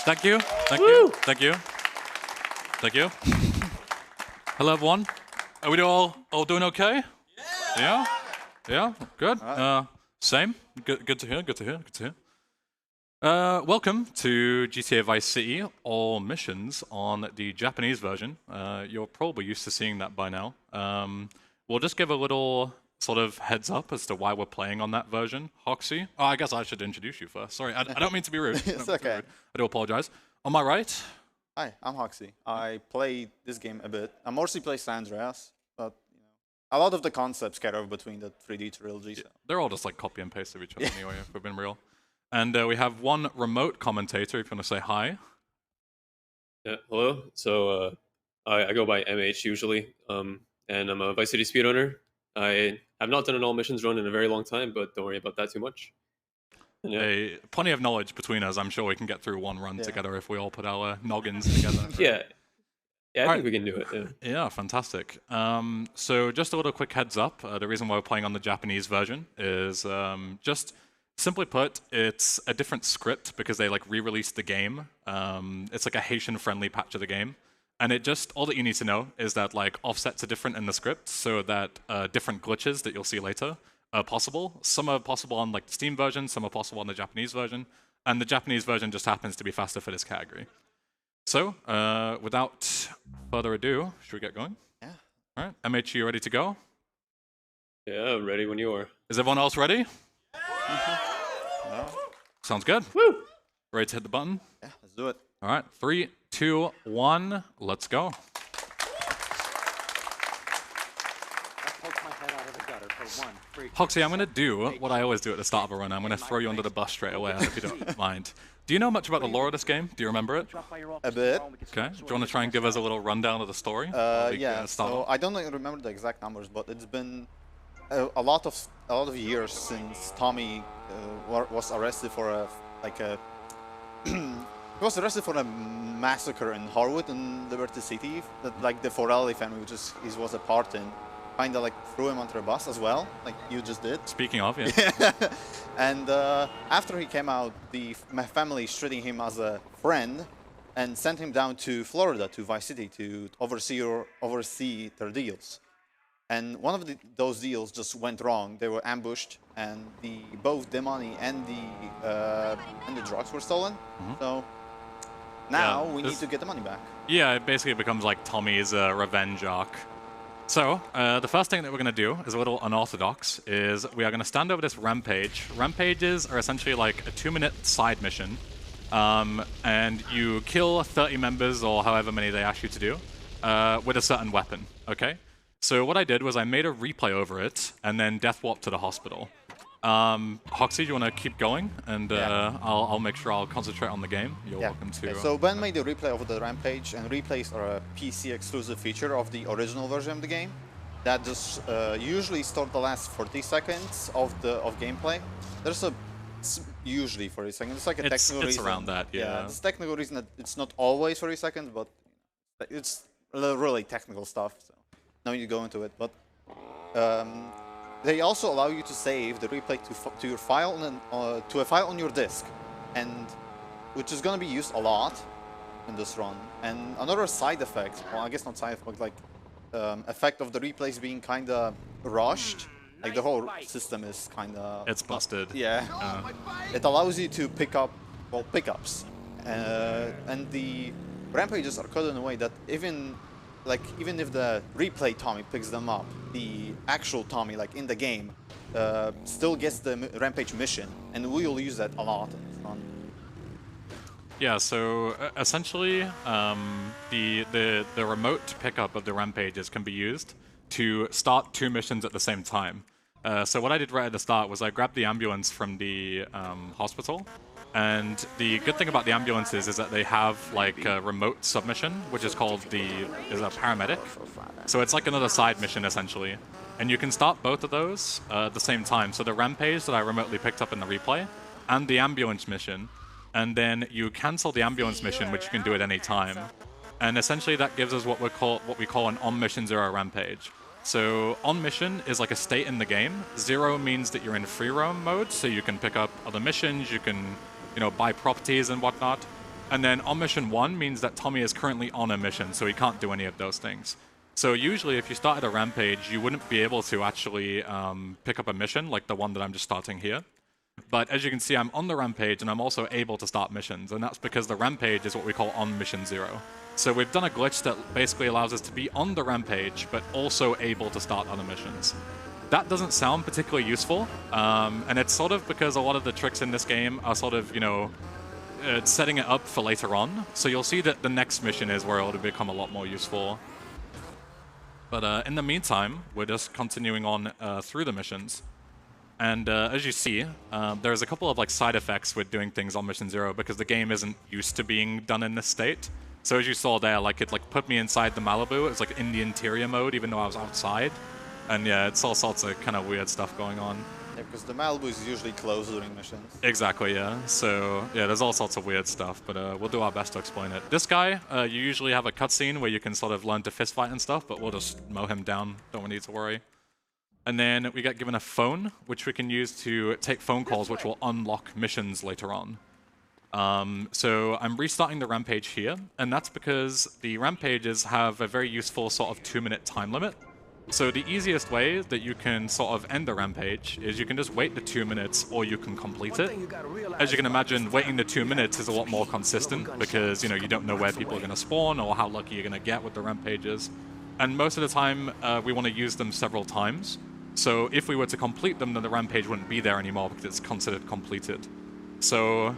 Thank you. Thank you. Thank you. Thank you. Hello, everyone. Are we all doing okay? Yeah. Yeah. Good. Same. Good to hear. Good to hear. Good to hear. Welcome to GTA Vice City, all missions on the Japanese version. You're probably used to seeing that by now. We'll just give a little sort of heads up as to why we're playing on that version. Hoxie. Oh, I guess I should introduce you first. Sorry, I don't mean to be rude. It's okay. I do apologize. On my right. Hi, I'm Hoxie. I play this game a bit. I mostly play San Andreas, but a lot of the concepts carry over between the 3D trilogy. So. They're all just like copy and paste of each other anyway, if we've been real. And we have one remote commentator, if you want to say hi. Yeah, hello. So I go by MH usually, and I'm a Vice City speedrunner. I have not done an all missions run in a very long time, but don't worry about that too much. And, yeah. Plenty of knowledge between us. I'm sure we can get through one run together if we all put our noggins together. Yeah, I think we can do it. Yeah, fantastic. So just a little quick heads up. The reason why we're playing on the Japanese version is just simply put, it's a different script because they like re-released the game. It's like a Haitian-friendly patch of the game. And it just, all that you need to know is that like offsets are different in the script so that different glitches that you'll see later are possible. Some are possible on like the Steam version, some are possible on the Japanese version. And the Japanese version just happens to be faster for this category. So, without further ado, should we get going? Yeah. All right, MH, you ready to go? Yeah, I'm ready when you are. Is everyone else ready? No. Sounds good. Woo! Ready to hit the button? Yeah, let's do it. All right, 3, 2, 1, let's go. Hoxie, I'm going to do what I always do at the start of a run. I'm going to throw you under the bus straight away, if you don't mind. Do you know much about the lore of this game? Do you remember it? A bit. Okay. Do you want to try and give us a little rundown of the story? Yeah. So I don't remember the exact numbers, but it's been a lot of years since Tommy was arrested for he was arrested for a massacre in Harwood in Liberty City that like the Forelli family, which he was a part in, kind of like threw him onto a bus as well, like you just did. Speaking of, yeah. And after he came out, my family treating him as a friend and sent him down to Florida, to Vice City, to oversee their deals. And one of those deals just went wrong. They were ambushed, and both the money and the drugs were stolen. Mm-hmm. So now we need to get the money back. Yeah, it basically becomes like Tommy's revenge arc. So, the first thing that we're going to do is a little unorthodox, is we are going to stand over this rampage. Rampages are essentially like a 2-minute side mission, and you kill 30 members or however many they ask you to do with a certain weapon, okay? So what I did was I made a replay over it and then death warp to the hospital. Hoxie, do you want to keep going? And I'll make sure I'll concentrate on the game. You're welcome to... Okay, so Ben made a replay of the rampage, and replays are a PC exclusive feature of the original version of the game that just usually store the last 40 seconds of gameplay. There's usually 40 seconds. It's like a technical reason. It's around that, yeah. It's a technical reason that it's not always 40 seconds, but it's really technical stuff. So no need to go into it, but they also allow you to save the replay to your file to a file on your disk, and which is going to be used a lot in this run. And another side effect, well, I guess not side effect, like effect of the replays being kind of rushed. Like the whole system is kind of... It's busted. Yeah. It allows you to pick up, well, pickups, and the rampages are cut in a way that even if the replay Tommy picks them up, the actual Tommy, like in the game, still gets the rampage mission, and we will use that a lot in this run. Yeah, so essentially, the remote pickup of the rampages can be used to start 2 missions at the same time. So what I did right at the start was I grabbed the ambulance from the hospital. And the good thing about the ambulances is that they have like a remote submission, which is called is a paramedic. So it's like another side mission essentially. And you can start both of those at the same time. So the rampage that I remotely picked up in the replay and the ambulance mission. And then you cancel the ambulance mission, which you can do at any time. And essentially that gives us what we call an on mission 0 rampage. So on mission is like a state in the game. 0 means that you're in free roam mode, so you can pick up other missions, you can buy properties and whatnot. And then on mission 1 means that Tommy is currently on a mission, so he can't do any of those things. So usually if you started a rampage, you wouldn't be able to actually pick up a mission like the one that I'm just starting here. But as you can see, I'm on the rampage and I'm also able to start missions, and that's because the rampage is what we call on mission 0. So we've done a glitch that basically allows us to be on the rampage, but also able to start other missions. That doesn't sound particularly useful, and it's sort of because a lot of the tricks in this game are sort of, you know, setting it up for later on. So you'll see that the next mission is where it'll become a lot more useful. But in the meantime, we're just continuing on through the missions. And as you see, there's a couple of like side effects with doing things on mission 0 because the game isn't used to being done in this state. So as you saw there, like it like put me inside the Malibu. It was like in the interior mode, even though I was outside. And yeah, it's all sorts of kind of weird stuff going on. Yeah, because the Malibu is usually closed during missions. Exactly, yeah. So yeah, there's all sorts of weird stuff, but we'll do our best to explain it. This guy, you usually have a cutscene where you can sort of learn to fist fight and stuff, but we'll just mow him down. Don't need to worry. And then we get given a phone, which we can use to take phone calls, which will unlock missions later on. So I'm restarting the rampage here, and that's because the rampages have a very useful sort of 2-minute time limit. So the easiest way that you can sort of end the rampage is you can just wait the 2 minutes or you can complete it. As you can imagine, waiting the 2 minutes is a lot more consistent because, you know, you don't know where people are going to spawn or how lucky you're going to get with the rampages. And most of the time, we want to use them several times. So if we were to complete them, then the rampage wouldn't be there anymore because it's considered completed. So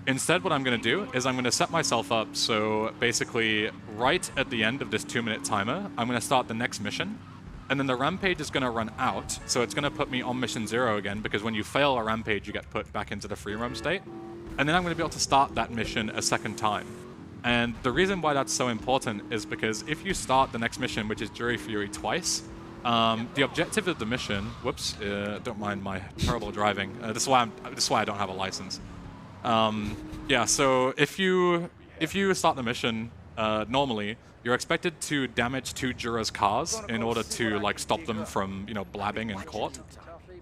instead, what I'm going to do is I'm going to set myself up so basically right at the end of this 2-minute timer, I'm going to start the next mission. And then the rampage is going to run out, so it's going to put me on mission 0 again, because when you fail a rampage, you get put back into the free roam state. And then I'm going to be able to start that mission a second time. And the reason why that's so important is because if you start the next mission, which is Jury Fury, twice, the objective of the mission, whoops, don't mind my terrible driving. This is why I don't have a license. Yeah, so if you start the mission normally, you're expected to damage 2 jurors' cars in order to like stop them from, you know, blabbing in court.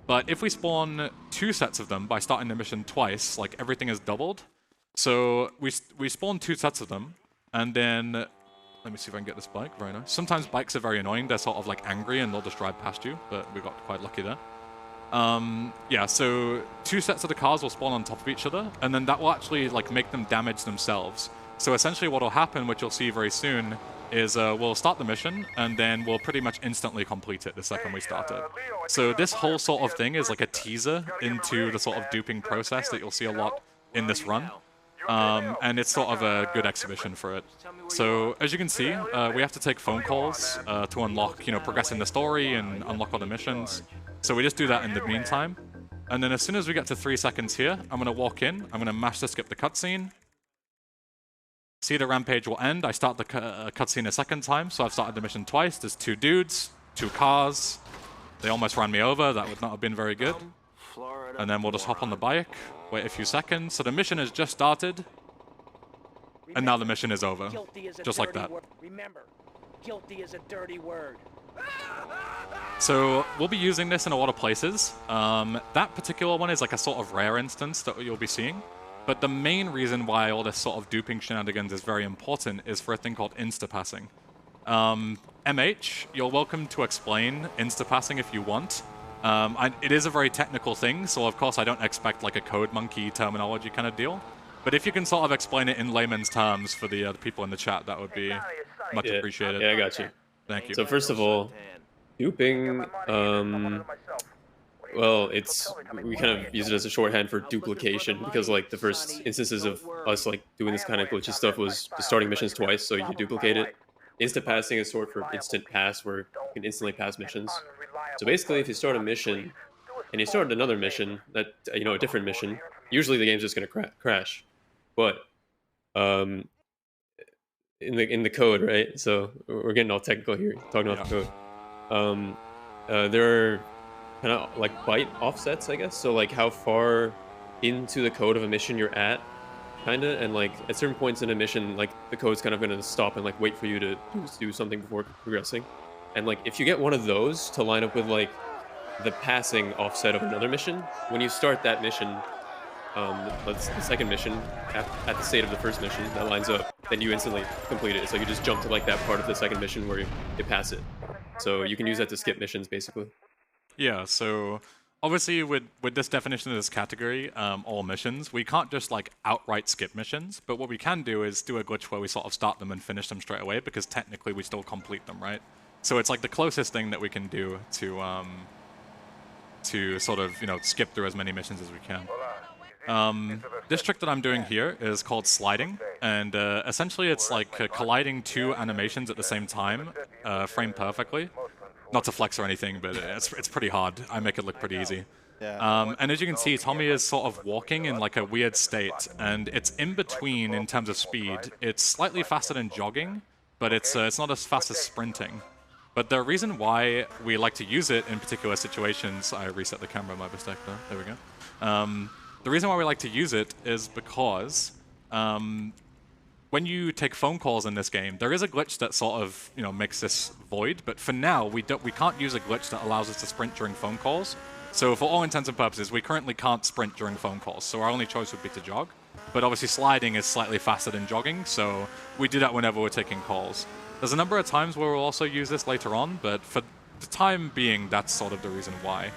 But if we spawn 2 sets of them by starting the mission twice, like everything is doubled. So we spawn 2 sets of them, and then let me see if I can get this bike. Very nice. Sometimes bikes are very annoying. They're sort of like angry and they'll just drive past you, but we got quite lucky there. Yeah, so 2 sets of the cars will spawn on top of each other, and then that will actually like make them damage themselves. So essentially what will happen, which you'll see very soon, is we'll start the mission, and then we'll pretty much instantly complete it the second we start it. So this whole sort of thing is like a teaser into the sort of duping process that you'll see a lot in this run. And it's sort of a good exhibition for it. So as you can see, we have to take phone calls to unlock, you know, progress in the story and unlock all the missions. So we just do that in the meantime. And then as soon as we get to 3 seconds here, I'm going to walk in, I'm going to mash to skip the cutscene. See, the rampage will end. I start the cutscene a second time, so I've started the mission twice. There's 2 dudes, 2 cars. They almost ran me over. That would not have been very good. And then we'll just hop on the bike, wait a few seconds. So the mission has just started, and now the mission is over, just like that. Remember, guilty is a dirty word. So we'll be using this in a lot of places. That particular one is like a sort of rare instance that you'll be seeing. But the main reason why all this sort of duping shenanigans is very important is for a thing called insta-passing. MH, you're welcome to explain insta-passing if you want. It is a very technical thing, so of course I don't expect like a code monkey terminology kind of deal. But if you can sort of explain it in layman's terms for the people in the chat, that would be much appreciated. Yeah, I got you. Thank you. So first of all, duping, well, we kind of use it as a shorthand for duplication, because like the first instances of us like doing this kind of glitchy stuff was just starting missions twice, so you duplicate it. Instant passing is short for instant pass, where you can instantly pass missions. So basically, if you start a mission and you start another mission, that a different mission, usually the game's just going to crash. But in the code, right? So we're getting all technical here, talking about the code. There are kind of like byte offsets, I guess. So like how far into the code of a mission you're at, kind of, and like at certain points in a mission, like the code's kind of going to stop and like wait for you to do something before progressing. And like if you get one of those to line up with like the passing offset of another mission, when you start that mission, that's the second mission at the state of the first mission that lines up, then you instantly complete it. So you just jump to like that part of the second mission where you pass it. So you can use that to skip missions basically. Yeah, so obviously with this definition of this category, all missions, we can't just like outright skip missions, but what we can do is do a glitch where we sort of start them and finish them straight away, because technically we still complete them, right? So it's like the closest thing that we can do to sort of, you know, skip through as many missions as we can. This trick that I'm doing here is called sliding, and essentially it's like colliding two animations at the same time, framed perfectly. Not to flex or anything, but it's pretty hard. I make it look pretty easy. Yeah. And as you can see, Tommy is sort of walking in like a weird state, and it's in between in terms of speed. It's slightly faster than jogging, but it's not as fast as sprinting. But the reason why we like to use it in particular situations, I reset the camera, my mistake there. There we go. The reason why we like to use it is because when you take phone calls in this game, there is a glitch that sort of, you know, makes this void. But for now, we can't use a glitch that allows us to sprint during phone calls. So for all intents and purposes, we currently can't sprint during phone calls. So our only choice would be to jog. But obviously sliding is slightly faster than jogging, so we do that whenever we're taking calls. There's a number of times where we'll also use this later on, but for the time being, that's sort of the reason why.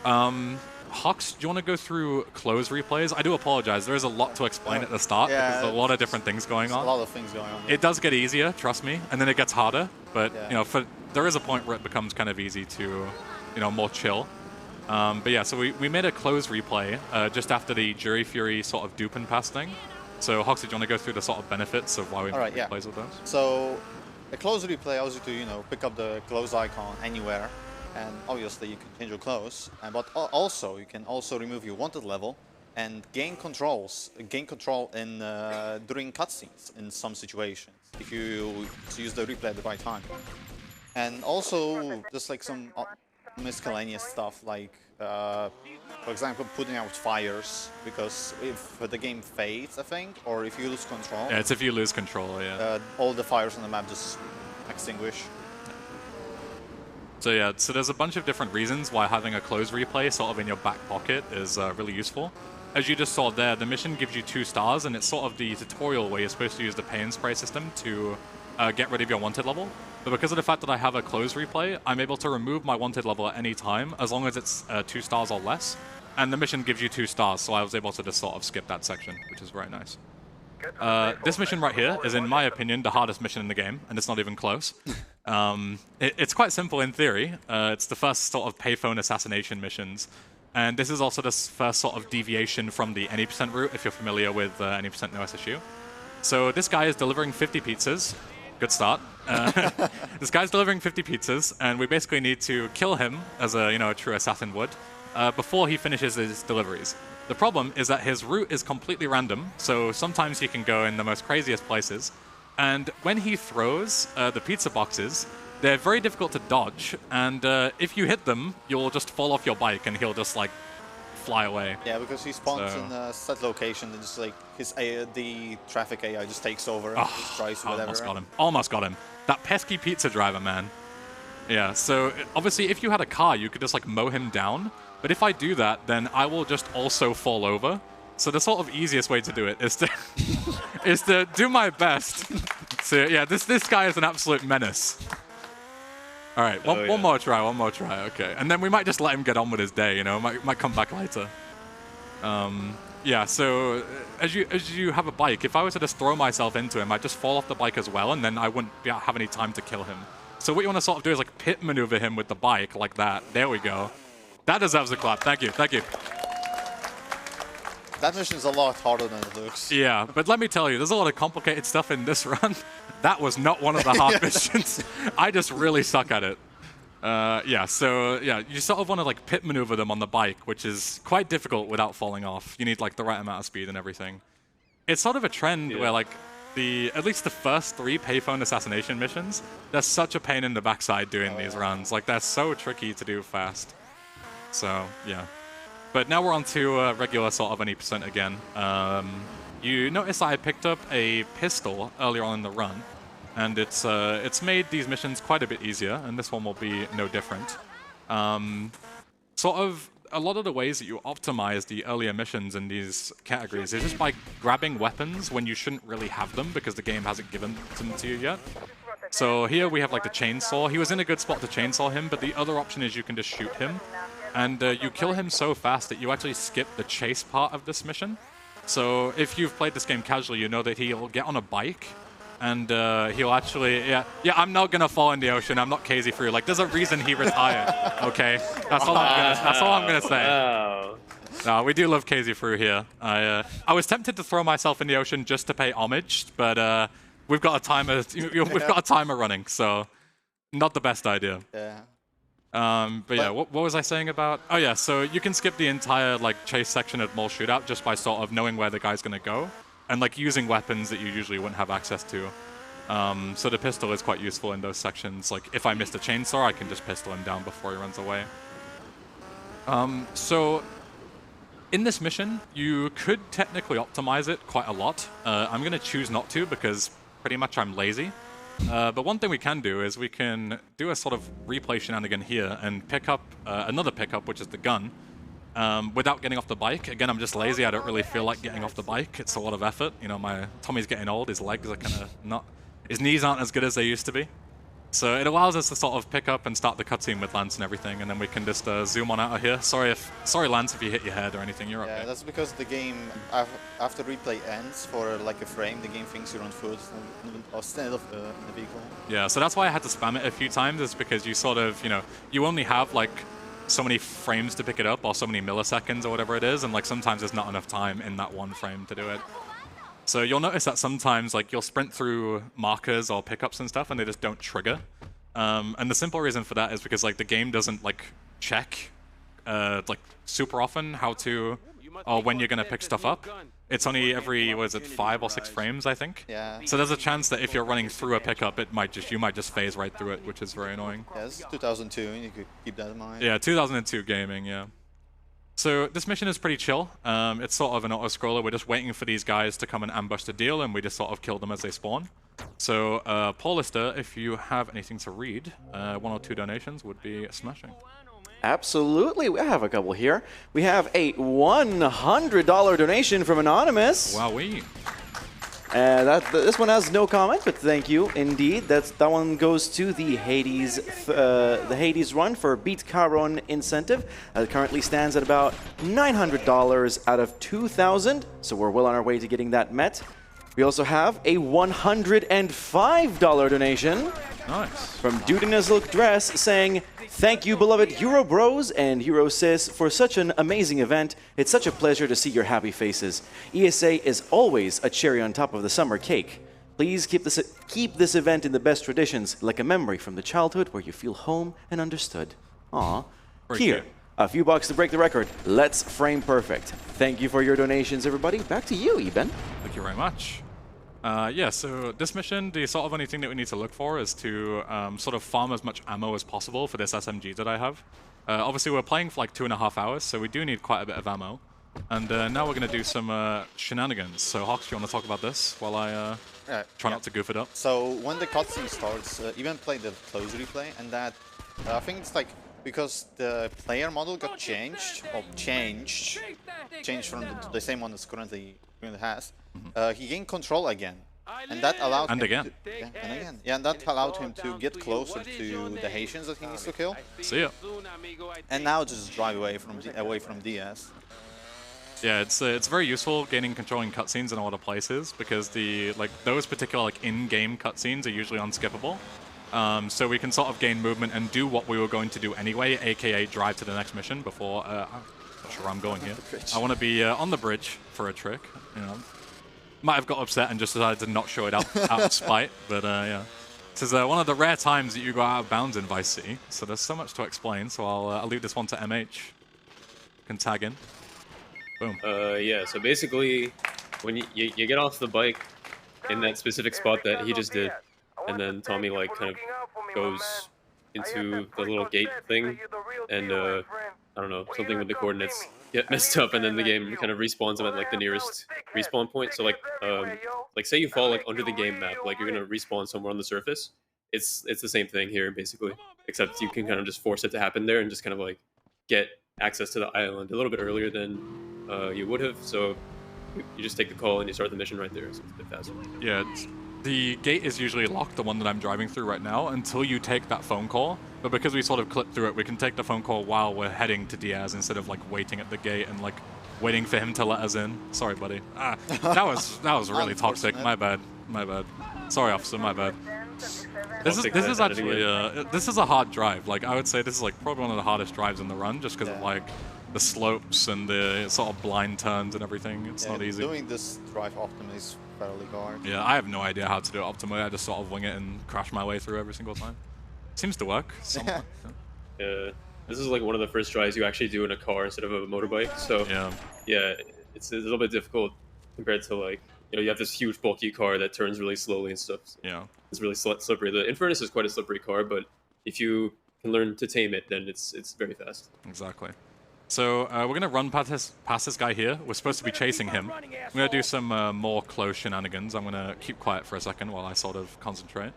Hux, do you want to go through close replays? I do apologize. There is a lot to explain at the start. Yeah, because there's a lot of different things going on. A lot of things going on. Yeah. It does get easier, trust me, and then it gets harder. But Yeah. you know, there is a point where it becomes kind of easy to, you know, more chill. But yeah, so we made a close replay just after the Jury Fury sort of dupe and pass thing. So Hoxie, do you want to go through the sort of benefits of why we make replays with those? So a close replay allows you to, you know, pick up the close icon anywhere, and obviously you can change your close. But also you can also remove your wanted level and gain control in during cutscenes in some situations if you use the replay at the right time. And also just like some miscellaneous stuff like, for example, putting out fires, because if the game fades, I think, or if you lose control. Yeah, it's if you lose control, yeah. All the fires on the map just extinguish. So yeah, so there's a bunch of different reasons why having a close replay sort of in your back pocket is really useful. As you just saw there, the mission gives you 2 stars, and it's sort of the tutorial where you're supposed to use the pay and spray system to get rid of your wanted level. But because of the fact that I have a close replay, I'm able to remove my wanted level at any time, as long as it's 2 stars or less. And the mission gives you 2 stars, so I was able to just sort of skip that section, which is very nice. This mission right here is, in my opinion, the hardest mission in the game, and it's not even close. It's quite simple in theory. It's the first sort of payphone assassination missions. And this is also the first sort of deviation from the any % route, if you're familiar with any % no SSU. So this guy is delivering 50 pizzas. Good start. This guy's delivering 50 pizzas, and we basically need to kill him, as a, you know, a true assassin would, before he finishes his deliveries. The problem is that his route is completely random, so sometimes he can go in the most craziest places. And when he throws the pizza boxes, they're very difficult to dodge, and if you hit them, you'll just fall off your bike and he'll just like fly away. Yeah, because he spawns in a set location and just like the traffic AI just takes over and destroys whatever. Almost got him. Almost got him. That pesky pizza driver, man. Yeah, so obviously if you had a car, you could just like mow him down. But if I do that, then I will just also fall over. So the sort of easiest way to do it is to is to do my best. So yeah, this guy is an absolute menace. All right, one more try, okay. And then we might just let him get on with his day, you know, might come back later. Yeah, so as you have a bike, if I were to just throw myself into him, I'd just fall off the bike as well, and then I wouldn't have any time to kill him. So what you want to sort of do is like pit maneuver him with the bike like that. There we go. That deserves a clap. Thank you, thank you. That mission is a lot harder than it looks. Yeah, but let me tell you, there's a lot of complicated stuff in this run. That was not one of the hard missions. I just really suck at it. Yeah, so yeah, you sort of want to like pit maneuver them on the bike, which is quite difficult without falling off. You need like the right amount of speed and everything. It's sort of a trend where like at least the first 3 payphone assassination missions, they're such a pain in the backside doing these runs. Like they're so tricky to do fast. So yeah. But now we're on to regular sort of any % again. You notice I picked up a pistol earlier on in the run, and it's made these missions quite a bit easier, and this one will be no different. Sort of a lot of the ways that you optimize the earlier missions in these categories is just by grabbing weapons when you shouldn't really have them because the game hasn't given them to you yet. So here we have like the chainsaw. He was in a good spot to chainsaw him, but the other option is you can just shoot him. And you kill him so fast that you actually skip the chase part of this mission. So if you've played this game casually, you know that he'll get on a bike and he'll actually, yeah, I'm not gonna fall in the ocean. I'm not crazy for you. Like, there's a reason he retired. Okay, that's all I'm gonna say. Wow. No, we do love Casey Fruit here. I was tempted to throw myself in the ocean just to pay homage, but we've got a timer. We've got a timer running, so not the best idea. Yeah. But yeah, what was I saying about? Oh yeah, so you can skip the entire like chase section of Mole Shootout just by sort of knowing where the guy's gonna go, and like using weapons that you usually wouldn't have access to. So the pistol is quite useful in those sections. Like if I missed a chainsaw, I can just pistol him down before he runs away. So in this mission, you could technically optimize it quite a lot. I'm gonna choose not to because pretty much I'm lazy. But one thing we can do is we can do a sort of replay shenanigan here and pick up another pickup, which is the gun, without getting off the bike. Again, I'm just lazy. I don't really feel like getting off the bike. It's a lot of effort. You know, my Tommy's getting old. His legs are kind of not... His knees aren't as good as they used to be. So it allows us to sort of pick up and start the cutscene with Lance and everything, and then we can just zoom on out of here. Sorry, Lance, if you hit your head or anything. You're okay. Yeah, that's because the game, after replay ends for like a frame, the game thinks you're on foot instead of in the vehicle. Yeah, so that's why I had to spam it a few times, is because you sort of, you know, you only have like so many frames to pick it up, or so many milliseconds or whatever it is, and like sometimes there's not enough time in that one frame to do it. So you'll notice that sometimes like you'll sprint through markers or pickups and stuff and they just don't trigger. And the simple reason for that is because like the game doesn't like check like super often how to or when you're gonna pick stuff up. It's only every, what is it, 5 or 6 frames, I think? Yeah. So there's a chance that if you're running through a pickup, you might just phase right through it, which is very annoying. Yeah, this is 2002, and you could keep that in mind. Yeah, 2002 gaming, yeah. So this mission is pretty chill. It's sort of an auto-scroller. We're just waiting for these guys to come and ambush the deal, and we just sort of kill them as they spawn. So, Paul Lister, if you have anything to read, 1 or 2 donations would be smashing. Absolutely, we have a couple here. We have a $100 donation from Anonymous. Wowee. This one has no comment, but thank you indeed. That one goes to the Hades run for Beat Caron incentive. It currently stands at about $900 out of 2,000, so we're well on our way to getting that met. We also have a $105 donation. Nice. From Dude in a Silk Dress saying, "Thank you, beloved Euro Bros and Euro Sis, for such an amazing event. It's such a pleasure to see your happy faces. ESA is always a cherry on top of the summer cake. Please keep this event in the best traditions, like a memory from the childhood where you feel home and understood." Aw. Here, a few bucks to break the record. Let's frame perfect. Thank you for your donations, everybody. Back to you, Eben. Thank you very much. Yeah, so this mission, the sort of only thing that we need to look for is to sort of farm as much ammo as possible for this SMG that I have. Obviously, we're playing for like 2.5 hours, so we do need quite a bit of ammo. And now we're going to do some shenanigans. So, Hawks, do you want to talk about this while I try not to goof it up? So when the cutscene starts, even play the close replay, and that I think it's like because the player model got changed from the same one that's currently has. He gained control again, and that allowed him and that allowed him to get closer to the Haitians that he needs to kill. See ya. And now just drive away from DS. Yeah, it's very useful gaining control in cutscenes in a lot of places because those particular in-game cutscenes are usually unskippable. So we can sort of gain movement and do what we were going to do anyway, aka drive to the next mission before. I'm not sure where I'm going here. I want to be on the bridge for a trick. You know, might have got upset and just decided to not show it out of spite, but yeah. This is one of the rare times that you go out of bounds in Vice City, so there's so much to explain. So I'll leave this one to MH. Can tag in. Boom. Yeah. So basically, when you get off the bike in that specific spot that he just did, and then Tommy like kind of goes into the little gate thing, and I don't know, something with the coordinates get messed up, and then the game kind of respawns him at like the nearest respawn point. So like say you fall like under the game map, like you're gonna respawn somewhere on the surface. It's the same thing here basically, except you can kind of just force it to happen there and just kind of like get access to the island a little bit earlier than you would have. So you just take the call and you start the mission right there. So it's a bit faster. Yeah, the gate is usually locked, the one that I'm driving through right now, until you take that phone call. But because we sort of clipped through it, we can take the phone call while we're heading to Diaz instead of like waiting at the gate and like waiting for him to let us in. Sorry, buddy. That was really toxic. My bad. Sorry, officer. My bad. This is actually this is a hard drive. Like I would say, this is like probably one of the hardest drives in the run, just because of like the slopes and the sort of blind turns and everything. It's not easy. Doing this drive optimally is fairly hard. Yeah, I have no idea how to do it optimally. I just sort of wing it and crash my way through every single time. Seems to work somewhat. Yeah. This is like one of the first drives you actually do in a car instead of a motorbike. So yeah, it's a little bit difficult compared to like, you know, you have this huge bulky car that turns really slowly and stuff. So Yeah. it's really slippery. The Infernus is quite a slippery car, but if you can learn to tame it, then it's very fast. Exactly. So we're gonna run past this guy here. We're supposed to be chasing him. I'm gonna do some more close shenanigans. I'm gonna keep quiet for a second while I sort of concentrate.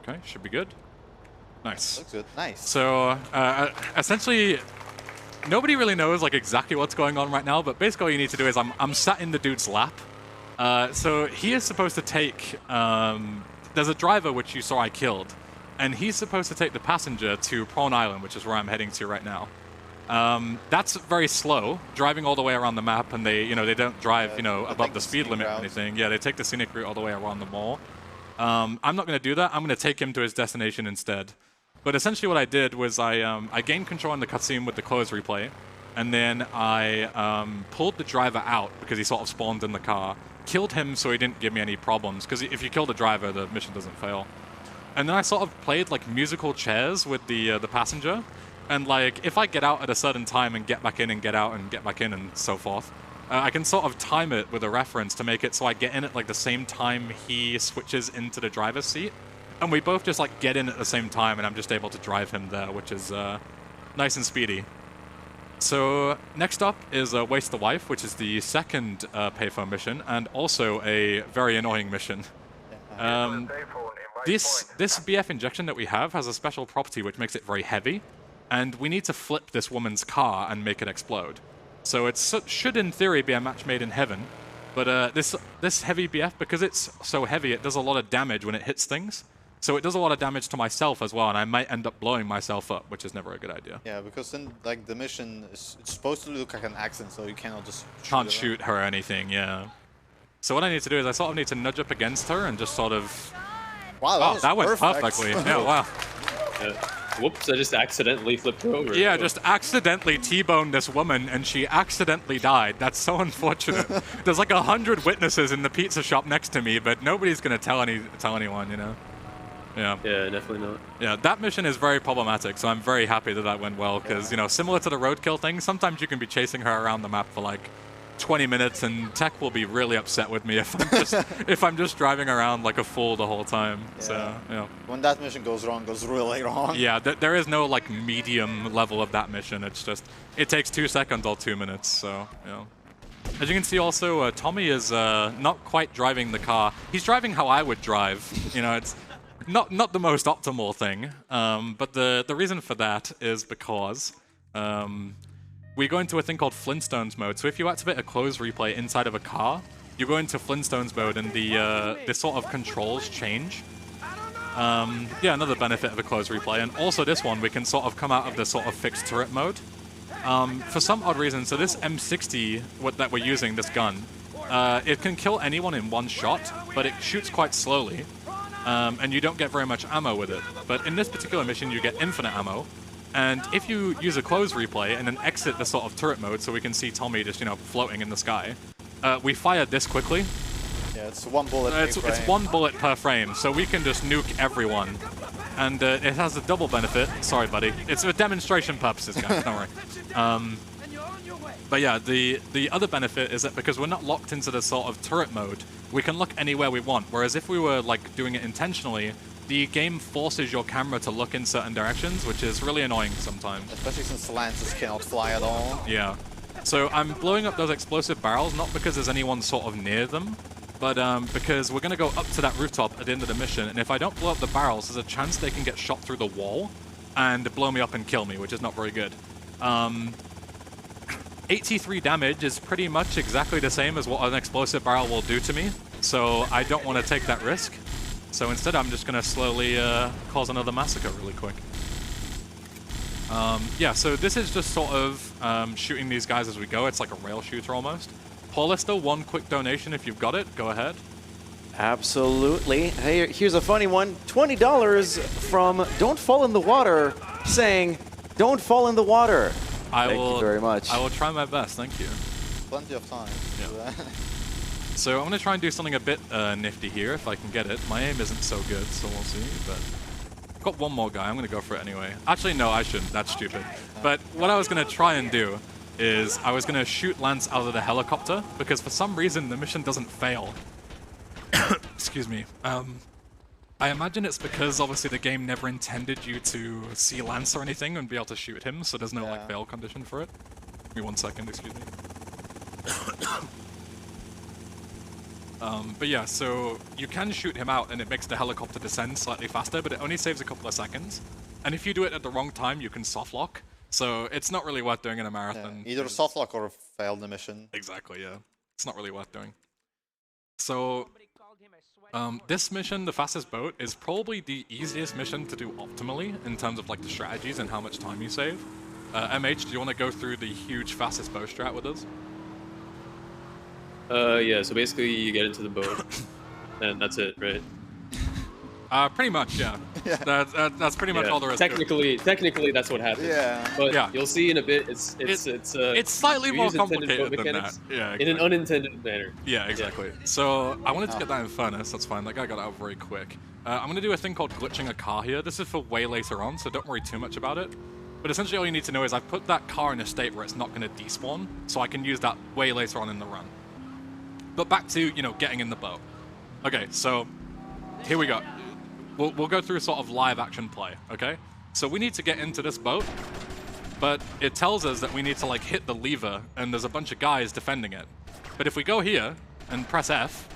Okay, should be good. Nice. Looks good. Nice. So essentially, nobody really knows like exactly what's going on right now. But basically, all you need to do is I'm sat in the dude's lap. So he is supposed to take. There's a driver which you saw I killed, and he's supposed to take the passenger to Prawn Island, which is where I'm heading to right now. That's very slow, driving all the way around the map, and they don't drive above the speed limit or anything. Yeah, they take the scenic route all the way around the mall. I'm not going to do that. I'm going to take him to his destination instead. But essentially what I did was I gained control in the cutscene with the close replay, and then I pulled the driver out because he sort of spawned in the car, killed him so he didn't give me any problems, because if you kill the driver, the mission doesn't fail. And then I sort of played like musical chairs with the passenger, and like if I get out at a certain time and get back in and get out and get back in and so forth, I can sort of time it with a reference to make it so I get in at like the same time he switches into the driver's seat. And we both just like get in at the same time and I'm just able to drive him there, which is nice and speedy. So next up is Waste the Wife, which is the second payphone mission and also a very annoying mission. This BF injection that we have has a special property which makes it very heavy, and we need to flip this woman's car and make it explode. So it should, in theory, be a match made in heaven. But this heavy BF, because it's so heavy, it does a lot of damage when it hits things. So it does a lot of damage to myself as well, and I might end up blowing myself up, which is never a good idea. Yeah, because then like the mission is it's supposed to look like an accident, so you cannot just shoot her or anything. Yeah. So what I need to do is I sort of need to nudge up against her and just sort of. Wow, that went perfectly. Yeah, wow. Whoops, I just accidentally flipped her over. Yeah, just accidentally T-boned this woman and she accidentally died. That's so unfortunate. There's like 100 witnesses in the pizza shop next to me, but nobody's going to tell anyone, you know? Yeah. Yeah, definitely not. Yeah, that mission is very problematic, so I'm very happy that went well, because, similar to the roadkill thing, sometimes you can be chasing her around the map for like 20 minutes and tech will be really upset with me if I'm just driving around like a fool the whole time. Yeah. So, when that mission goes really wrong. Yeah, there is no like medium level of that mission. It's just, it takes 2 seconds or 2 minutes, so, As you can see also, Tommy is not quite driving the car. He's driving how I would drive. It's not the most optimal thing, but the reason for that is because we go into a thing called Flintstones Mode. So if you activate a close replay inside of a car, you go into Flintstones Mode and the sort of controls change. Yeah, another benefit of a close replay. And also this one, we can sort of come out of the sort of fixed turret mode. For some odd reason, so this M60 that we're using, this gun, it can kill anyone in one shot, but it shoots quite slowly. And you don't get very much ammo with it. But in this particular mission, you get infinite ammo. And if you use a close replay and then exit the sort of turret mode so we can see Tommy just, floating in the sky, we fire this quickly. Yeah, it's one bullet per frame. It's one bullet per frame, so we can just nuke everyone. And it has a double benefit. Sorry, buddy. It's for demonstration purposes, guys. Don't worry. But yeah, the other benefit is that because we're not locked into the sort of turret mode, we can look anywhere we want. Whereas if we were like doing it intentionally, the game forces your camera to look in certain directions, which is really annoying sometimes. Especially since Lances cannot fly at all. Yeah. So I'm blowing up those explosive barrels, not because there's anyone sort of near them, But because we're going to go up to that rooftop at the end of the mission, and if I don't blow up the barrels, there's a chance they can get shot through the wall and blow me up and kill me, which is not very good. 83 damage is pretty much exactly the same as what an explosive barrel will do to me, so I don't want to take that risk. So instead I'm just going to slowly cause another massacre really quick. Yeah, so this is just sort of shooting these guys as we go. It's like a rail shooter almost. Paulister, one quick donation if you've got it. Go ahead. Absolutely. Hey, here's a funny one. $20 from Don't Fall in the Water, saying, "Don't fall in the water." Thank you very much. I will try my best. Thank you. Plenty of time. Yeah. So I'm going to try and do something a bit nifty here if I can get it. My aim isn't so good, so we'll see. But I've got one more guy. I'm going to go for it anyway. Actually, no, I shouldn't. That's stupid. But what I was going to try and do is I was going to shoot Lance out of the helicopter because for some reason the mission doesn't fail. Excuse me. I imagine it's because obviously the game never intended you to see Lance or anything and be able to shoot him, so there's no like fail condition for it. Give me 1 second, excuse me. But yeah, so you can shoot him out and it makes the helicopter descend slightly faster, but it only saves a couple of seconds. And if you do it at the wrong time, you can soft lock. So it's not really worth doing in a marathon. Yeah, either soft lock or fail the mission. Exactly, yeah. It's not really worth doing. So this mission, the fastest boat, is probably the easiest mission to do optimally in terms of like the strategies and how much time you save. MH, do you want to go through the huge fastest boat strat with us? Yeah, so basically you get into the boat, and that's it, right? Pretty much, yeah. That's pretty much all there is. Technically, that's what happens. Yeah. But you'll see in a bit. It's slightly more complicated than that. Yeah, exactly. In an unintended manner. Yeah, exactly. Yeah. So I wanted to get that in furnace. That's fine. That guy got out very quick. I'm gonna do a thing called glitching a car here. This is for way later on, so don't worry too much about it. But essentially, all you need to know is I've put that car in a state where it's not gonna despawn, so I can use that way later on in the run. But back to getting in the boat. Okay, so here we go. We'll go through sort of live action play, okay? So we need to get into this boat, but it tells us that we need to like hit the lever and there's a bunch of guys defending it. But if we go here and press F,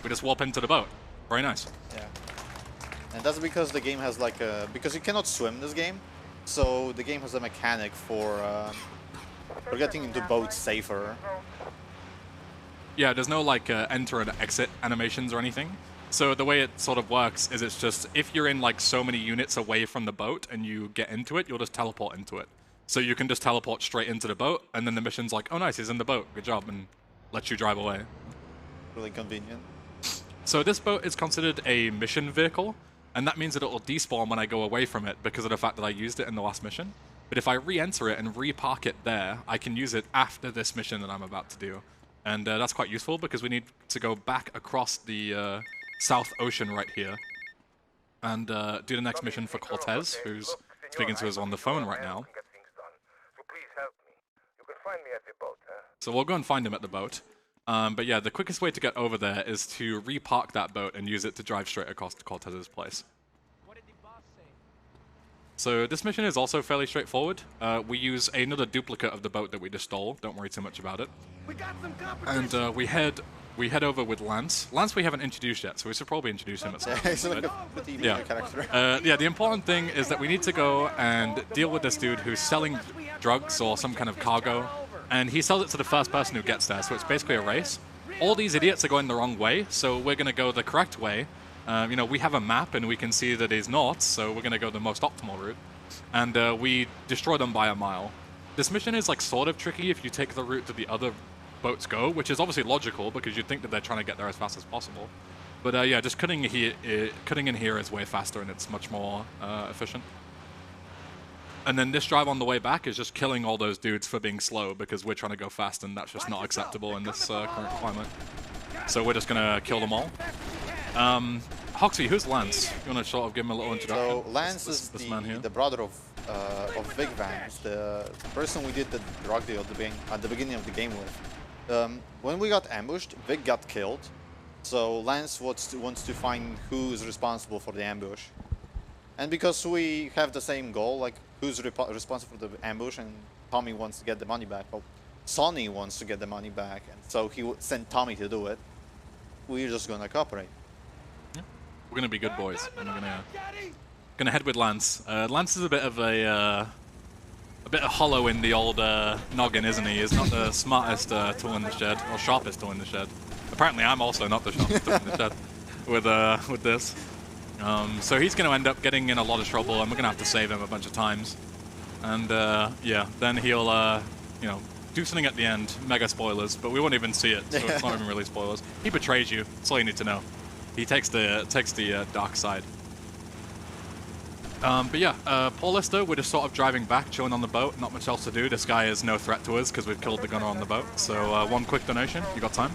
we just warp into the boat. Very nice. Yeah. And that's because the game has like because you cannot swim this game, so the game has a mechanic for getting into boats safer. Yeah, there's no like enter and exit animations or anything. So the way it sort of works is it's just, if you're in like so many units away from the boat and you get into it, you'll just teleport into it. So you can just teleport straight into the boat, and then the mission's like, oh nice, he's in the boat, good job, and lets you drive away. Really convenient. So this boat is considered a mission vehicle, and that means that it will despawn when I go away from it because of the fact that I used it in the last mission. But if I re-enter it and repark it there, I can use it after this mission that I'm about to do. And that's quite useful because we need to go back across the South Ocean right here and do the next mission for Cortez, who's speaking to us on the phone right now. So we'll go and find him at the boat. But yeah, the quickest way to get over there is to repark that boat and use it to drive straight across to Cortez's place. So this mission is also fairly straightforward. We use another duplicate of the boat that we just stole. Don't worry too much about it. And we head over with Lance. Lance we haven't introduced yet, so we should probably introduce him at some point. He's like a pretty new character. Yeah, the important thing is that we need to go and deal with this dude who's selling drugs or some kind of cargo, and he sells it to the first person who gets there, so it's basically a race. All these idiots are going the wrong way, so we're going to go the correct way. We have a map and we can see that he's north, so we're going to go the most optimal route. And we destroy them by a mile. This mission is like sort of tricky if you take the route that the other boats go, which is obviously logical because you'd think that they're trying to get there as fast as possible. But yeah, just cutting in here is way faster and it's much more efficient. And then this drive on the way back is just killing all those dudes for being slow because we're trying to go fast and that's just not acceptable in this current climate. So we're just going to kill them all. Hoxie, who's Lance? You want to sort of give him a little introduction? So Lance is the brother of Big Vance, the person we did the drug deal at the beginning of the game with. When we got ambushed, Vic got killed. So Lance wants to find who's responsible for the ambush. And because we have the same goal, like who's responsible for the ambush, and Tommy wants to get the money back. Well, Sonny wants to get the money back, and so he sent Tommy to do it. we're just gonna cooperate. We're gonna be good boys. And we're gonna head with Lance. Lance is a bit of a bit of hollow in the old noggin, isn't he? He's not the smartest tool in the shed, or sharpest tool in the shed. Apparently, I'm also not the sharpest tool in the shed with this. So he's gonna end up getting in a lot of trouble, and we're gonna have to save him a bunch of times. And yeah, then he'll you know, do something at the end. Mega spoilers, but we won't even see it, so it's not even really spoilers. He betrays you. That's all you need to know. He takes the dark side. But yeah, Paul Lister, we're just sort of driving back, chilling on the boat. Not much else to do. This guy is no threat to us because we've killed the gunner on the boat. So one quick donation. You got time?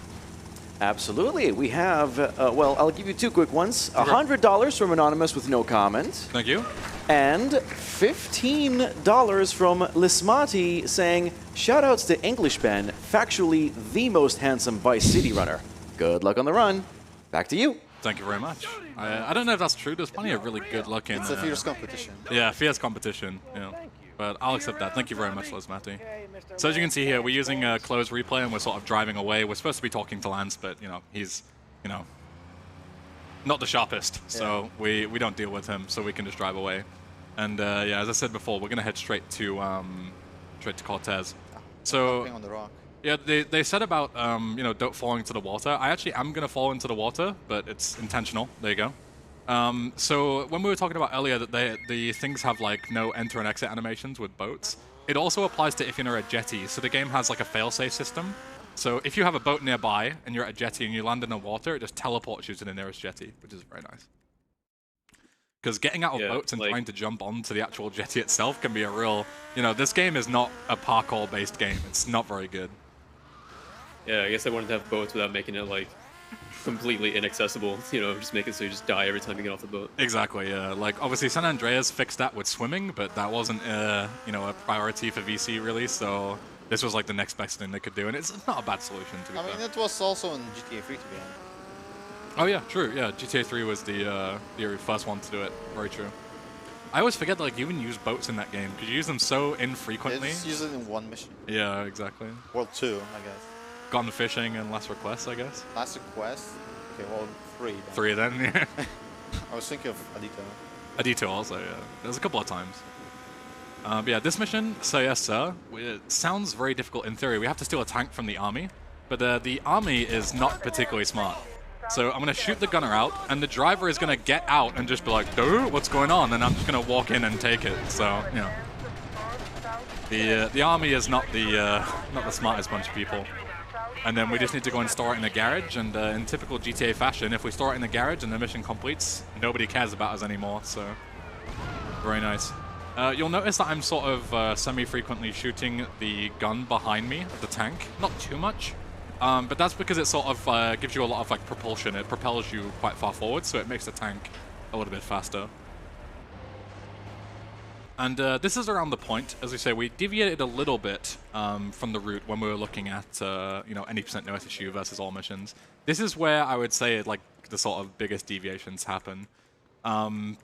Absolutely. We have, well, I'll give you two quick ones. $100 from Anonymous with no comment. Thank you. And $15 from Lismati saying, shoutouts to English Ben, factually the most handsome Vice City runner. Good luck on the run. Back to you. Thank you very much. I don't know if that's true. There's plenty of really good looking... It's a fierce competition. Yeah, fierce competition. Yeah. But I'll accept that. Thank you very much, Lismati. So as you can see here, we're using a closed replay and we're sort of driving away. We're supposed to be talking to Lance, but, you know, he's, you know, not the sharpest. So we don't deal with him, so we can just drive away. And yeah, as I said before, we're going to head straight to Cortez. So... on the rock. Yeah, they said about, you know, don't fall into the water. I actually am going to fall into the water, but it's intentional. There you go. So when we were talking about earlier that the things have, like, no enter and exit animations with boats, it also applies to if you're near a jetty. So the game has, like, a fail-safe system. So if you have a boat nearby and you're at a jetty and you land in the water, it just teleports you to the nearest jetty, which is very nice. Because getting out of boats and trying to jump onto the actual jetty itself can be a real... You know, this game is not a parkour-based game. It's not very good. Yeah, I guess I wanted to have boats without making it, like, completely inaccessible. You know, just make it so you just die every time you get off the boat. Exactly, yeah. Like, obviously, San Andreas fixed that with swimming, but that wasn't, you know, a priority for VC, really, so this was, like, the next best thing they could do, and it's not a bad solution, to be fair. I mean, it was also in GTA 3, to be honest. Oh, yeah, true, yeah. GTA 3 was the first one to do it. Very true. I always forget that, like, you even use boats in that game, because you use them so infrequently. Just use it in one mission. Yeah, exactly. Well, two, I guess. Gone fishing and last request, I guess. Last request? Okay, well, three. Then. Three then, yeah. I was thinking of Adito. Adito also, yeah. There's a couple of times. But yeah, this mission, so yes, sir, it sounds very difficult in theory. We have to steal a tank from the army, but the army is not particularly smart. So I'm going to shoot the gunner out, and the driver is going to get out and just be like, dude, what's going on? And I'm just going to walk in and take it. So, you know. The army is not the smartest bunch of people. And then we just need to go and store it in a garage, and in typical GTA fashion, if we store it in the garage and the mission completes, nobody cares about us anymore, so very nice. You'll notice that I'm sort of semi-frequently shooting the gun behind me, the tank. Not too much, but that's because it sort of gives you a lot of like propulsion. It propels you quite far forward, so it makes the tank a little bit faster. And this is around the point, as we say, we deviated a little bit from the route when we were looking at, you know, any % notice issue versus all missions. This is where I would say, like, the sort of biggest deviations happen.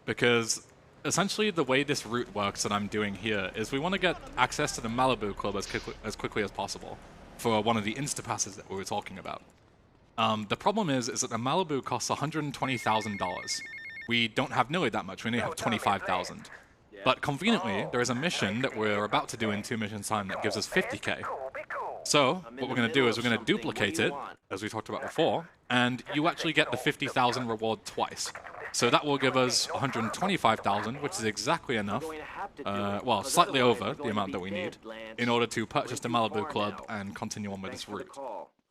Because essentially the way this route works that I'm doing here is we want to get access to the Malibu Club as quickly as possible for one of the Instapasses that we were talking about. The problem is that the Malibu costs $120,000. We don't have nearly that much, we only have 25,000. But conveniently, there is a mission that we're about to do in 2 missions time that gives us 50k. So, what we're going to do is we're going to duplicate it, as we talked about before, and you actually get the 50,000 reward twice. So that will give us 125,000, which is exactly enough, well, slightly over the amount that we need, in order to purchase the Malibu Club and continue on with this route.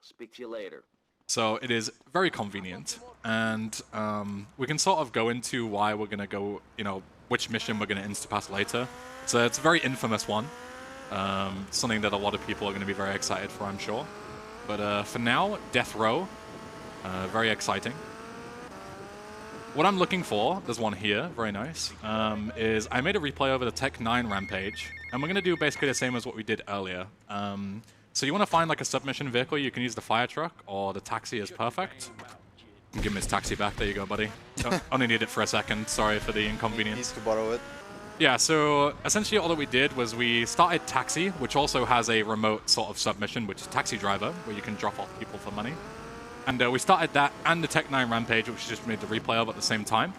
Speak to you later. So it is very convenient, and we can sort of go into why we're going to go, you know, which mission we're going to Instapass later. So it's a very infamous one. Something that a lot of people are going to be very excited for, I'm sure. But for now, Death Row. Very exciting. What I'm looking for, there's one here, very nice, is I made a replay over the Tech 9 Rampage. And we're going to do basically the same as what we did earlier. So you want to find like a submission vehicle, you can use the fire truck, or the taxi is perfect. Give him his taxi back. There you go, buddy. Oh, only need it for a second. Sorry for the inconvenience. Needs to borrow it. Yeah, so essentially all that we did was we started Taxi, which also has a remote sort of submission, which is Taxi Driver, where you can drop off people for money. And we started that and the Tech 9 Rampage, which just made the replay of at the same time.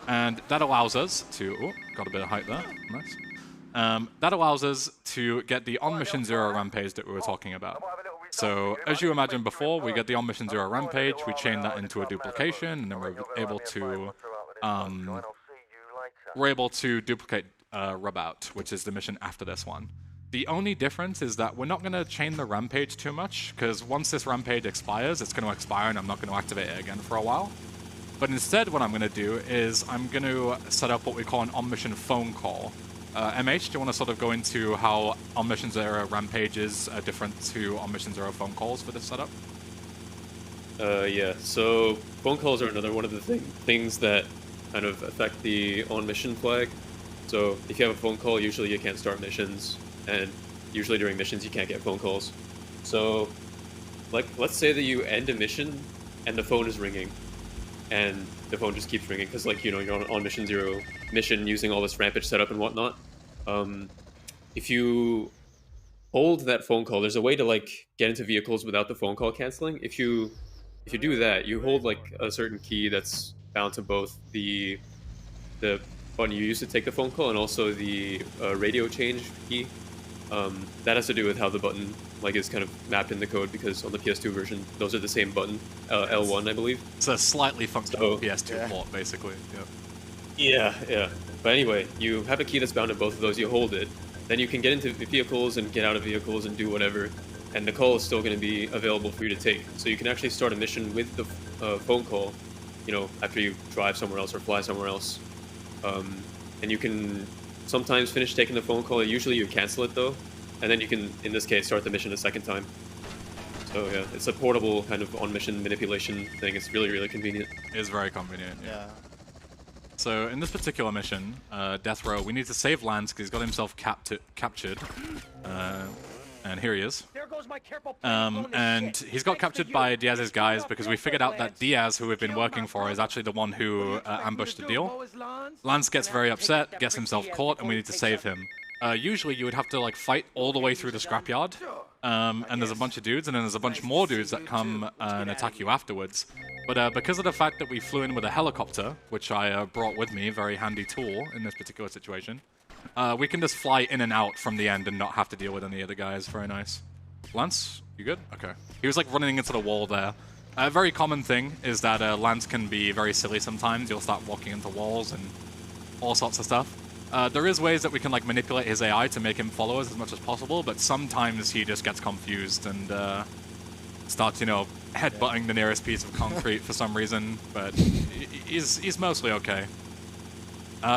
And that allows us to... Oh, got a bit of height there. Nice. That allows us to get the On Mission 0 Rampage that we were talking about. So, as you imagined before, we get the On Mission 0 Rampage, we chain that into a duplication, and then we're able to duplicate Rub Out, which is the mission after this one. The only difference is that we're not going to chain the Rampage too much, because once this Rampage expires, it's going to expire and I'm not going to activate it again for a while. But instead, what I'm going to do is I'm going to set up what we call an on-mission phone call. MH, do you want to sort of go into how on-mission 0 Rampages are different to on-mission 0 phone calls for this setup? Yeah, so phone calls are another one of the things that kind of affect the on-mission flag. So if you have a phone call, usually you can't start missions, and usually during missions you can't get phone calls. So, like, let's say that you end a mission and the phone is ringing, and the phone just keeps ringing because, like, you know, you're on mission 0 mission using all this rampage setup and whatnot. If you hold that phone call, there's a way to, like, get into vehicles without the phone call canceling. If you do that, you hold, like, a certain key that's bound to both the button you use to take the phone call and also the radio change key. That has to do with how the button, like, is kind of mapped in the code, because on the PS2 version, those are the same button, L1, I believe. It's a slightly functional PS2 port, basically. Yeah. Yeah. But anyway, you have a key that's bound to both of those, you hold it, then you can get into vehicles and get out of vehicles and do whatever, and the call is still going to be available for you to take. So you can actually start a mission with the phone call, you know, after you drive somewhere else or fly somewhere else. And you can sometimes finish taking the phone call. Usually you cancel it though, and then you can, in this case, start the mission a second time. So yeah, it's a portable kind of on-mission manipulation thing. It's really, really convenient. It is very convenient. Yeah. So in this particular mission, Death Row, we need to save Lance because he's got himself captured. And here he is. And he's got captured by Diaz's guys because we figured out that Diaz, who we've been working for, is actually the one who ambushed the deal. Lance gets very upset, gets himself caught, and we need to save him. Usually you would have to, like, fight all the way through the scrapyard, and there's a bunch of dudes, and then there's a bunch more dudes that come and attack you afterwards. But because of the fact that we flew in with a helicopter, which I brought with me, very handy tool in this particular situation, we can just fly in and out from the end and not have to deal with any of the guys. Very nice. Lance, you good? Okay. He was, like, running into the wall there. A very common thing is that Lance can be very silly sometimes. He'll start walking into walls and all sorts of stuff. There is ways that we can, like, manipulate his AI to make him follow us as much as possible, but sometimes he just gets confused and starts, you know, headbutting the nearest piece of concrete for some reason, but he's mostly okay.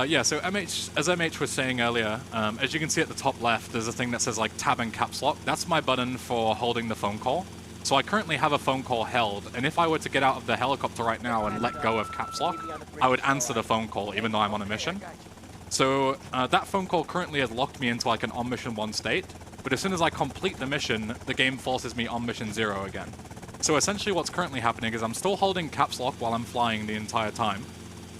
Yeah, so MH, as MH was saying earlier, as you can see at the top left, there's a thing that says, like, tab and caps lock. That's my button for holding the phone call. So I currently have a phone call held, and if I were to get out of the helicopter right now and let go of caps lock, I would answer the phone call even though I'm on a mission. So that phone call currently has locked me into, like, an on mission 1 state, but as soon as I complete the mission, the game forces me on mission 0 again. So essentially what's currently happening is I'm still holding caps lock while I'm flying the entire time,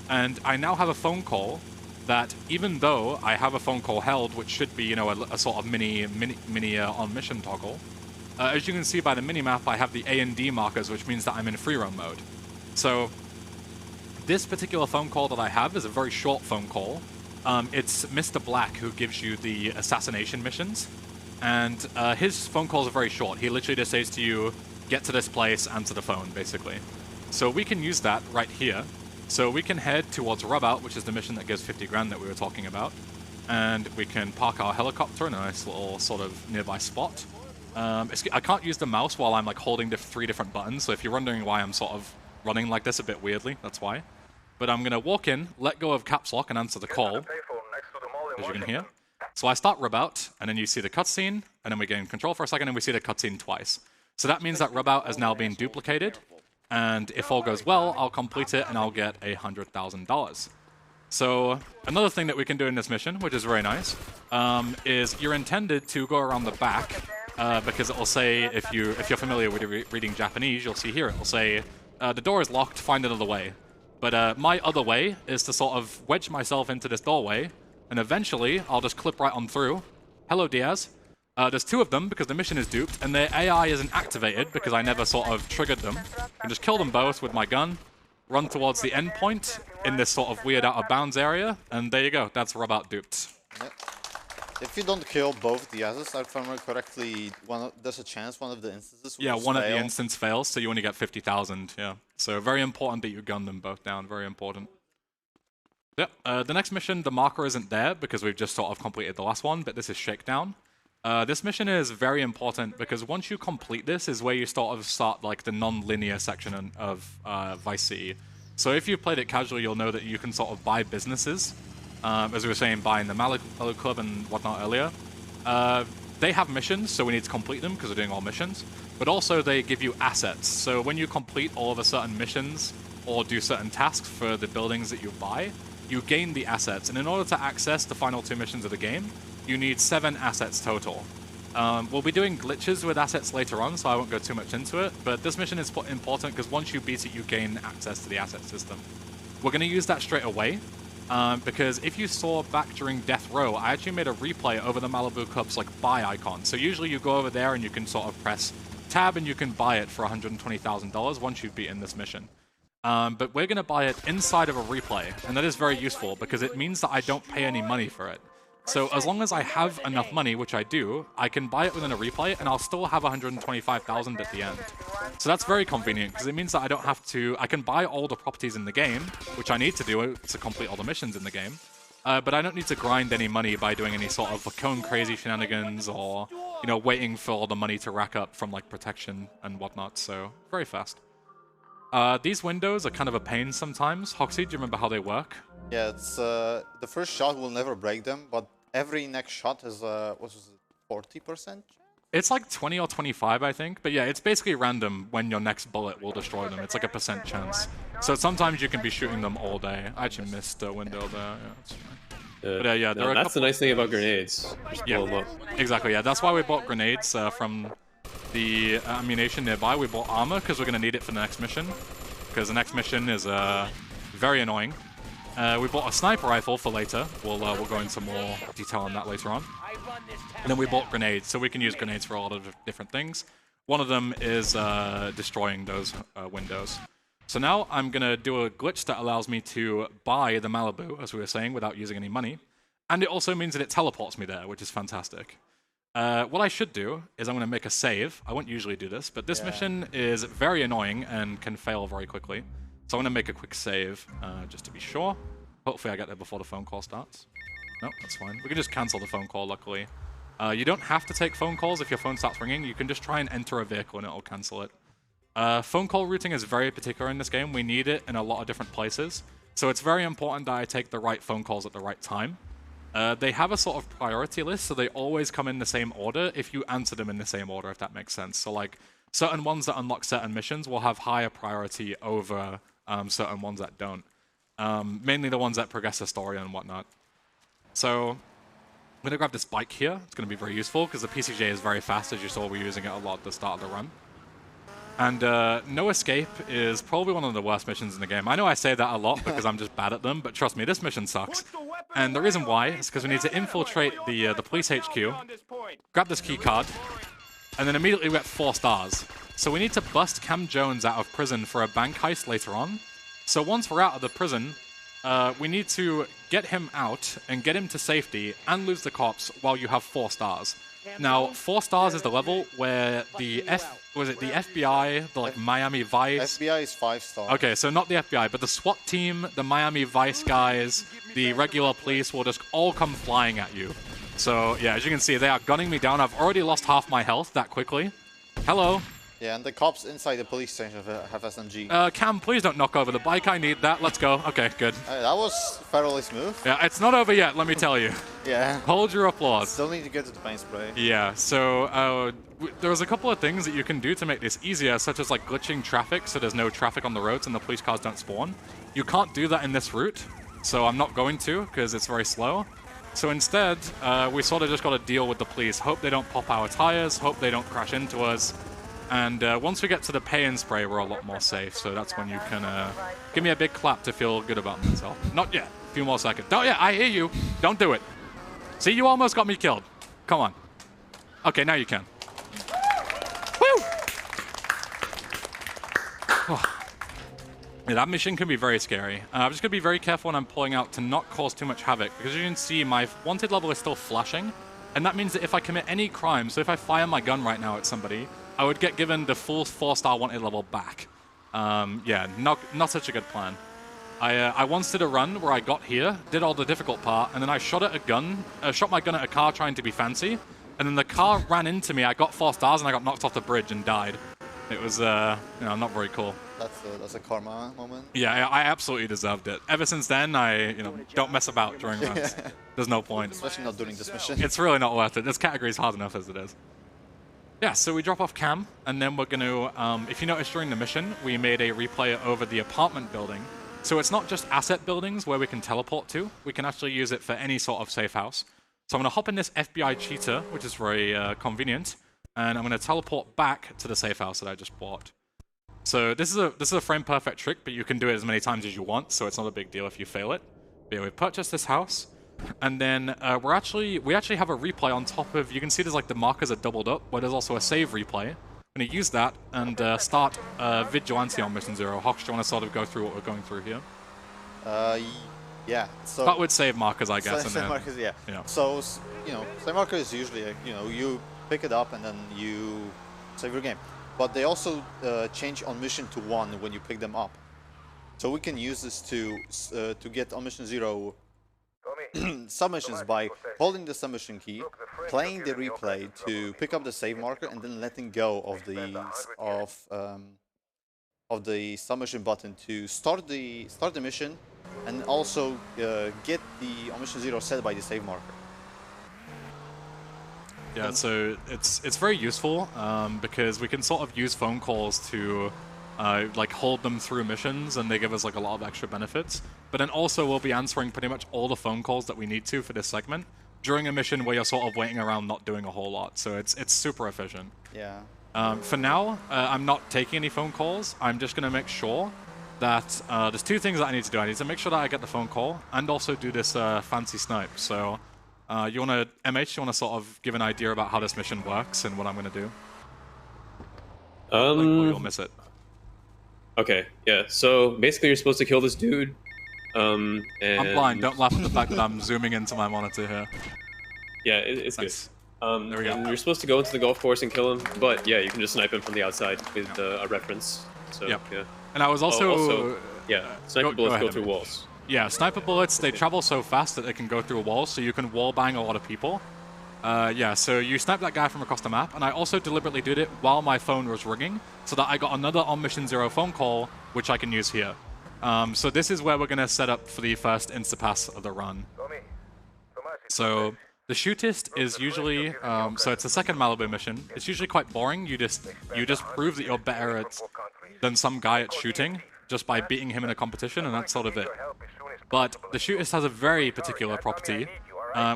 and I now have a phone call that, even though I have a phone call held, which should be, you know, a sort of mini on mission toggle, as you can see by the minimap, I have the A and D markers, which means that I'm in free roam mode. So this particular phone call that I have is a very short phone call. It's Mr. Black who gives you the assassination missions, and his phone calls are very short. He literally just says to you, get to this place, answer the phone, basically. So we can use that right here. So we can head towards Rub Out, which is the mission that gives 50 grand that we were talking about, and we can park our helicopter in a nice little sort of nearby spot. I can't use the mouse while I'm, like, holding the 3 different buttons, so if you're wondering why I'm sort of running like this a bit weirdly, that's why. But I'm going to walk in, let go of caps lock, and answer the call, as you can hear. So I start Rub Out, and then you see the cutscene, and then we gain control for a second, and we see the cutscene twice. So that means that Rub Out has now been duplicated, and if all goes well, I'll complete it, and I'll get $100,000. So another thing that we can do in this mission, which is very nice, is you're intended to go around the back, because it will say, if you're familiar with reading Japanese, you'll see here, it will say, the door is locked, find another way. But my other way is to sort of wedge myself into this doorway, and eventually I'll just clip right on through. Hello, Diaz. There's 2 of them because the mission is duped, and their AI isn't activated because I never sort of triggered them. I can just kill them both with my gun, run towards the end point in this sort of weird out-of-bounds area, and there you go. That's Robot duped. Yep. If you don't kill both the assets, if I remember correctly, there's a chance one of the instances will Yeah, one fail. of the instance fails, so you only get 50,000, yeah. So very important that you gun them both down, very important. Yep, the next mission, the marker isn't there because we've just sort of completed the last one, but this is Shakedown. This mission is very important because once you complete this is where you start like the non-linear section of Vice City. So if you've played it casually, you'll know that you can sort of buy businesses. As we were saying, buying the Malibu Club and whatnot earlier. They have missions, so we need to complete them because we're doing all missions. But also they give you assets. So when you complete all of a certain missions or do certain tasks for the buildings that you buy, you gain the assets. And in order to access the final 2 missions of the game, you need 7 assets total. We'll be doing glitches with assets later on, so I won't go too much into it. But this mission is important because once you beat it, you gain access to the asset system. We're going to use that straight away. Because if you saw back during Death Row, I actually made a replay over the Malibu Club's like buy icon. So usually you go over there and you can sort of press tab and you can buy it for $120,000 once you've beaten this mission. But we're going to buy it inside of a replay, and that is very useful because it means that I don't pay any money for it. So as long as I have enough money, which I do, I can buy it within a replay and I'll still have 125,000 at the end. So that's very convenient because it means that I don't have to, I can buy all the properties in the game, which I need to do to complete all the missions in the game. But I don't need to grind any money by doing any sort of cone crazy shenanigans or, you know, waiting for all the money to rack up from like protection and whatnot. So very fast. These windows are kind of a pain sometimes. Hoxie, do you remember how they work? Yeah, it's the first shot will never break them, but every next shot is what was it, 40%? It's like 20 or 25, I think. But yeah, it's basically random when your next bullet will destroy them. It's like a % chance. So sometimes you can be shooting them all day. I actually missed a window there. Yeah, that's fine. But yeah, there are that's the nice thing about grenades. Just blow them up. Exactly. Yeah, that's why we bought grenades from the ammunition nearby. We bought armor because we're going to need it for the next mission. Because the next mission is very annoying. We bought a sniper rifle for later. We'll go into more detail on that later on. And then we bought grenades, so we can use grenades for a lot of different things. One of them is destroying those windows. So now I'm going to do a glitch that allows me to buy the Malibu, as we were saying, without using any money. And it also means that it teleports me there, which is fantastic. What I should do is I'm going to make a save. I won't usually do this, but this mission is very annoying and can fail very quickly. So I'm going to make a quick save, just to be sure. Hopefully I get there before the phone call starts. No, that's fine. We can just cancel the phone call, luckily. You don't have to take phone calls if your phone starts ringing. You can just try and enter a vehicle and it'll cancel it. Phone call routing is very particular in this game. We need it in a lot of different places. So it's very important that I take the right phone calls at the right time. They have a sort of priority list, so they always come in the same order if you answer them in the same order, if that makes sense. So like, certain ones that unlock certain missions will have higher priority over certain ones that don't. Mainly the ones that progress the story and whatnot. So I'm going to grab this bike here. It's going to be very useful because the PCJ is very fast, as you saw we're using it a lot at the start of the run. And No Escape is probably one of the worst missions in the game. I know I say that a lot because I'm just bad at them, but trust me, this mission sucks. And the reason why is because we need to infiltrate the police HQ, grab this key card, and then immediately we get 4 stars. So we need to bust Cam Jones out of prison for a bank heist later on. So once we're out of the prison, we need to get him out and get him to safety and lose the cops while you have 4 stars. Now, 4 stars is the level where the FBI, the like Miami Vice. FBI is 5 stars. Okay, so not the FBI, but the SWAT team, the Miami Vice guys, the regular police will just all come flying at you. So yeah, as you can see, they are gunning me down. I've already lost half my health that quickly. Hello. Yeah, and the cops inside the police station have SMG. Cam, please don't knock over the bike. I need that. Let's go. Okay, good. That was fairly smooth. Yeah, it's not over yet, let me tell you. Yeah. Hold your applause. Still need to get to the paint spray. Yeah, so there's a couple of things that you can do to make this easier, such as like glitching traffic so there's no traffic on the roads and the police cars don't spawn. You can't do that in this route, so I'm not going to because it's very slow. So instead, we sort of just got to deal with the police. Hope they don't pop our tires, hope they don't crash into us. And once we get to the pay and spray, we're a lot more safe. So that's when you can give me a big clap to feel good about myself. Not yet. A few more seconds. Don't yet. I hear you. Don't do it. See, you almost got me killed. Come on. Okay, now you can. Woo! Oh. Yeah, that mission can be very scary. I'm just going to be very careful when I'm pulling out to not cause too much havoc, because you can see my wanted level is still flashing, and that means that if I commit any crime, so if I fire my gun right now at somebody, I would get given the full 4-star wanted level back. Yeah, not such a good plan. I once did a run where I got here, did all the difficult part, and then I shot my gun at a car trying to be fancy, and then the car ran into me, I got 4 stars, and I got knocked off the bridge and died. It was, not very cool. That's a karma moment. Yeah, I absolutely deserved it. Ever since then, I don't mess about during runs. There's no point. Especially not during this mission. It's really not worth it. This category is hard enough as it is. Yeah, so we drop off cam, and then we're going to, if you notice during the mission, we made a replay over the apartment building. So it's not just asset buildings where we can teleport to. We can actually use it for any sort of safe house. So I'm going to hop in this FBI cheater, which is very convenient, and I'm going to teleport back to the safe house that I just bought. So this is a frame perfect trick, but you can do it as many times as you want, so it's not a big deal if you fail it. But yeah, we purchased this house, and then we actually have a replay on top of. You can see there's like the markers are doubled up, but there's also a save replay. I'm going to use that and start Vigilante on Mission 0. Hox, do you want to sort of go through what we're going through here? Yeah. So that would save markers, I guess. Save markers, yeah. So save markers is usually you pick it up and then you save your game. But they also change on mission to 1 when you pick them up. So we can use this to get on Mission 0 submissions by holding the submission key, playing the replay to pick up the save marker, and then letting go of the submission button to start the mission, and also get the on Mission 0 set by the save marker. Yeah, so it's very useful because we can sort of use phone calls to like hold them through missions, and they give us like a lot of extra benefits. But then also we'll be answering pretty much all the phone calls that we need to for this segment during a mission where you're sort of waiting around not doing a whole lot. So it's super efficient. Yeah. For now, I'm not taking any phone calls. I'm just going to make sure that there's 2 things that I need to do. I need to make sure that I get the phone call and also do this fancy snipe. So. You want to, MH, you want to sort of give an idea about how this mission works and what I'm going to do? You'll miss it. Okay, yeah. So basically you're supposed to kill this dude. And I'm blind. Don't laugh at the fact that I'm zooming into my monitor here. Yeah, it's nice. good. There we go. And you're supposed to go into the golf course and kill him, but yeah, you can just snipe him from the outside with a reference. So, yep. Yeah. And I was also... sniper bullets go through walls. Yeah, sniper bullets, they travel so fast that they can go through walls, so you can wall bang a lot of people. Yeah, so you snipe that guy from across the map, and I also deliberately did it while my phone was ringing, so that I got another on Mission 0 phone call, which I can use here. So this is where we're going to set up for the first insta-pass of the run. So the shootist is usually, so it's the second Malibu mission. It's usually quite boring. You just prove that you're better than some guy at shooting just by beating him in a competition, and that's sort of it. But the shootist has a very particular property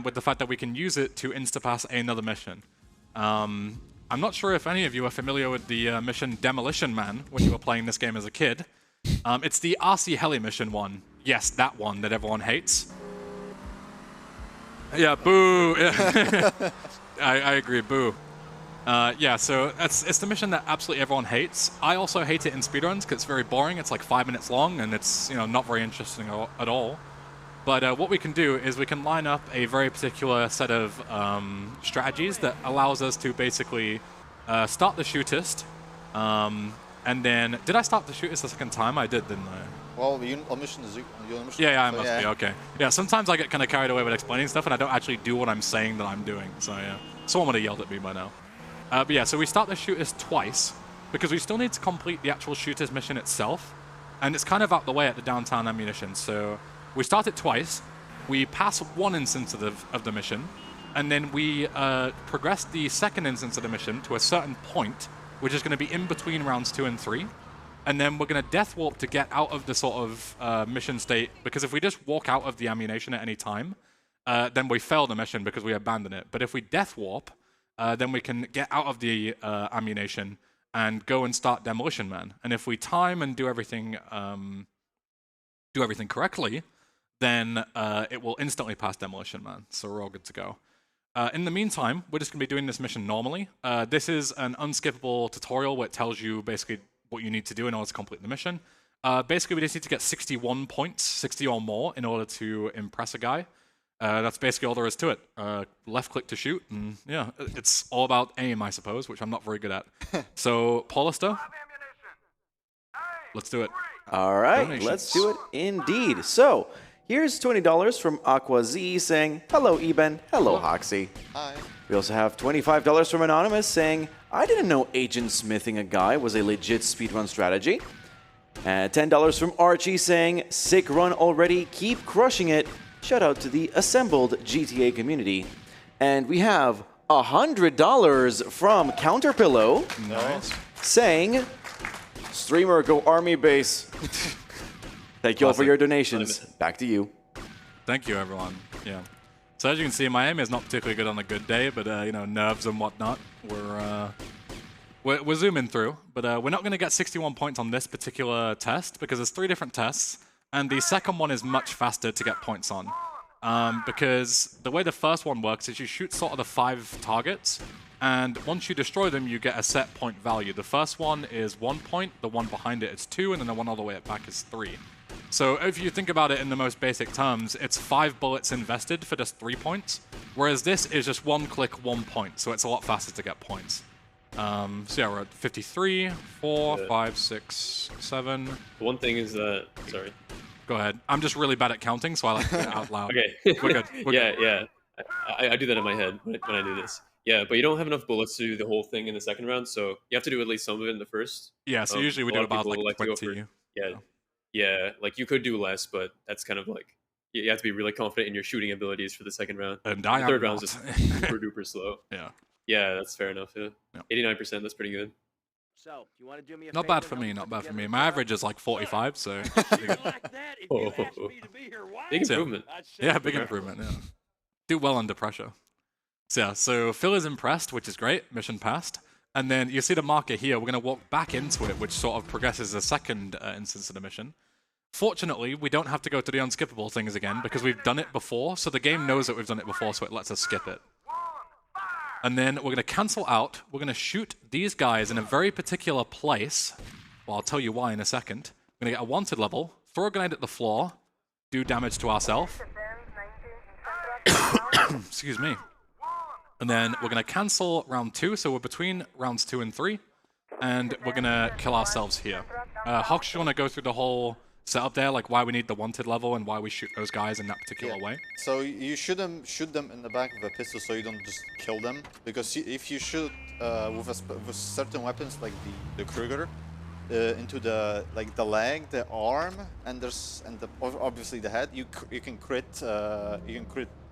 with the fact that we can use it to insta-pass another mission. I'm not sure if any of you are familiar with the mission Demolition Man when you were playing this game as a kid. It's the RC Heli mission one. Yes, that one that everyone hates. Yeah, boo! I agree, boo. Yeah, so it's the mission that absolutely everyone hates. I also hate it in speedruns because it's very boring. It's like 5 minutes long, and it's not very interesting at all. But what we can do is we can line up a very particular set of strategies that allows us to basically start the shootist, and then... Did I start the shootist the second time? I did, didn't I? Well, you're on mission. Yeah, I must be, okay. Yeah, sometimes I get kind of carried away with explaining stuff, and I don't actually do what I'm saying that I'm doing, so yeah. Someone would have yelled at me by now. But yeah, so we start the shootist twice, because we still need to complete the actual shootist mission itself, and it's kind of out the way at the downtown ammunition, so we start it twice, we pass one instance of the mission, and then we progress the second instance of the mission to a certain point, which is going to be in between rounds 2 and 3, and then we're going to death warp to get out of the sort of mission state, because if we just walk out of the ammunition at any time, then we fail the mission because we abandon it. But if we death warp, then we can get out of the ammunition and go and start Demolition Man. And if we time and do everything correctly, then it will instantly pass Demolition Man. So we're all good to go. In the meantime, we're just going to be doing this mission normally. This is an unskippable tutorial where it tells you basically what you need to do in order to complete the mission. Basically, we just need to get 61 points, 60 or more, in order to impress a guy. That's basically all there is to it. Left click to shoot, and yeah, it's all about aim, I suppose, which I'm not very good at. So, Paulister, let's do it. All right, Donations. let's do it indeed. So, here's $20 from Aqua Z saying, hello, Eben. Hello, Hoxie. Hi. We also have $25 from Anonymous saying, I didn't know agent smithing a guy was a legit speedrun strategy. And $10 from Archie saying, sick run already, keep crushing it. Shout out to the assembled GTA community. And we have $100 from Counterpillow Nice. saying, streamer, go army base. Thank you all for Awesome. your donations. Back to you. Thank you, everyone. Yeah. So as you can see, my aim is not particularly good on a good day, but you know, nerves and whatnot, we're zooming through. But we're not going to get 61 points on this particular test because there's 3 different tests, and the second one is much faster to get points on. Because the way the first one works is you shoot sort of the 5 targets, and once you destroy them, you get a set point value. The first one is 1 point, the one behind it is 2, and then the one all the way back is 3. So if you think about it in the most basic terms, it's 5 bullets invested for just 3 points, whereas this is just 1 click, 1 point, so it's a lot faster to get points. So yeah, we're at 53, 4, 5, 6, 7. The one thing is that, sorry. Go ahead. I'm just really bad at counting, so I like to get it out loud. Okay. We're good. We're good. Yeah. I do that in my head when I do this. Yeah, but you don't have enough bullets to do the whole thing in the second round, so you have to do at least some of it in the first. Yeah, so usually we a do lot of about people like like to go 20. for- Yeah, like you could do less, but that's kind of like you have to be really confident in your shooting abilities for the second round. And I The am third round's not. just super duper slow. Yeah. Yeah, that's fair enough. Yeah, Yeah. 89%. That's pretty good. So, you want to do me a Not favor bad and for help me, put not bad for together me. a My job? average is like 45, so Like that, if you asked me to be here, why? Big improvement. I'd say yeah, big so. improvement, yeah. Do well under pressure. So yeah, so Phil is impressed, which is great, mission passed. And then you see the marker here, we're going to walk back into it, which sort of progresses the second instance of the mission. Fortunately, we don't have to go to the unskippable things again because we've done it before, so the game knows that we've done it before, so it lets us skip it. And then we're going to cancel out, we're going to shoot these guys in a very particular place. Well, I'll tell you why in a second. We're going to get a wanted level, throw a grenade at the floor, do damage to ourselves. Excuse me. And then we're going to cancel round 2, so we're between rounds 2 and 3. And we're going to kill ourselves here. Hox, you want to go through the whole setup there, like why we need the wanted level and why we shoot those guys in that particular way? So you shoot them in the back with a pistol, so you don't just kill them. Because if you shoot with certain weapons like the Kruger into the leg, the arm, and obviously the head, you can crit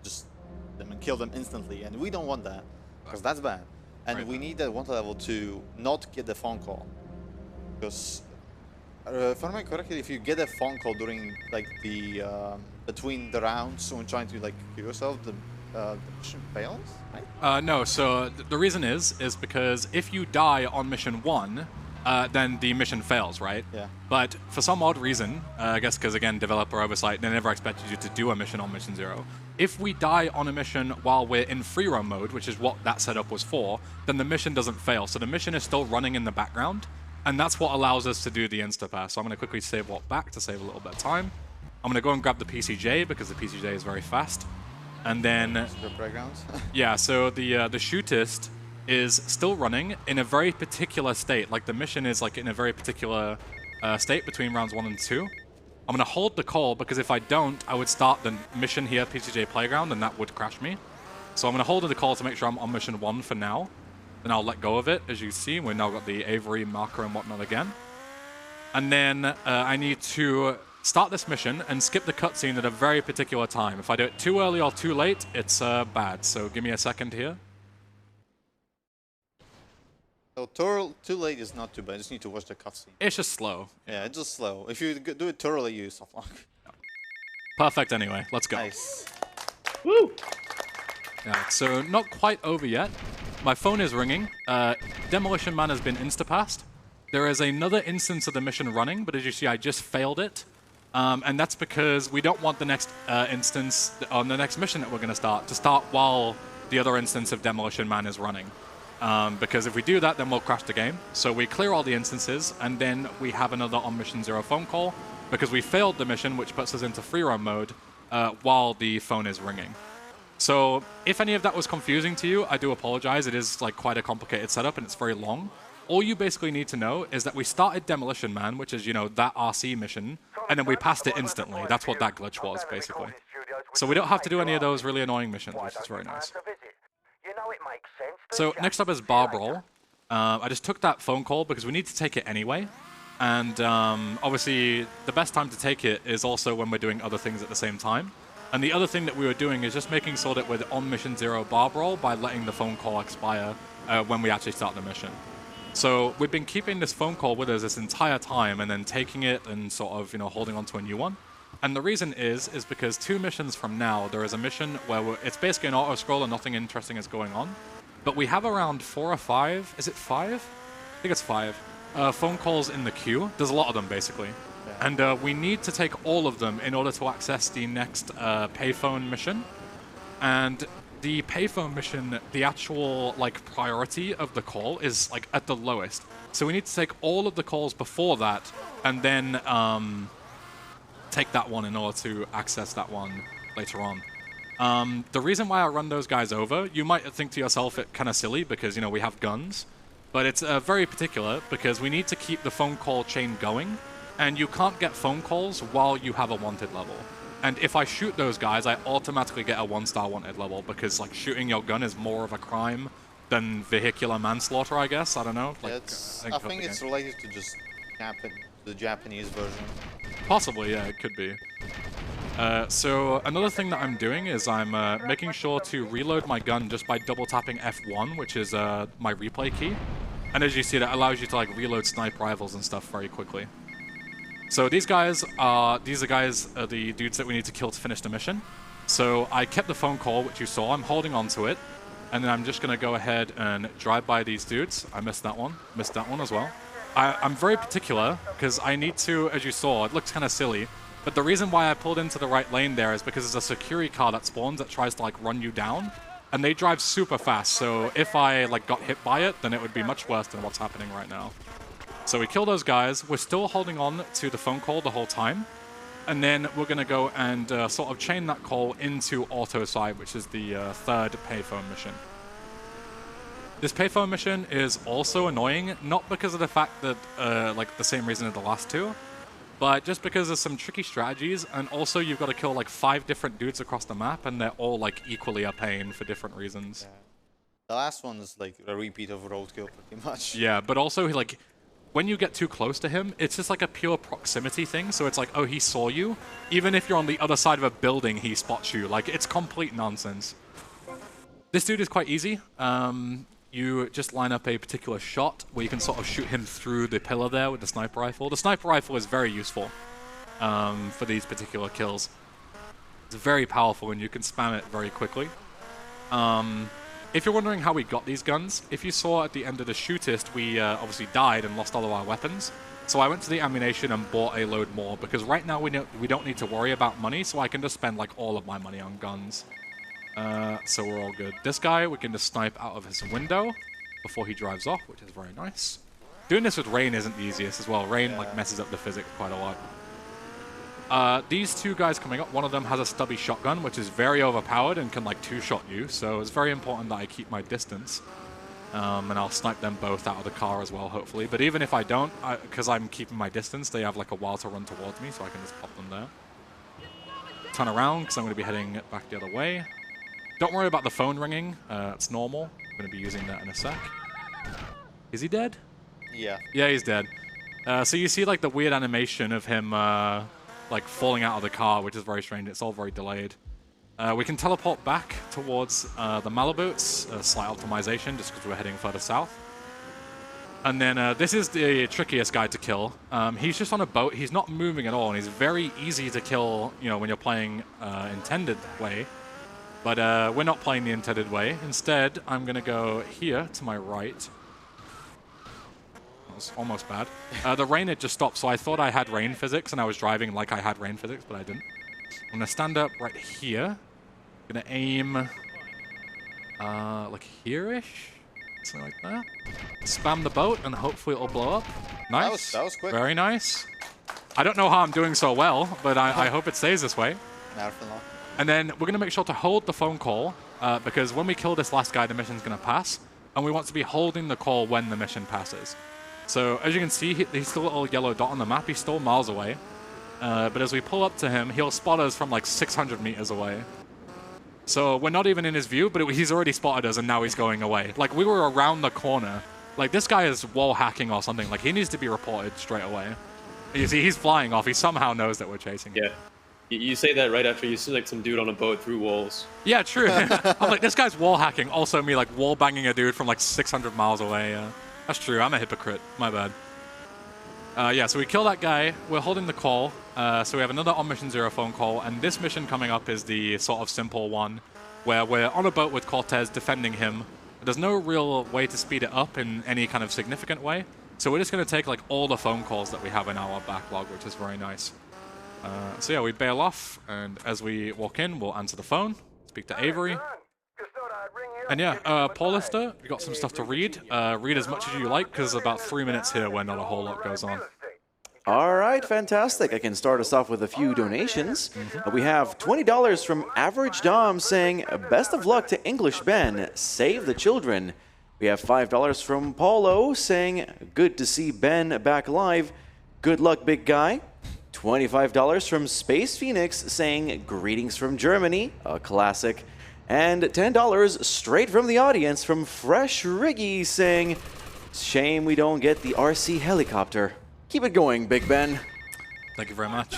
just them and kill them instantly, and we don't want that because that's bad. And Right. we need that wanted level to not get the phone call, because if I remember correctly, if you get a phone call during like the between the rounds when trying to like kill yourself, the mission fails, right? No, so the reason is because if you die on mission 1, then the mission fails, right? Yeah. But for some odd reason, I guess because again, developer oversight, they never expected you to do a mission on mission 0. If we die on a mission while we're in free roam mode, which is what that setup was for, then the mission doesn't fail. So the mission is still running in the background, and that's what allows us to do the insta-pass. So I'm going to quickly save walk back to save a little bit of time. I'm going to go and grab the PCJ because the PCJ is very fast. And then, The playgrounds. yeah, so the shootist is still running in a very particular state. Like the mission is like in a very particular state between rounds 1 and 2. I'm going to hold the call because if I don't, I would start the mission here, PCJ Playground, and that would crash me. So I'm going to hold the call to make sure I'm on mission 1 for now. Then I'll let go of it. As you see, we've now got the Avery marker and whatnot again. And then I need to start this mission and skip the cutscene at a very particular time. If I do it too early or too late, it's bad. So give me a second here. So too late is not too bad. You just need to watch the cutscene. It's just slow. Yeah, it's just slow. If you do it thoroughly, you soft lock. Perfect anyway. Let's go. Nice. Woo! Yeah, so not quite over yet. My phone is ringing. Demolition Man has been insta-passed. There is another instance of the mission running, but as you see, I just failed it. And that's because we don't want the next instance on the next mission that we're going to start while the other instance of Demolition Man is running. Because if we do that, then we'll crash the game. So we clear all the instances, and then we have another on Mission 0 phone call, because we failed the mission, which puts us into free roam mode while the phone is ringing. So if any of that was confusing to you, I do apologize. It is like quite a complicated setup, and it's very long. All you basically need to know is that we started Demolition Man, which is, you know, that RC mission, and then we passed it instantly. That's what that glitch was, basically. So we don't have to do any of those really annoying missions, which is very nice. So next up is Bar Brawl. I just took that phone call because we need to take it anyway. And obviously, the best time to take it is also when we're doing other things at the same time. And the other thing that we were doing is just making sure that we're on Mission 0 Bar Brawl by letting the phone call expire when we actually start the mission. So we've been keeping this phone call with us this entire time and then taking it and sort of, you know, holding on to a new one. And the reason is because 2 missions from now, there is a mission where it's basically an auto-scroll and nothing interesting is going on. But we have around 4 or 5, is it 5? I think it's 5, phone calls in the queue. There's a lot of them, basically. Yeah. And we need to take all of them in order to access the next payphone mission. And the payphone mission, the actual like priority of the call is like at the lowest. So we need to take all of the calls before that and then take that one in order to access that one later on. The reason why I run those guys over, you might think to yourself it's kind of silly because, you know, we have guns, but it's very particular because we need to keep the phone call chain going, and you can't get phone calls while you have a wanted level. And if I shoot those guys, I automatically get a 1-star wanted level because, like, shooting your gun is more of a crime than vehicular manslaughter, I guess. I don't know. Like, I think it's related to just the Japanese version. Possibly, yeah, it could be. So another thing that I'm doing is I'm making sure to reload my gun just by double tapping F1, which is my replay key. And as you see, that allows you to like reload sniper rifles and stuff very quickly. So these guys are the dudes that we need to kill to finish the mission. So I kept the phone call, which you saw. I'm holding on to it. And then I'm just going to go ahead and drive by these dudes. I missed that one. Missed that one as well. I'm very particular because I need to, as you saw, it looks kind of silly. But the reason why I pulled into the right lane there is because there's a security car that spawns that tries to like run you down. And they drive super fast. So if I like got hit by it, then it would be much worse than what's happening right now. So we kill those guys. We're still holding on to the phone call the whole time. And then we're going to go and sort of chain that call into auto side, which is the third payphone mission. This payphone mission is also annoying, not because of the fact that, like, the same reason as the last two, but just because there's some tricky strategies, and also you've got to kill, like, 5 different dudes across the map, and they're all, like, equally a pain for different reasons. Yeah. The last one is, like, a repeat of Roadkill, pretty much. Yeah, but also, like, when you get too close to him, it's just, like, a pure proximity thing, so it's like, oh, he saw you. Even if you're on the other side of a building, he spots you. Like, it's complete nonsense. This dude is quite easy. You just line up a particular shot where you can sort of shoot him through the pillar there with the sniper rifle. The sniper rifle is very useful for these particular kills. It's very powerful and you can spam it very quickly. If you're wondering how we got these guns, if you saw at the end of the shootist, we obviously died and lost all of our weapons. So I went to the ammunition and bought a load more because right now we don't need to worry about money, so I can just spend like all of my money on guns. So we're all good. This guy, we can just snipe out of his window before he drives off, which is very nice. Doing this with rain isn't the easiest as well. Rain like messes up the physics quite a lot. These two guys coming up, one of them has a stubby shotgun, which is very overpowered and can like 2-shot you. So it's very important that I keep my distance. And I'll snipe them both out of the car as well, hopefully. But even if I don't, because I'm keeping my distance, they have like a while to run towards me, so I can just pop them there. Turn around, because I'm going to be heading back the other way. Don't worry about the phone ringing. It's normal. I'm going to be using that in a sec. Is he dead? Yeah. Yeah, he's dead. So you see like the weird animation of him like falling out of the car, which is very strange. It's all very delayed. We can teleport back towards the Maliboots. Slight optimization just because we're heading further south. And then this is the trickiest guy to kill. He's just on a boat. He's not moving at all, and he's very easy to kill, you know, when you're playing intended way. But we're not playing the intended way. Instead, I'm going to go here to my right. That was almost bad. The rain had just stopped, so I thought I had rain physics, and I was driving like I had rain physics, but I didn't. I'm going to stand up right here. I'm going to aim like here-ish, something like that. Spam the boat and hopefully it'll blow up. Nice. That was quick. Very nice. I don't know how I'm doing so well, but I hope it stays this way. Marathon lock. And then we're going to make sure to hold the phone call, because when we kill this last guy, the mission's going to pass. And we want to be holding the call when the mission passes. So as you can see, he's still a little yellow dot on the map. He's still miles away. But as we pull up to him, he'll spot us from like 600 meters away. So we're not even in his view, but he's already spotted us and now he's going away. Like, we were around the corner. Like, this guy is wall hacking or something. Like, he needs to be reported straight away. You see, he's flying off. He somehow knows that we're chasing him. Yeah. You say that right after you see like some dude on a boat through walls. Yeah, true. I'm like, this guy's wall hacking. Also me, like, wall banging a dude from like 600 miles away. That's true. I'm a hypocrite. My bad. Yeah, so we kill that guy. We're holding the call. So we have another on Mission 0 phone call. And this mission coming up is the sort of simple one where we're on a boat with Cortez defending him. There's no real way to speed it up in any kind of significant way. So we're just going to take like all the phone calls that we have in our backlog, which is very nice. So yeah, we bail off, and as we walk in, we'll answer the phone, speak to Avery. And yeah, Paulister, you got some stuff to read. Read as much as you like, because about 3 minutes here where not a whole lot goes on. All right, fantastic. I can start us off with a few donations. We have $20 from Average Dom saying, best of luck to English Ben, save the children. We have $5 from Paulo saying, good to see Ben back live. Good luck, big guy. $25 from Space Phoenix saying, greetings from Germany, a classic. And $10 straight from the audience from Fresh Riggy saying, shame we don't get the RC helicopter. Keep it going, Big Ben. Thank you very much.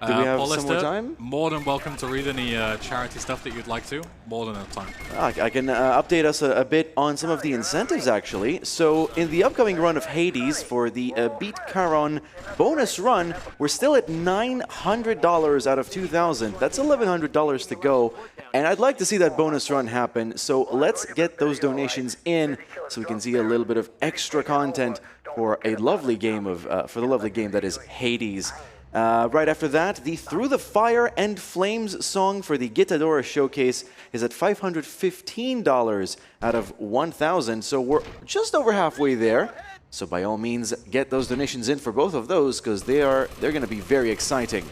Do we have Paulister, some more time? More than welcome to read any charity stuff that you'd like to. More than enough time. I can update us a bit on some of the incentives, actually. So, in the upcoming run of Hades for the Beat Charon bonus run, we're still at $900 out of 2,000. That's $1,100 to go. And I'd like to see that bonus run happen. So, let's get those donations in so we can see a little bit of extra content for a lovely game for the lovely game that is Hades. Right after that, the Through the Fire and Flames song for the Gitadora showcase is at $515 out of 1,000, so we're just over halfway there. So by all means, get those donations in for both of those, because they're going to be very exciting.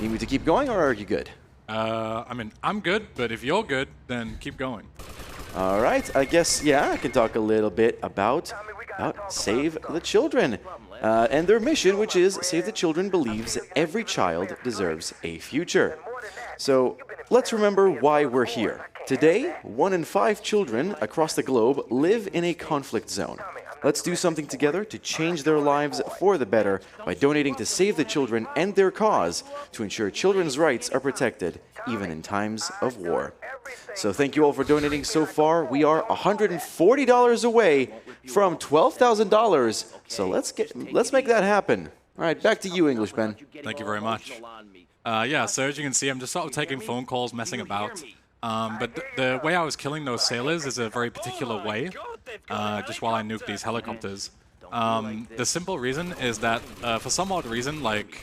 Need me to keep going, or are you good? I mean, I'm good, but if you're good, then keep going. All right, I guess, yeah, I can talk a little bit about Save the Children. And their mission, which is Save the Children believes every child deserves a future. So let's remember why we're here. Today, 1 in 5 children across the globe live in a conflict zone. Let's do something together to change their lives for the better by donating to Save the Children and their cause to ensure children's rights are protected, even in times of war. So thank you all for donating so far. We are $140 away from $12,000. So let's make that happen. All right, back to you, English Ben. Thank you very much. Yeah, so as you can see, I'm just sort of taking phone calls, messing about. But the way I was killing those sailors is a very particular way, just while I nuke these helicopters. The simple reason is that, for some odd reason, like,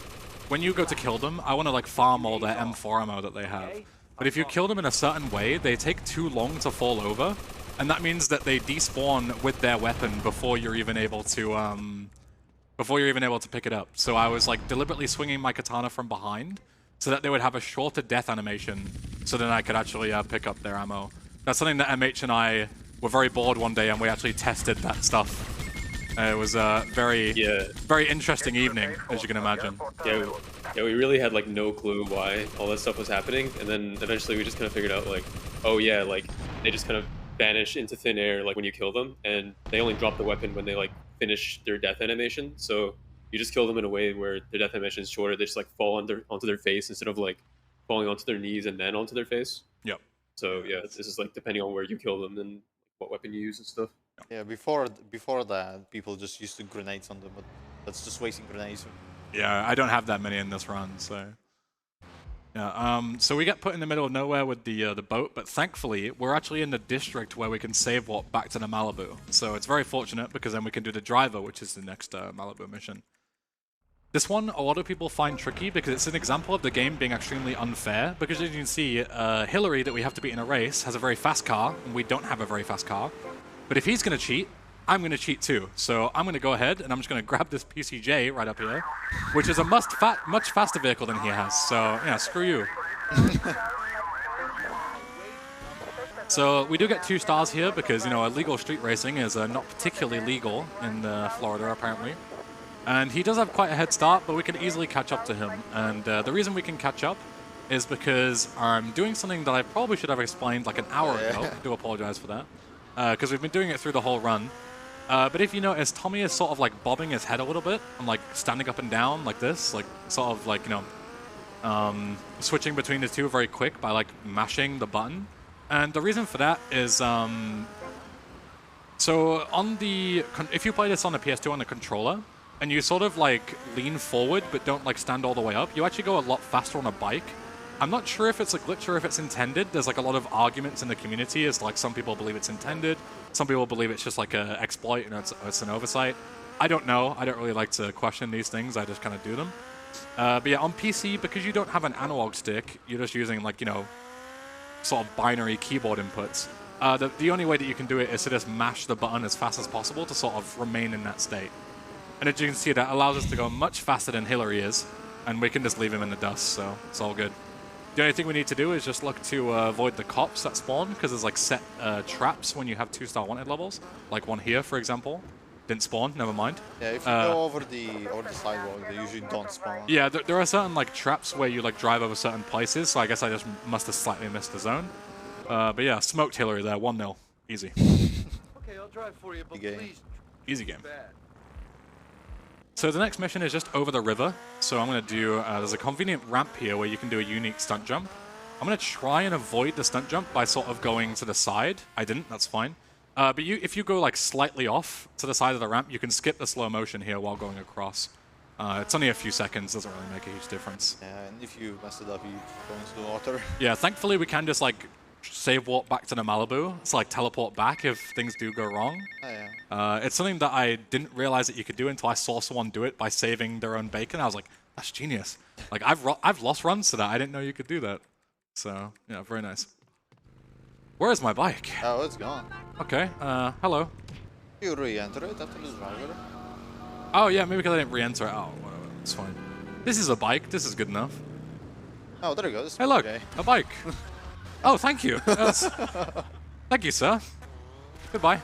when you go to kill them, I want to, like, farm all their M4 ammo that they have. But if you kill them in a certain way, they take too long to fall over, and that means that they despawn with their weapon before you're even able to, pick it up. So I was, like, deliberately swinging my katana from behind, so that they would have a shorter death animation, so then I could actually pick up their ammo. That's something that MH and I were very bored one day, and we actually tested that stuff. It was a very interesting evening, as you can imagine. Yeah, we really had like no clue why all this stuff was happening, and then eventually we just kind of figured out like, oh yeah, like they just kind of vanish into thin air like when you kill them, and they only drop the weapon when they like finish their death animation. So you just kill them in a way where their death animation is shorter. They just like fall onto their face instead of like falling onto their knees and then onto their face. Yep. So yeah, this is like depending on where you kill them and what weapon you use and stuff. Yeah, before that, people just used to grenades on them, but that's just wasting grenades. Yeah, I don't have that many in this run, so... Yeah, so we get put in the middle of nowhere with the boat, but thankfully, we're actually in the district where we can save warp back to the Malibu. So it's very fortunate, because then we can do the driver, which is the next Malibu mission. This one, a lot of people find tricky because it's an example of the game being extremely unfair. Because as you can see, Hillary that we have to beat in a race has a very fast car, and we don't have a very fast car. But if he's going to cheat, I'm going to cheat too. So I'm going to go ahead and I'm just going to grab this PCJ right up here, which is a much faster vehicle than he has. So yeah, screw you. So we do get 2 stars here because, you know, illegal street racing is not particularly legal in Florida, apparently. And he does have quite a head start, but we can easily catch up to him. And the reason we can catch up is because I'm doing something that I probably should have explained like an hour ago. I do apologize for that. Because we've been doing it through the whole run. But if you notice, Tommy is sort of like bobbing his head a little bit and like standing up and down like this, like sort of like, you know, switching between the two very quick by like mashing the button. And the reason for that is, so on the, if you play this on the PS2 on the controller, and you sort of like lean forward but don't like stand all the way up, you actually go a lot faster on a bike. I'm not sure if it's a glitch or if it's intended. There's like a lot of arguments in the community as like some people believe it's intended, some people believe it's just like an exploit and it's an oversight. I don't know. I don't really like to question these things. I just kind of do them. But yeah, on PC, because you don't have an analog stick, you're just using like, you know, sort of binary keyboard inputs. The only way that you can do it is to just mash the button as fast as possible to sort of remain in that state. And as you can see, that allows us to go much faster than Hillary is, and we can just leave him in the dust, so it's all good. The only thing we need to do is just look to avoid the cops that spawn, because there's like set traps when you have 2-star wanted levels, like one here, for example. Didn't spawn, never mind. Yeah, if you go over the sidewalk, they usually don't spawn. Yeah, there are certain like traps where you like drive over certain places, so I guess I just must have slightly missed the zone. But yeah, smoked Hillary there, 1-0, easy. Okay, I'll drive for you, but Easy game. please. Easy game. Bad. So the next mission is just over the river. So I'm going to do, there's a convenient ramp here where you can do a unique stunt jump. I'm going to try and avoid the stunt jump by sort of going to the side. I didn't, that's fine. But if you go like slightly off to the side of the ramp, you can skip the slow motion here while going across. It's only a few seconds, doesn't really make a huge difference. Yeah, and if you mess it up, you go into the water. Yeah, thankfully we can just like save walk back to the Malibu. It's like teleport back if things do go wrong. Oh, yeah. It's something that I didn't realize that you could do until I saw someone do it by saving their own bacon. I was like, that's genius. Like I've lost runs to that. I didn't know you could do that. So yeah, very nice. Where is my bike? Oh, it's gone. Okay. Hello. You re-enter it after the driver. Oh yeah, maybe because I didn't re-enter it. Oh, whatever. It's fine. This is a bike. This is good enough. Oh, there you go. This Hey, look, okay. a bike. Oh, thank you. Thank you, sir. Goodbye.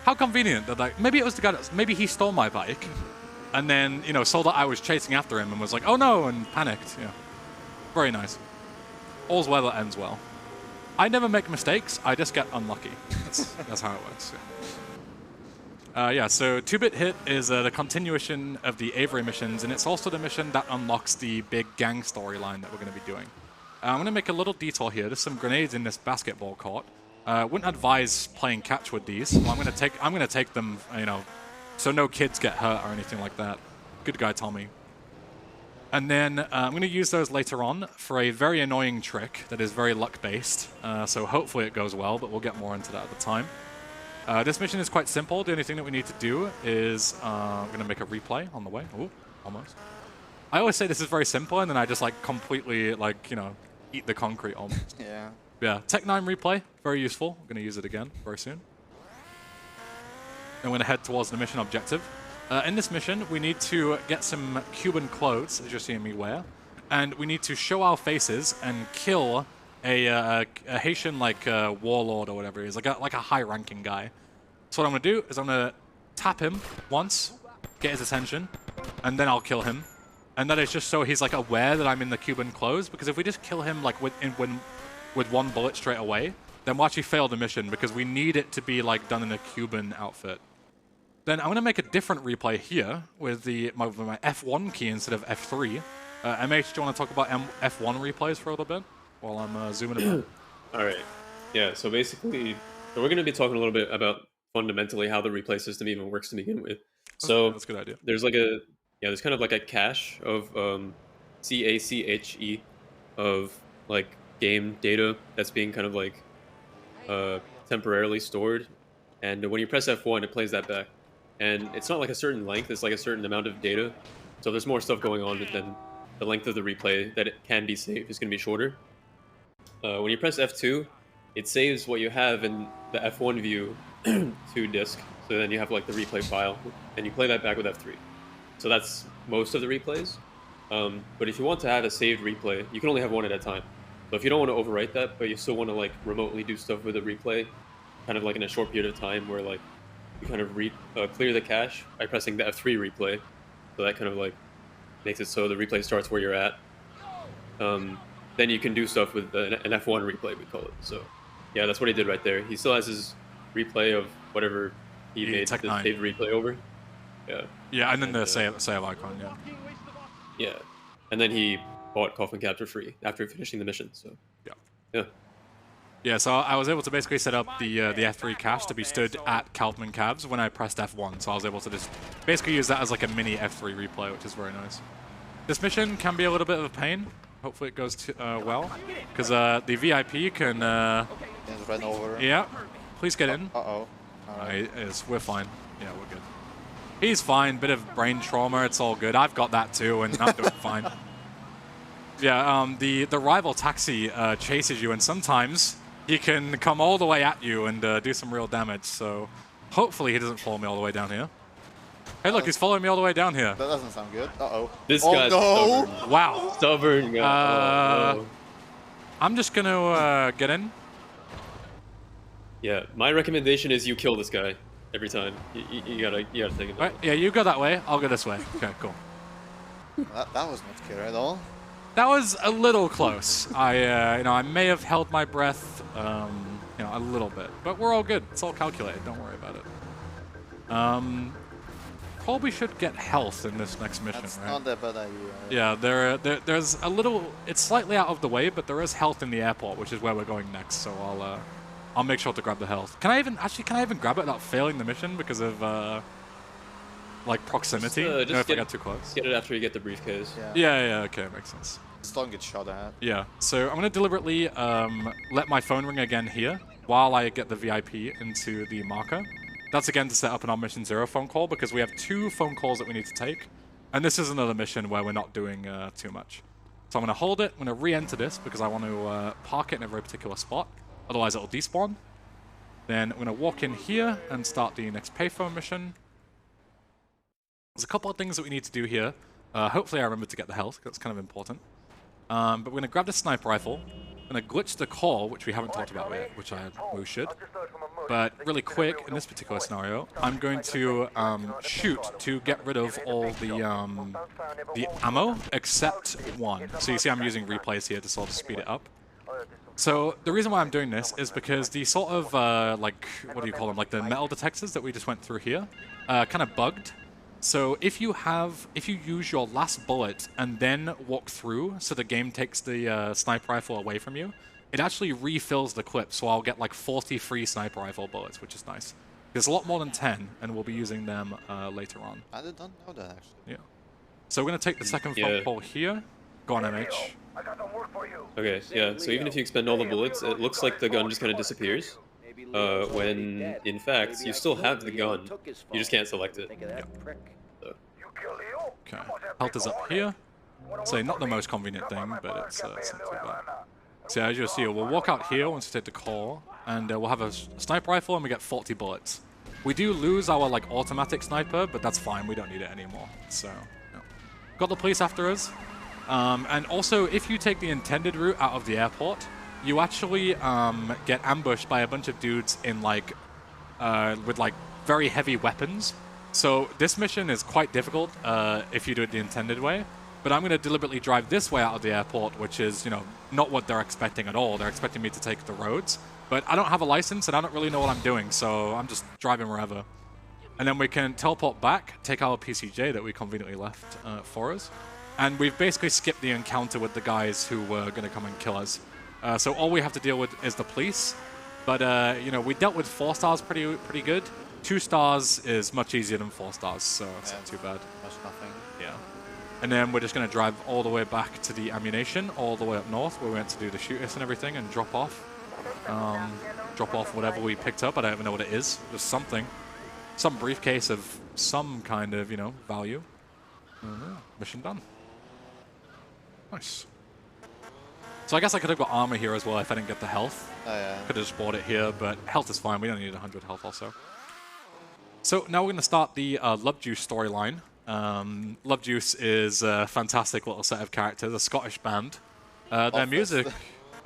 How convenient that like maybe it was the guy that maybe he stole my bike, and then you know saw that I was chasing after him and was like, oh no, and panicked. Yeah, very nice. All's well that ends well. I never make mistakes. I just get unlucky. That's how it works. Yeah, so 2-Bit Hit is the continuation of the Avery missions, and it's also the mission that unlocks the big gang storyline that we're going to be doing. I'm going to make a little detour here. There's some grenades in this basketball court. Wouldn't advise playing catch with these. So I'm going to take them, you know, so no kids get hurt or anything like that. Good guy, Tommy. And then I'm going to use those later on for a very annoying trick that is very luck-based. So hopefully it goes well, but we'll get more into that at the time. This mission is quite simple. The only thing that we need to do is I'm going to make a replay on the way. Ooh, almost. I always say this is very simple, and then I just like completely like, you know, eat the concrete almost. Yeah. Yeah, Tech 9 replay, very useful. I'm going to use it again very soon. And we're going to head towards the mission objective. In this mission, we need to get some Cuban clothes, as you're seeing me wear, and we need to show our faces and kill a Haitian like warlord or whatever he is, like a high-ranking guy. So what I'm going to do is I'm going to tap him once, get his attention, and then I'll kill him. And that is just so he's like aware that I'm in the Cuban clothes, because if we just kill him like with one bullet straight away, then we'll actually fail the mission because we need it to be like done in a Cuban outfit. Then I'm going to make a different replay here with my F1 key instead of F3. MH, do you want to talk about F1 replays for a little bit while I'm zooming about? All right. Yeah, so basically, we're going to be talking a little bit about fundamentally how the replay system even works to begin with. So that's a good idea. There's like there's kind of like a cache of CACHE of like game data that's being kind of like temporarily stored, and when you press F1, it plays that back. And it's not like a certain length; it's like a certain amount of data. So there's more stuff going on, and then the length of the replay that it can be saved is going to be shorter. When you press F2, it saves what you have in the F1 view to disk. So then you have like the replay file, and you play that back with F3. So that's most of the replays. But if you want to have a saved replay, you can only have one at a time. So if you don't want to overwrite that, but you still want to like remotely do stuff with a replay, kind of like in a short period of time where like you kind of clear the cache by pressing the F3 replay. So that kind of like makes it so the replay starts where you're at. Then you can do stuff with an F1 replay, we call it. So yeah, that's what he did right there. He still has his replay of whatever he made the saved replay over. Yeah. Yeah, and then the save icon, yeah. Yeah. And then he bought Coffin Capture free after finishing the mission, so yeah. Yeah. Yeah, so I was able to basically set up the F3 cache to be stood at Kaltman Cabs when I pressed F1, so I was able to just basically use that as like a mini F3 replay, which is very nice. This mission can be a little bit of a pain. Hopefully it goes well, because the VIP can... Just run over. Yeah, please get in. Uh-oh. Alright. We're fine. Yeah, we're good. He's fine, bit of brain trauma, it's all good. I've got that too, and I'm doing fine. Yeah, the rival taxi chases you, and sometimes he can come all the way at you and do some real damage, so hopefully he doesn't follow me all the way down here. Hey, look, he's following me all the way down here. That doesn't sound good. Uh-oh. This oh, guy's no! stubborn. Wow. Stubborn guy. I'm just gonna get in. Yeah, my recommendation is you kill this guy every time. You gotta take it. Right, yeah, you go that way, I'll go this way. Okay, cool. That was not clear at all. That was a little close. I may have held my breath, a little bit, but we're all good. It's all calculated. Don't worry about it. Probably should get health in this next mission, That's right? not that bad idea. Yeah, there's a little. It's slightly out of the way, but there is health in the airport, which is where we're going next. So I'll make sure to grab the health. Can I even grab it without failing the mission because of like proximity? Just if I get too close. Get it after you get the briefcase. Yeah. Okay, makes sense. Just don't get shot at. Yeah. So I'm gonna deliberately let my phone ring again here while I get the VIP into the marker. That's again to set up an on mission 0 phone call because we have 2 phone calls that we need to take. And this is another mission where we're not doing too much. So I'm going to hold it, I'm going to re-enter this because I want to park it in a very particular spot. Otherwise it'll despawn. Then I'm going to walk in here and start the next payphone mission. There's a couple of things that we need to do here. Hopefully I remember to get the health, because that's kind of important. But we're going to grab the sniper rifle. I'm going to glitch the call, which we haven't talked about yet, which we should. But really quick, in this particular scenario, I'm going to shoot to get rid of all the ammo except one. So you see I'm using replays here to sort of speed it up. So the reason why I'm doing this is because the sort of, like, what do you call them, like the metal detectors that we just went through here, kind of bugged. So if you use your last bullet and then walk through so the game takes the sniper rifle away from you, it actually refills the clip, so I'll get like 40 free sniper rifle bullets, which is nice. There's a lot more than 10, and we'll be using them later on. I did not know that, actually. Yeah. So we're going to take the second phone call here. Go on, MH. Okay, yeah, so even if you expend all the bullets, it looks like the gun just kind of disappears. When, in fact, you still have the gun, you just can't select it. Yep. So. Okay, health is up here. So not the most convenient thing, but it's not too bad. So as you'll see, we'll walk out here once we take the call, and we'll have a sniper rifle, and we get 40 bullets. We do lose our like automatic sniper, but that's fine, we don't need it anymore. So, no. Got the police after us. And also, if you take the intended route out of the airport, you actually get ambushed by a bunch of dudes in like with like very heavy weapons. So this mission is quite difficult if you do it the intended way. But I'm going to deliberately drive this way out of the airport, which is, not what they're expecting at all. They're expecting me to take the roads. But I don't have a license, and I don't really know what I'm doing, so I'm just driving wherever. And then we can teleport back, take our PCJ that we conveniently left for us. And we've basically skipped the encounter with the guys who were going to come and kill us. So all we have to deal with is the police. But, we dealt with 4 stars pretty good. 2 stars is much easier than 4 stars, so it's not too bad. That's nothing. Yeah. And then we're just going to drive all the way back to the ammunition, all the way up north, where we went to do the shooters and everything, and drop off whatever we picked up. I don't even know what it is. Just something. Some briefcase of some kind of, value. Mission done. Nice. So I guess I could have got armor here as well if I didn't get the health. Oh, yeah. Could have just bought it here, but health is fine. We don't need 100 health also. So now we're going to start the Love Juice storyline. Love Juice is a fantastic little set of characters, a Scottish band. Their music,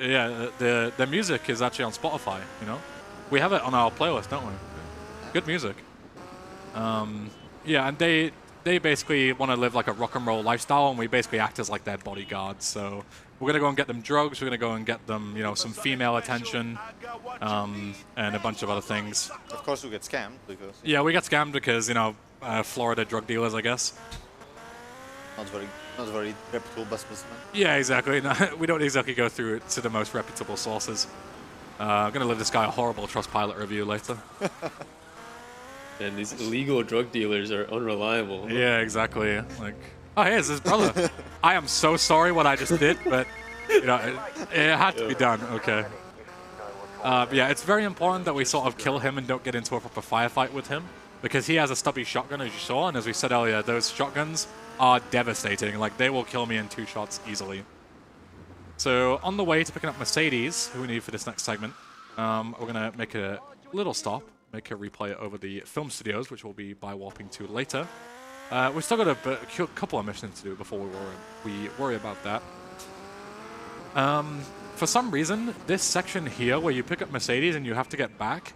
yeah, their music is actually on Spotify. You know, we have it on our playlist, don't we? Good music. Yeah, and they basically want to live like a rock and roll lifestyle, and we basically act as like their bodyguards. So we're gonna go and get them drugs. We're gonna go and get them, you know, some female attention, and a bunch of other things. Of course, we get scammed because Yeah, we get scammed because, you know, Florida drug dealers, I guess. not very reputable businessmen. Yeah, exactly. No, we don't exactly go through it to the most reputable sources. I'm gonna leave this guy a horrible Trustpilot review later. And these illegal drug dealers are unreliable. Yeah, exactly. Like, oh, hey, it's his brother. I am so sorry what I just did, but you know, it had to be done. Okay. Yeah, it's very important that we sort of kill him and don't get into a proper firefight with him, because he has a stubby shotgun, as you saw, and as we said earlier, those shotguns are devastating. Like, they will kill me in 2 shots easily. So on the way to picking up Mercedes, who we need for this next segment, we're gonna make a little stop. Make a replay over the film studios, which we'll be by warping to later. We've still got a couple of missions to do before we worry about that. For some reason, this section here, where you pick up Mercedes and you have to get back,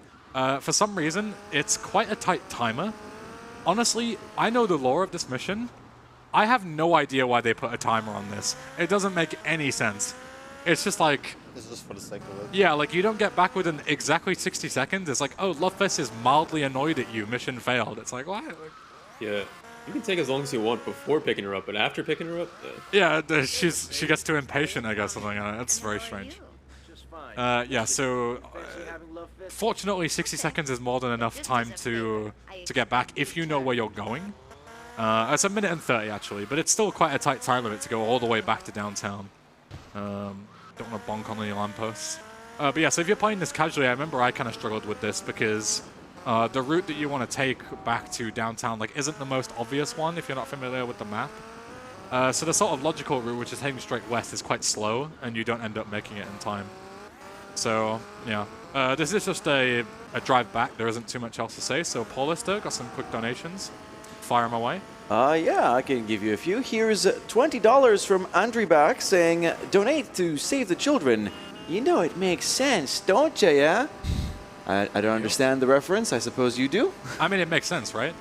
for some reason, it's quite a tight timer. Honestly, I know the lore of this mission. I have no idea why they put a timer on this. It doesn't make any sense. It's just like... It's just for the sake of it. Yeah, like, you don't get back within exactly 60 seconds. It's like, oh, Lovefest is mildly annoyed at you. Mission failed. It's like, what? Yeah. You can take as long as you want before picking her up, but after picking her up... Yeah, she gets too impatient, I guess, something. That's very strange. Yeah, so... fortunately, 60 seconds is more than enough time to get back if you know where you're going. It's 1 minute and 30, actually, but it's still quite a tight time limit to go all the way back to downtown. Don't want to bonk on any lampposts. But yeah, so if you're playing this casually, I remember I kind of struggled with this because the route that you want to take back to downtown like isn't the most obvious one if you're not familiar with the map. So the sort of logical route, which is heading straight west, is quite slow, and you don't end up making it in time. So, yeah. This is just a drive back. There isn't too much else to say. So, Paulister, got some quick donations. Fire them away. Yeah, I can give you a few. Here's $20 from Andri back saying, donate to save the children. You know it makes sense, don't you, yeah? I don't understand the reference. I suppose you do? I mean, it makes sense, right?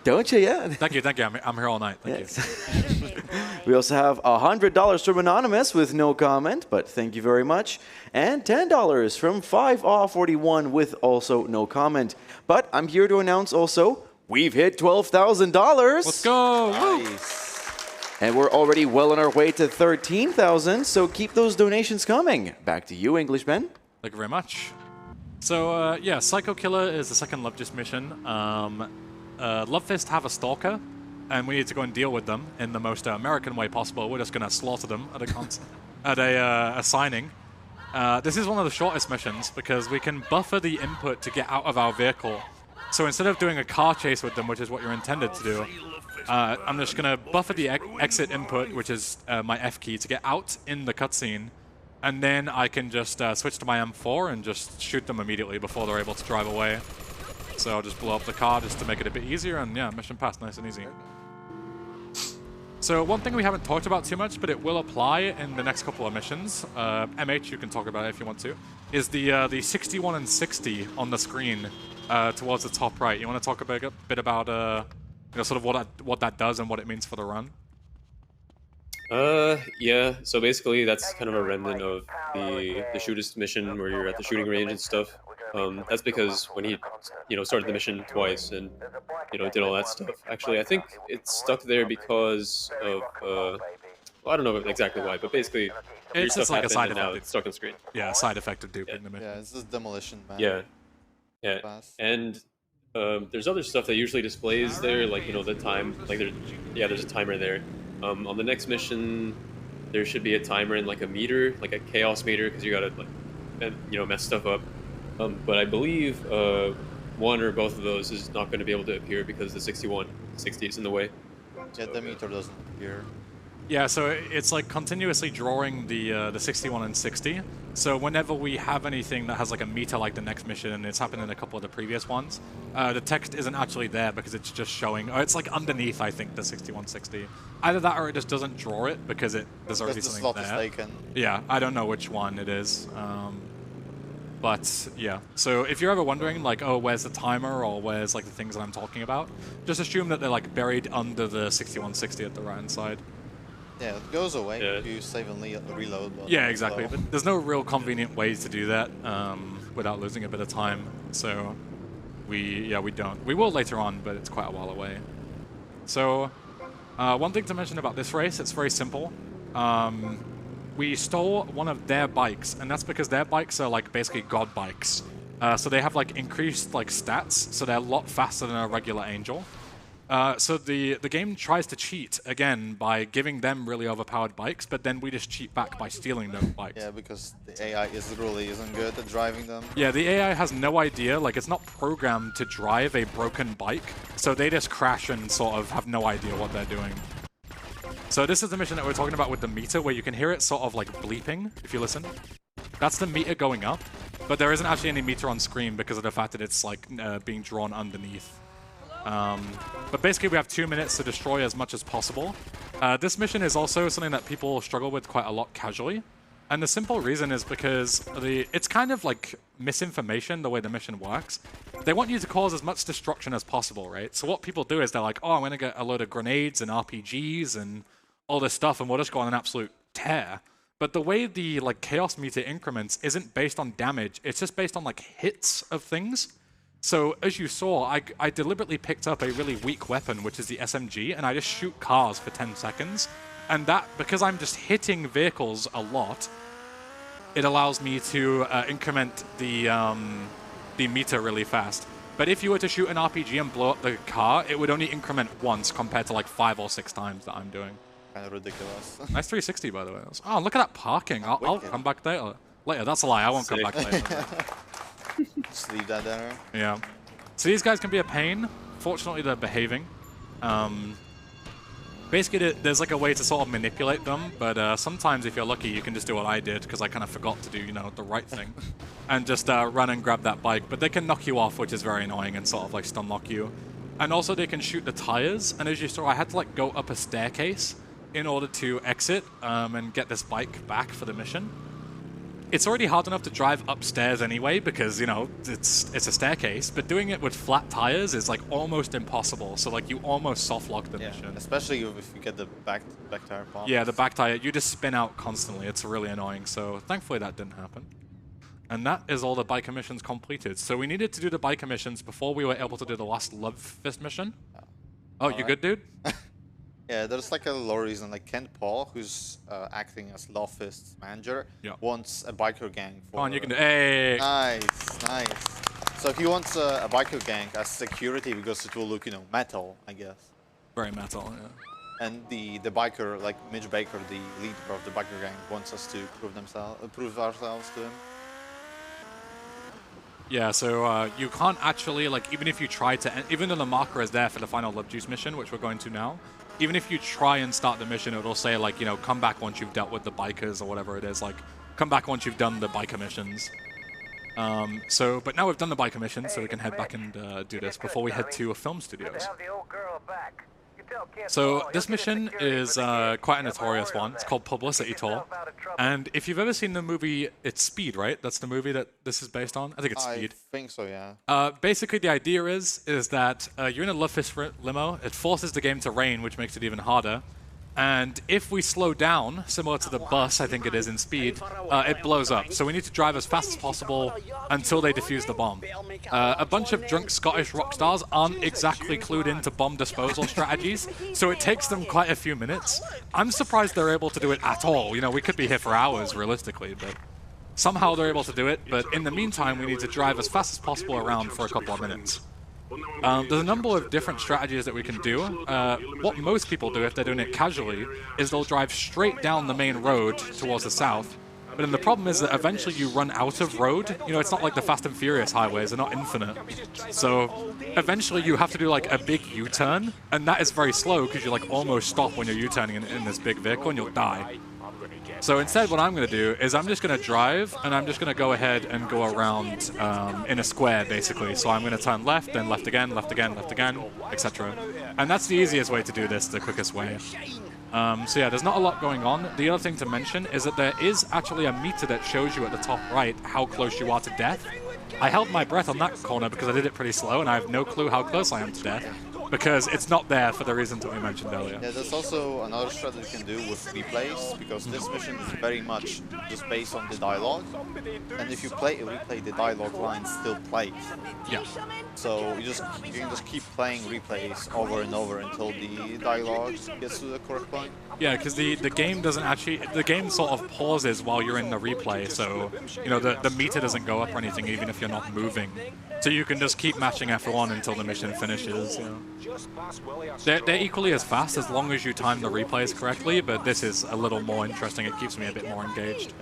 Don't you, yeah? Thank you. I'm here all night. Thank you. We also have $100 from Anonymous with no comment, but thank you very much. And $10 from 5Aw41 with also no comment. But I'm here to announce also, we've hit $12,000. Let's go! Nice. And we're already well on our way to 13,000, so keep those donations coming. Back to you, Englishman. Thank you very much. So, yeah, Psycho Killer is the second Love Juice mission. Lovefist have a stalker, and we need to go and deal with them in the most American way possible. We're just going to slaughter them at a signing. This is one of the shortest missions because we can buffer the input to get out of our vehicle. So instead of doing a car chase with them, which is what you're intended to do, I'm just going to buffer the exit input, which is my F key, to get out in the cutscene. And then I can just switch to my M4 and just shoot them immediately before they're able to drive away. So I'll just blow up the car just to make it a bit easier, and yeah, mission passed, nice and easy. So one thing we haven't talked about too much, but it will apply in the next couple of missions, MH, you can talk about it if you want to, is the 61 and 60 on the screen towards the top right. You want to talk a bit about you know, sort of what that does and what it means for the run? Yeah, so basically that's kind of a remnant of the shootist mission where you're at the shooting range and stuff. That's because when he, you know, started the mission twice and, you know, did all that stuff. Actually, I think it's stuck there because of, well, I don't know exactly why, but basically, it's just like a side effect. Now it's stuck on screen. Yeah, a side effect of duping the mission. Yeah, it's just demolition, man. Yeah, yeah, and there's other stuff that usually displays there, like, you know, the time, like there's a timer there. On the next mission, there should be a timer and like a meter, like a chaos meter, because you gotta like, you know, mess stuff up. But I believe one or both of those is not going to be able to appear because the 6160 is in the way. Yeah, the meter doesn't appear. Yeah, so it's like continuously drawing the 61 and 60. So whenever we have anything that has like a meter like the next mission, and it's happened in a couple of the previous ones, the text isn't actually there because it's just showing, or it's like underneath, I think, the 6160. Either that or it just doesn't draw it because there's already Because the something slot there. is taken. Yeah, I don't know which one it is. But yeah, so if you're ever wondering like, oh, where's the timer or where's like the things that I'm talking about, just assume that they're like buried under the 6160 at the right hand side. Yeah, it goes away Yeah. if you save and reload. But Yeah, exactly. so- But there's no real convenient ways to do that without losing a bit of time. So we don't. We will later on, but it's quite a while away. So one thing to mention about this race, it's very simple. We stole one of their bikes, and that's because their bikes are like basically god bikes. So they have like increased like stats, so they're a lot faster than a regular Angel. So the game tries to cheat again by giving them really overpowered bikes, but then we just cheat back by stealing those bikes. Yeah, because the AI isn't good at driving them. Yeah, the AI has no idea, like it's not programmed to drive a broken bike, so they just crash and sort of have no idea what they're doing. So this is the mission that we're talking about with the meter, where you can hear it sort of like bleeping, if you listen. That's the meter going up, but there isn't actually any meter on screen because of the fact that it's like being drawn underneath. But basically we have 2 minutes to destroy as much as possible. This mission is also something that people struggle with quite a lot casually. And the simple reason is because it's kind of like misinformation, the way the mission works. They want you to cause as much destruction as possible, right? So what people do is they're like, oh, I'm going to get a load of grenades and RPGs and all this stuff, and we'll just go on an absolute tear. But the way the like chaos meter increments isn't based on damage, it's just based on like hits of things. So as you saw, I deliberately picked up a really weak weapon, which is the SMG, and I just shoot cars for 10 seconds. And that, because I'm just hitting vehicles a lot, it allows me to increment the meter really fast. But if you were to shoot an RPG and blow up the car, it would only increment once compared to like 5 or 6 times that I'm doing. Kind of ridiculous. Nice 360, by the way. Oh, look at that parking. I'll come back later. That's a lie. I won't come back later. Just leave that there. Yeah. So these guys can be a pain. Fortunately, they're behaving. Basically, there's like a way to sort of manipulate them, but sometimes if you're lucky, you can just do what I did, because I kind of forgot to do, you know, the right thing, and just run and grab that bike. But they can knock you off, which is very annoying, and sort of like stun lock you. And also they can shoot the tires, and as you saw, I had to like go up a staircase in order to exit and get this bike back for the mission. It's already hard enough to drive upstairs anyway because, you know, it's a staircase, but doing it with flat tires is like almost impossible. So like you almost soft lock the mission. Especially if you get the back tire pop. Yeah, the back tire, you just spin out constantly. It's really annoying. So thankfully that didn't happen. And that is all the biker missions completed. So we needed to do the biker missions before we were able to do the last Love Fist mission. Oh, you good, dude? Yeah, there's like a lore reason, like Kent Paul, who's acting as Love Fist's manager, wants a biker gang for... Come on, you can do... Hey! Nice, nice. So he wants a biker gang as security because it will look, you know, metal, I guess. Very metal, yeah. And the biker, like Mitch Baker, the leader of the biker gang, wants us to prove ourselves to him. Yeah, so you can't actually, like, even if you try to... Even though the marker is there for the final Love Juice mission, which we're going to now, even if you try and start the mission, it'll say, like, you know, come back once you've dealt with the bikers or whatever it is. Like, come back once you've done the biker missions. But now we've done the biker missions, so we can head back and do this before we head to film studios. So this mission is quite a notorious one. It's called Publicity Tour. And if you've ever seen the movie, it's Speed, right? That's the movie that this is based on? I think it's Speed. I think so, yeah. Basically, the idea is that you're in a Love Fist limo. It forces the game to rain, which makes it even harder. And if we slow down, similar to the bus, I think it is in Speed, it blows up. So we need to drive as fast as possible until they defuse the bomb. A bunch of drunk Scottish rock stars aren't exactly clued into bomb disposal strategies, so it takes them quite a few minutes. I'm surprised they're able to do it at all. You know, we could be here for hours, realistically, but somehow they're able to do it. But in the meantime, we need to drive as fast as possible around for a couple of minutes. There's a number of different strategies that we can do. What most people do if they're doing it casually is they'll drive straight down the main road towards the south, But then the problem is that eventually you run out of road. You know, it's not like the Fast and Furious highways, they're not infinite. So eventually you have to do like a big U-turn, and that is very slow because you like almost stop when you're U-turning in this big vehicle and you'll die. So instead what I'm going to do is I'm just going to drive, and I'm just going to go ahead and go around in a square, basically. So I'm going to turn left, then left again, etc. And that's the easiest way to do this, the quickest way. So yeah, there's not a lot going on. The other thing to mention is that there is actually a meter that shows you at the top right how close you are to death. I held my breath on that corner because I did it pretty slow, and I have no clue how close I am to death, because it's not there for the reasons that we mentioned earlier. Yeah, there's also another strategy you can do with replays, because this mission is very much just based on the dialogue. And if you replay, the dialogue line still plays. Yeah. So you can just keep playing replays over and over until the dialogue gets to the correct point. Yeah, because the game doesn't actually, the game sort of pauses while you're in the replay, so you know the meter doesn't go up or anything even if you're not moving. So you can just keep matching F1 until the mission finishes. You know. They're equally as fast as long as you time the replays correctly, but this is a little more interesting. It keeps me a bit more engaged.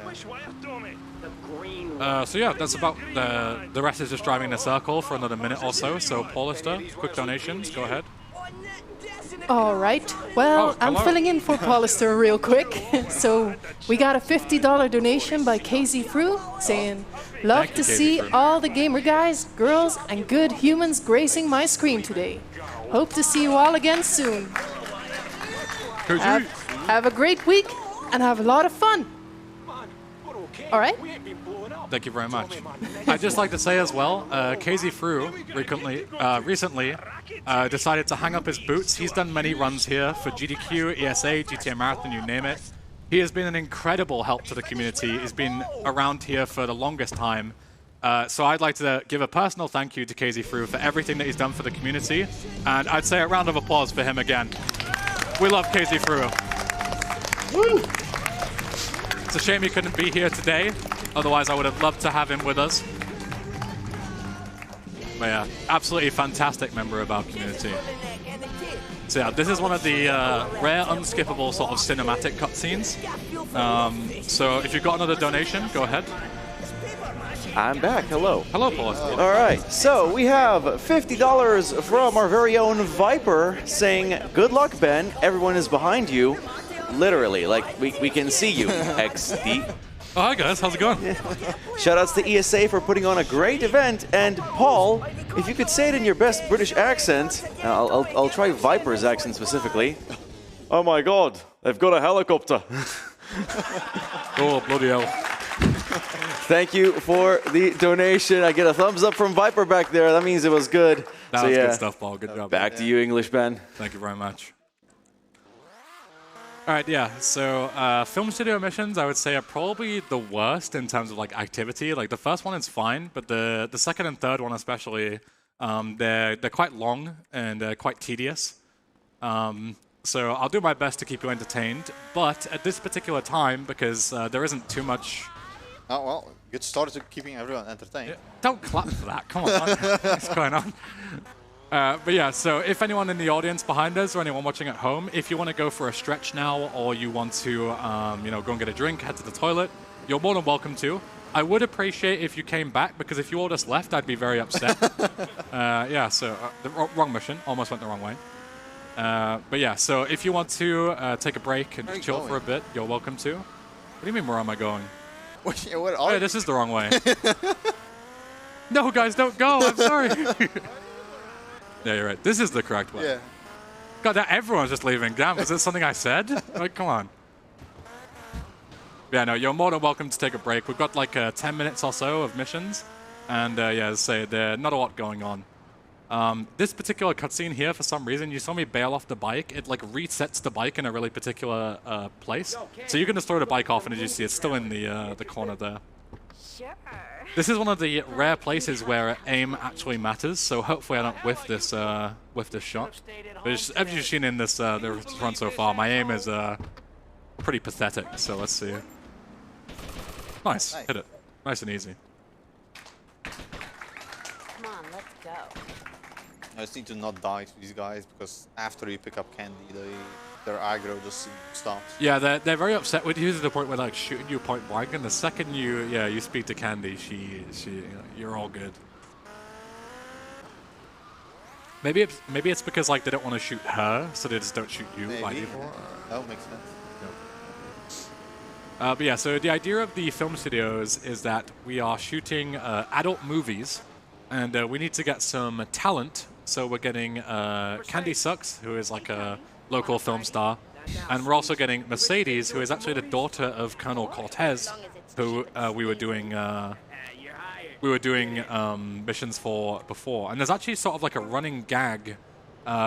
So yeah, that's about the rest is just driving in a circle for another minute or so. So Paulister, quick donations, go ahead. All right. Well, I'm filling in for Paulister real quick. So we got a $50 donation by KZ Fru saying, "Love to see all the gamer guys, girls, and good humans gracing my screen today. Hope to see you all again soon. Have a great week and have a lot of fun." All right. Thank you very much. I'd just like to say as well, KZ Fru recently decided to hang up his boots. He's done many runs here for GDQ, ESA, GTA Marathon, you name it. He has been an incredible help to the community. He's been around here for the longest time. So I'd like to give a personal thank you to KZ Fru for everything that he's done for the community. And I'd say a round of applause for him again. We love KZ Fru. Woo! It's a shame he couldn't be here today. Otherwise, I would have loved to have him with us. But yeah, absolutely fantastic member of our community. So yeah, this is one of the rare, unskippable sort of cinematic cutscenes. So if you've got another donation, go ahead. I'm back. Hello. Hello, Paul. All right. So we have $50 from our very own Viper saying, "Good luck, Ben. Everyone is behind you." Literally, like we can see you. XD. Oh, hi guys, how's it going? Shoutouts to ESA for putting on a great event, and Paul, if you could say it in your best British accent, I'll try Viper's accent specifically. "Oh my God, they've got a helicopter." Oh, bloody hell. Thank you for the donation. I get a thumbs up from Viper back there. That means it was good. That was good stuff, Paul. Good job. Back to you, English Ben. Thank you very much. All right, yeah, so film studio missions, I would say, are probably the worst in terms of like activity. Like the first one is fine, but the second and third one especially, they're quite long and quite tedious. So I'll do my best to keep you entertained, but at this particular time, because there isn't too much... Oh, well, good start to keeping everyone entertained. Yeah, don't clap for that, come on, what's going on? But yeah, so if anyone in the audience behind us or anyone watching at home, if you want to go for a stretch now or you want to you know, go and get a drink, head to the toilet, you're more than welcome to. I would appreciate if you came back, because if you all just left, I'd be very upset. Yeah, so the wrong mission, almost went the wrong way. But yeah, so if you want to take a break and chill for a bit, you're welcome to. What do you mean, where am I going? Hey, this is the wrong way. No, guys, don't go, I'm sorry. Yeah, you're right. This is the correct way. Yeah. God, everyone's just leaving. Damn, is this something I said? Like, come on. Yeah, no, you're more than welcome to take a break. We've got like 10 minutes or so of missions. And yeah, as I say, there's not a lot going on. This particular cutscene here, for some reason, you saw me bail off the bike. It like resets the bike in a really particular place. So you can just throw the bike off, and as you see, it's still in the corner there. Sure. This is one of the rare places where aim actually matters, so hopefully I don't whiff this shot. But as you've seen in this run so far, my aim is pretty pathetic. So let's see. Nice, hit it, nice and easy. Come on, let's go. I just need to not die to these guys, because after you pick up candy, their aggro just stops. Yeah, they're very upset with you to the point where like shooting you point blank, and the second you speak to Candy, she you're all good. Maybe it's because like they don't want to shoot her, so they just don't shoot you by default. That makes sense. But yeah, so the idea of the film studios is that we are shooting adult movies, and we need to get some talent. So we're getting Candy Sucks, who is like a local film star, and we're also getting Mercedes, who is actually the daughter of Colonel Cortez, who we were doing missions for before. And there's actually sort of like a running gag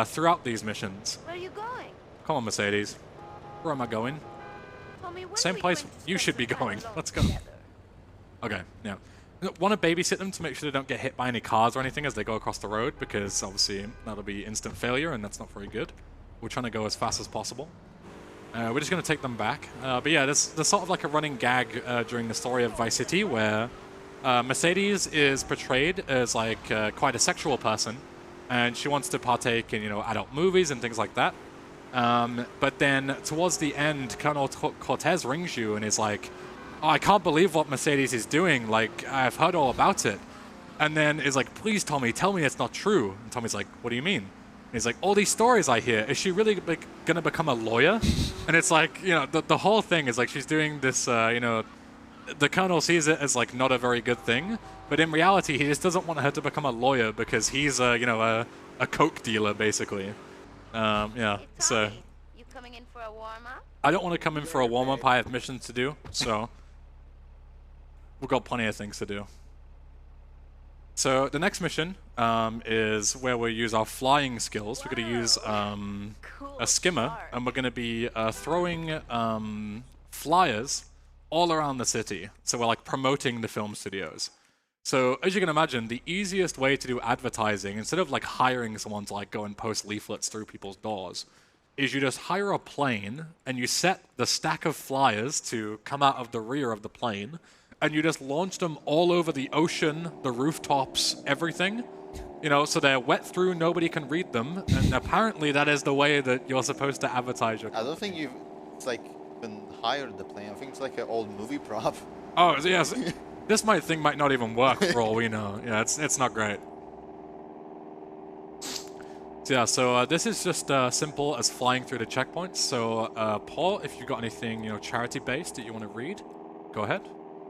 throughout these missions. Where are you going? Come on, Mercedes. Where am I going? Tommy, when Same are we place going to you spend should be some time going. alone Let's go. together? Okay, yeah. Want to babysit them to make sure they don't get hit by any cars or anything as they go across the road, because obviously that'll be instant failure and that's not very good. We're trying to go as fast as possible. We're just going to take them back. But yeah, there's sort of like a running gag during the story of Vice City where Mercedes is portrayed as like quite a sexual person, and she wants to partake in, adult movies and things like that. But then towards the end, Colonel Cortez rings you and is like, "Oh, I can't believe what Mercedes is doing. Like, I've heard all about it." And then is like, "Please, Tommy, tell me it's not true." And Tommy's like, "What do you mean?" And he's like, "All these stories I hear. Is she really like gonna become a lawyer?" And it's like, the whole thing is like she's doing this. The Colonel sees it as like not a very good thing, but in reality, he just doesn't want her to become a lawyer because he's a coke dealer basically. Yeah. Hey, So Tommy, you coming in for a warm-up? I don't want to come in for a warm-up. I have missions to do, so we've got plenty of things to do. So the next mission is where we use our flying skills. We're going to use Cool a skimmer, start. and we're going to be throwing flyers all around the city. So we're like promoting the film studios. So as you can imagine, the easiest way to do advertising, instead of like hiring someone to like go and post leaflets through people's doors, is you just hire a plane and you set the stack of flyers to come out of the rear of the plane, and you just launch them all over the ocean, the rooftops, everything. So they're wet through, nobody can read them, and apparently that is the way that you're supposed to advertise your... I don't think it's like been hired the plane. I think it's like an old movie prop. Oh, yes. This thing might not even work for all we know. Yeah, it's not great. So yeah, so this is just simple as flying through the checkpoints. So Paul, if you've got anything charity-based that you want to read, go ahead.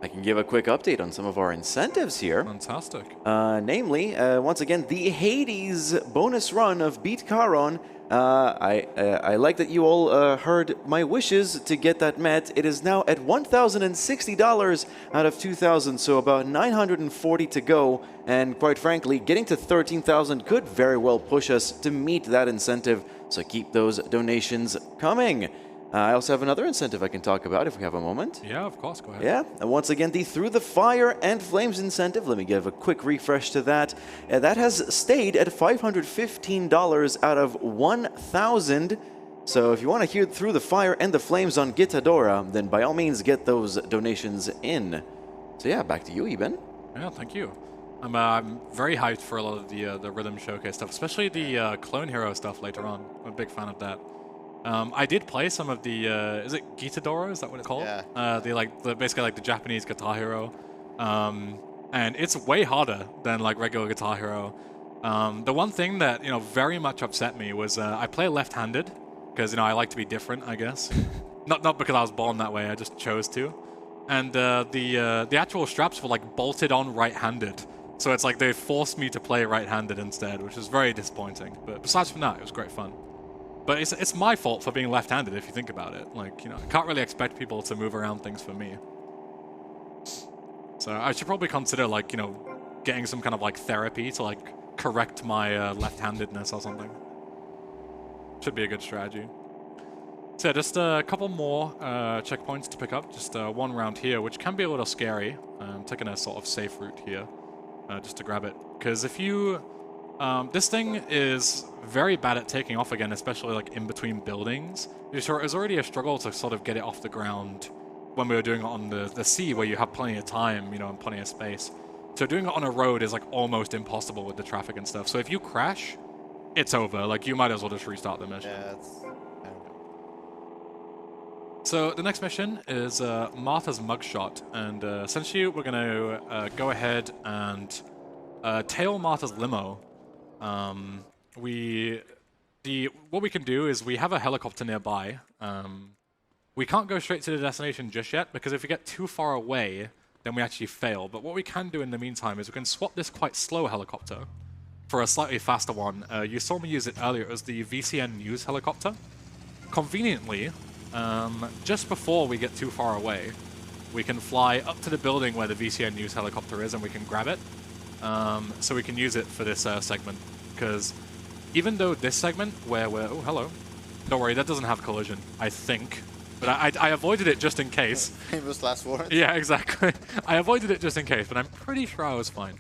I can give a quick update on some of our incentives here. Fantastic. Namely, once again, the Hades bonus run of Beat Charon. I like that you all heard my wishes to get that met. It is now at $1,060 out of $2,000, so about $940 to go. And quite frankly, getting to $13,000 could very well push us to meet that incentive. So keep those donations coming. I also have another incentive I can talk about if we have a moment. Yeah, of course, go ahead. Yeah, and once again, the Through the Fire and Flames incentive. Let me give a quick refresh to that. That has stayed at $515 out of $1,000. So if you want to hear Through the Fire and the Flames on Gitadora, then by all means get those donations in. So yeah, back to you, Eben. Yeah, thank you. I'm very hyped for a lot of the Rhythm Showcase stuff, especially the Clone Hero stuff later on. I'm a big fan of that. I did play some of the, is it Gitadora? Is that what it's called? Yeah. Basically like the Japanese Guitar Hero. And it's way harder than like regular Guitar Hero. The one thing that, very much upset me was I play left-handed because, I like to be different, I guess. not because I was born that way, I just chose to. And the actual straps were like bolted on right-handed. So it's like they forced me to play right-handed instead, which is very disappointing. But besides from that, it was great fun. But it's my fault for being left-handed if you think about it. Like, I can't really expect people to move around things for me. So I should probably consider, like, getting some kind of, like, therapy to, like, correct my left-handedness or something. Should be a good strategy. So yeah, just a couple more checkpoints to pick up. Just one round here, which can be a little scary. I'm taking a sort of safe route here just to grab it. Because if you... this thing is very bad at taking off again, especially like in between buildings. It was already a struggle to sort of get it off the ground when we were doing it on the sea, where you have plenty of time, and plenty of space. So doing it on a road is like almost impossible with the traffic and stuff. So if you crash, it's over. Like, you might as well just restart the mission. Yeah, it's... So the next mission is Martha's Mugshot, and essentially we're going to go ahead and tail Martha's limo. What we can do is we have a helicopter nearby. We can't go straight to the destination just yet, because if we get too far away, then we actually fail. But what we can do in the meantime is we can swap this quite slow helicopter for a slightly faster one. You saw me use it earlier. It was the VCN News helicopter. Conveniently, just before we get too far away, we can fly up to the building where the VCN News helicopter is, and we can grab it. So we can use it for this segment. Because even though this segment where we're... Oh, hello. Don't worry, that doesn't have collision, I think. But I avoided it just in case. Famous last word. Yeah, exactly. I avoided it just in case, but I'm pretty sure I was fine.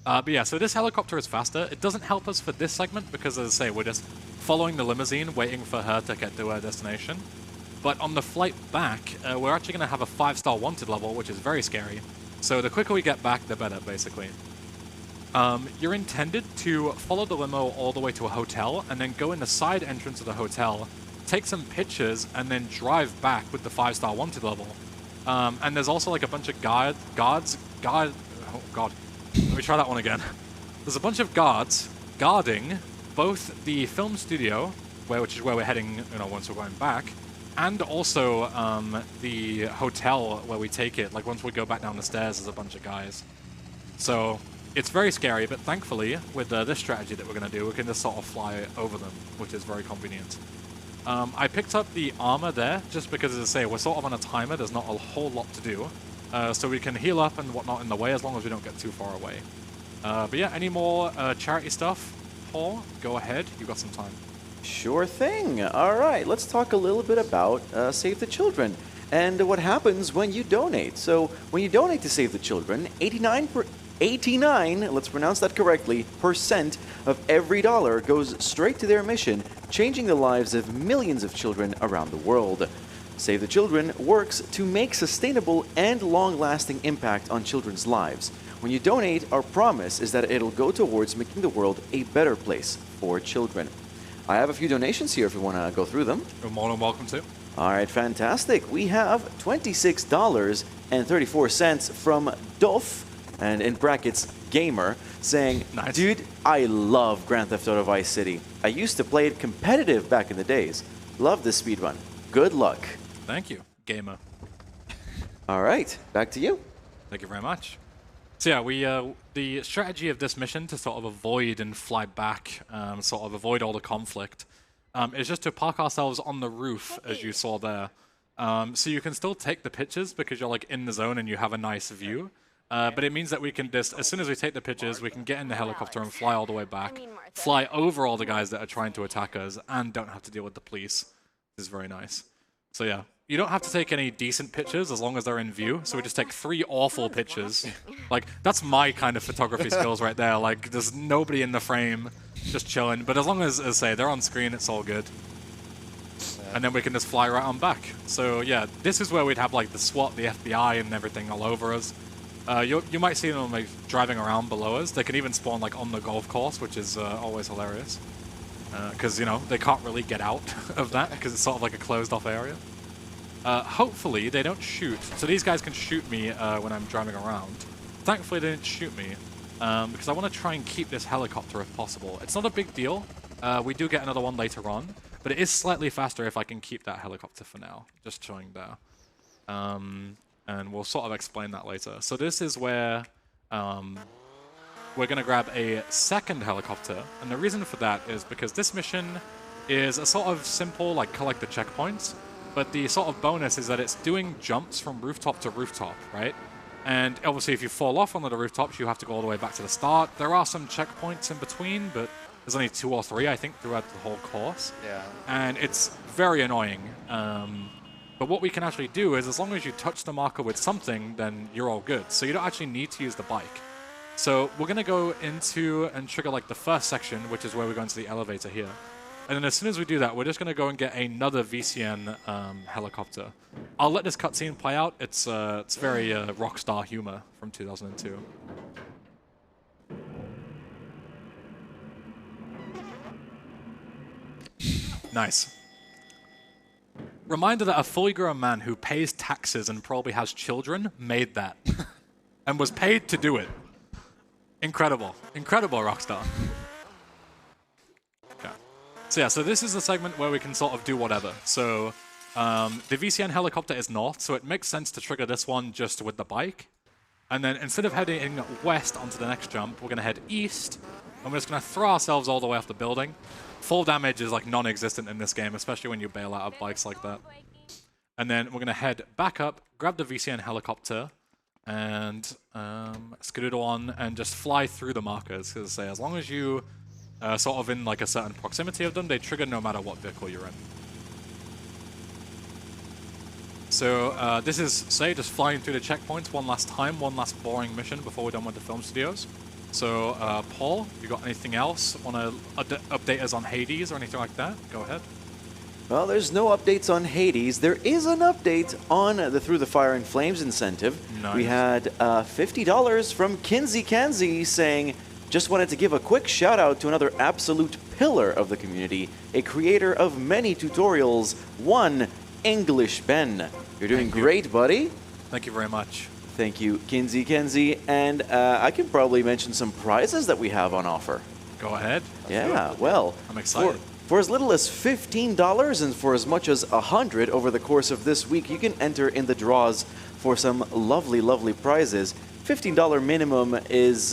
But yeah, so this helicopter is faster. It doesn't help us for this segment because, as I say, we're just following the limousine, waiting for her to get to her destination. But on the flight back, we're actually going to have a 5-star wanted level, which is very scary. So the quicker we get back, the better, basically. You're intended to follow the limo all the way to a hotel, and then go in the side entrance of the hotel, take some pictures, and then drive back with the 5-star wanted level. And there's also like a bunch of guards. Oh god. Let me try that one again. There's a bunch of guards guarding both the film studio, which is where we're heading, once we're going back, and also the hotel where we take it. Like once we go back down the stairs, there's a bunch of guys. So it's very scary, but thankfully, with this strategy that we're going to do, we can just sort of fly over them, which is very convenient. I picked up the armor there, just because, as I say, we're sort of on a timer, there's not a whole lot to do. So we can heal up and whatnot in the way, as long as we don't get too far away. But yeah, any more charity stuff, Paul? Go ahead, you've got some time. Sure thing. All right, let's talk a little bit about Save the Children and what happens when you donate. So when you donate to Save the Children, 89, let's pronounce that correctly, % of every dollar goes straight to their mission, changing the lives of millions of children around the world. Save the Children works to make sustainable and long-lasting impact on children's lives. When you donate, our promise is that it'll go towards making the world a better place for children. I have a few donations here if you want to go through them. You're more than welcome to. All right, fantastic. We have $26.34 from Doff, and in brackets, Gamer, saying, Nice. Dude, I love Grand Theft Auto Vice City. I used to play it competitive back in the days. Love this speedrun. Good luck. Thank you, gamer. All right, back to you. Thank you very much. So yeah, the strategy of this mission to sort of avoid and fly back, sort of avoid all the conflict, is just to park ourselves on the roof, as you saw there. So you can still take the pictures because you're like in the zone and you have a nice view. But it means that we can just, as soon as we take the pictures, we can get in the helicopter and fly all the way back, fly over all the guys that are trying to attack us, and don't have to deal with the police. This is very nice. So yeah, you don't have to take any decent pictures as long as they're in view. So we just take 3 awful pictures. Like, that's my kind of photography skills right there. Like, there's nobody in the frame, just chilling. But as long as I say, they're on screen, it's all good. And then we can just fly right on back. So yeah, this is where we'd have like the SWAT, the FBI, and everything all over us. You might see them like driving around below us. They can even spawn like on the golf course, which is always hilarious. Because, they can't really get out of that, because it's sort of like a closed-off area. Hopefully, they don't shoot. So these guys can shoot me when I'm driving around. Thankfully, they didn't shoot me, because I want to try and keep this helicopter if possible. It's not a big deal. We do get another one later on, but it is slightly faster if I can keep that helicopter for now. Just showing there. And we'll sort of explain that later. So this is where... we're going to grab a second helicopter, and the reason for that is because this mission is a sort of simple, like, collect the checkpoints, but the sort of bonus is that it's doing jumps from rooftop to rooftop, right? And obviously if you fall off one of the rooftops, you have to go all the way back to the start. There are some checkpoints in between, but there's only 2 or 3, I think, throughout the whole course. Yeah. And it's very annoying. But what we can actually do is, as long as you touch the marker with something, then you're all good. So you don't actually need to use the bike. So we're going to go into and trigger like the first section, which is where we go into the elevator here. And then as soon as we do that, we're just going to go and get another VCN helicopter. I'll let this cutscene play out. It's very Rockstar humor from 2002. Nice. reminder that a fully grown man who pays taxes and probably has children made that. And was paid to do it. Incredible. Incredible, Rockstar. Okay. So yeah, so this is the segment where we can sort of do whatever. So the VCN helicopter is north, so it makes sense to trigger this one just with the bike. And then instead of heading west onto the next jump, we're going to head east. And we're just going to throw ourselves all the way off the building. Full damage is like non-existent in this game, especially when you bail out of bikes like that. And then we're going to head back up, grab the VCN helicopter, and skedoodle on and just fly through the markers. Because as long as you sort of in like a certain proximity of them, they trigger no matter what vehicle you're in. So this is, say, just flying through the checkpoints one last time, one last boring mission before we're done with the film studios. So, Paul, you got anything else? Want to update us on Hades or anything like that? Go ahead. Well, there's no updates on Hades. There is an update on the Through the Fire and Flames incentive. Nice. We had $50 from Kinsey Kanzi saying, just wanted to give a quick shout out to another absolute pillar of the community, a creator of many tutorials, one English Ben. You're doing great, buddy. Thank you very much. Thank you, Kinsey Kenzie. And I can probably mention some prizes that we have on offer. Go ahead. Yeah, well, I'm excited. For as little as $15 and for as much as $100 over the course of this week, you can enter in the draws for some lovely, lovely prizes. $15 minimum is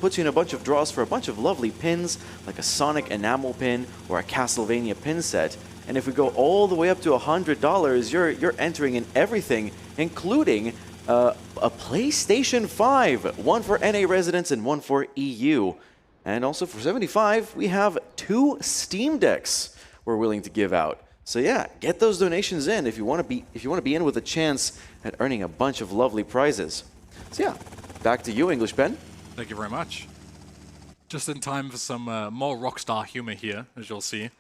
puts you in a bunch of draws for a bunch of lovely pins, like a Sonic enamel pin or a Castlevania pin set. And if we go all the way up to $100, you're entering in everything, including a PlayStation 5, one for NA residents and one for EU. And also for $75, we have 2 Steam Decks we're willing to give out. So yeah, get those donations in if you want to be in with a chance at earning a bunch of lovely prizes. So yeah, back to you, English Ben. Thank you very much. Just in time for some more Rockstar humor here, as you'll see.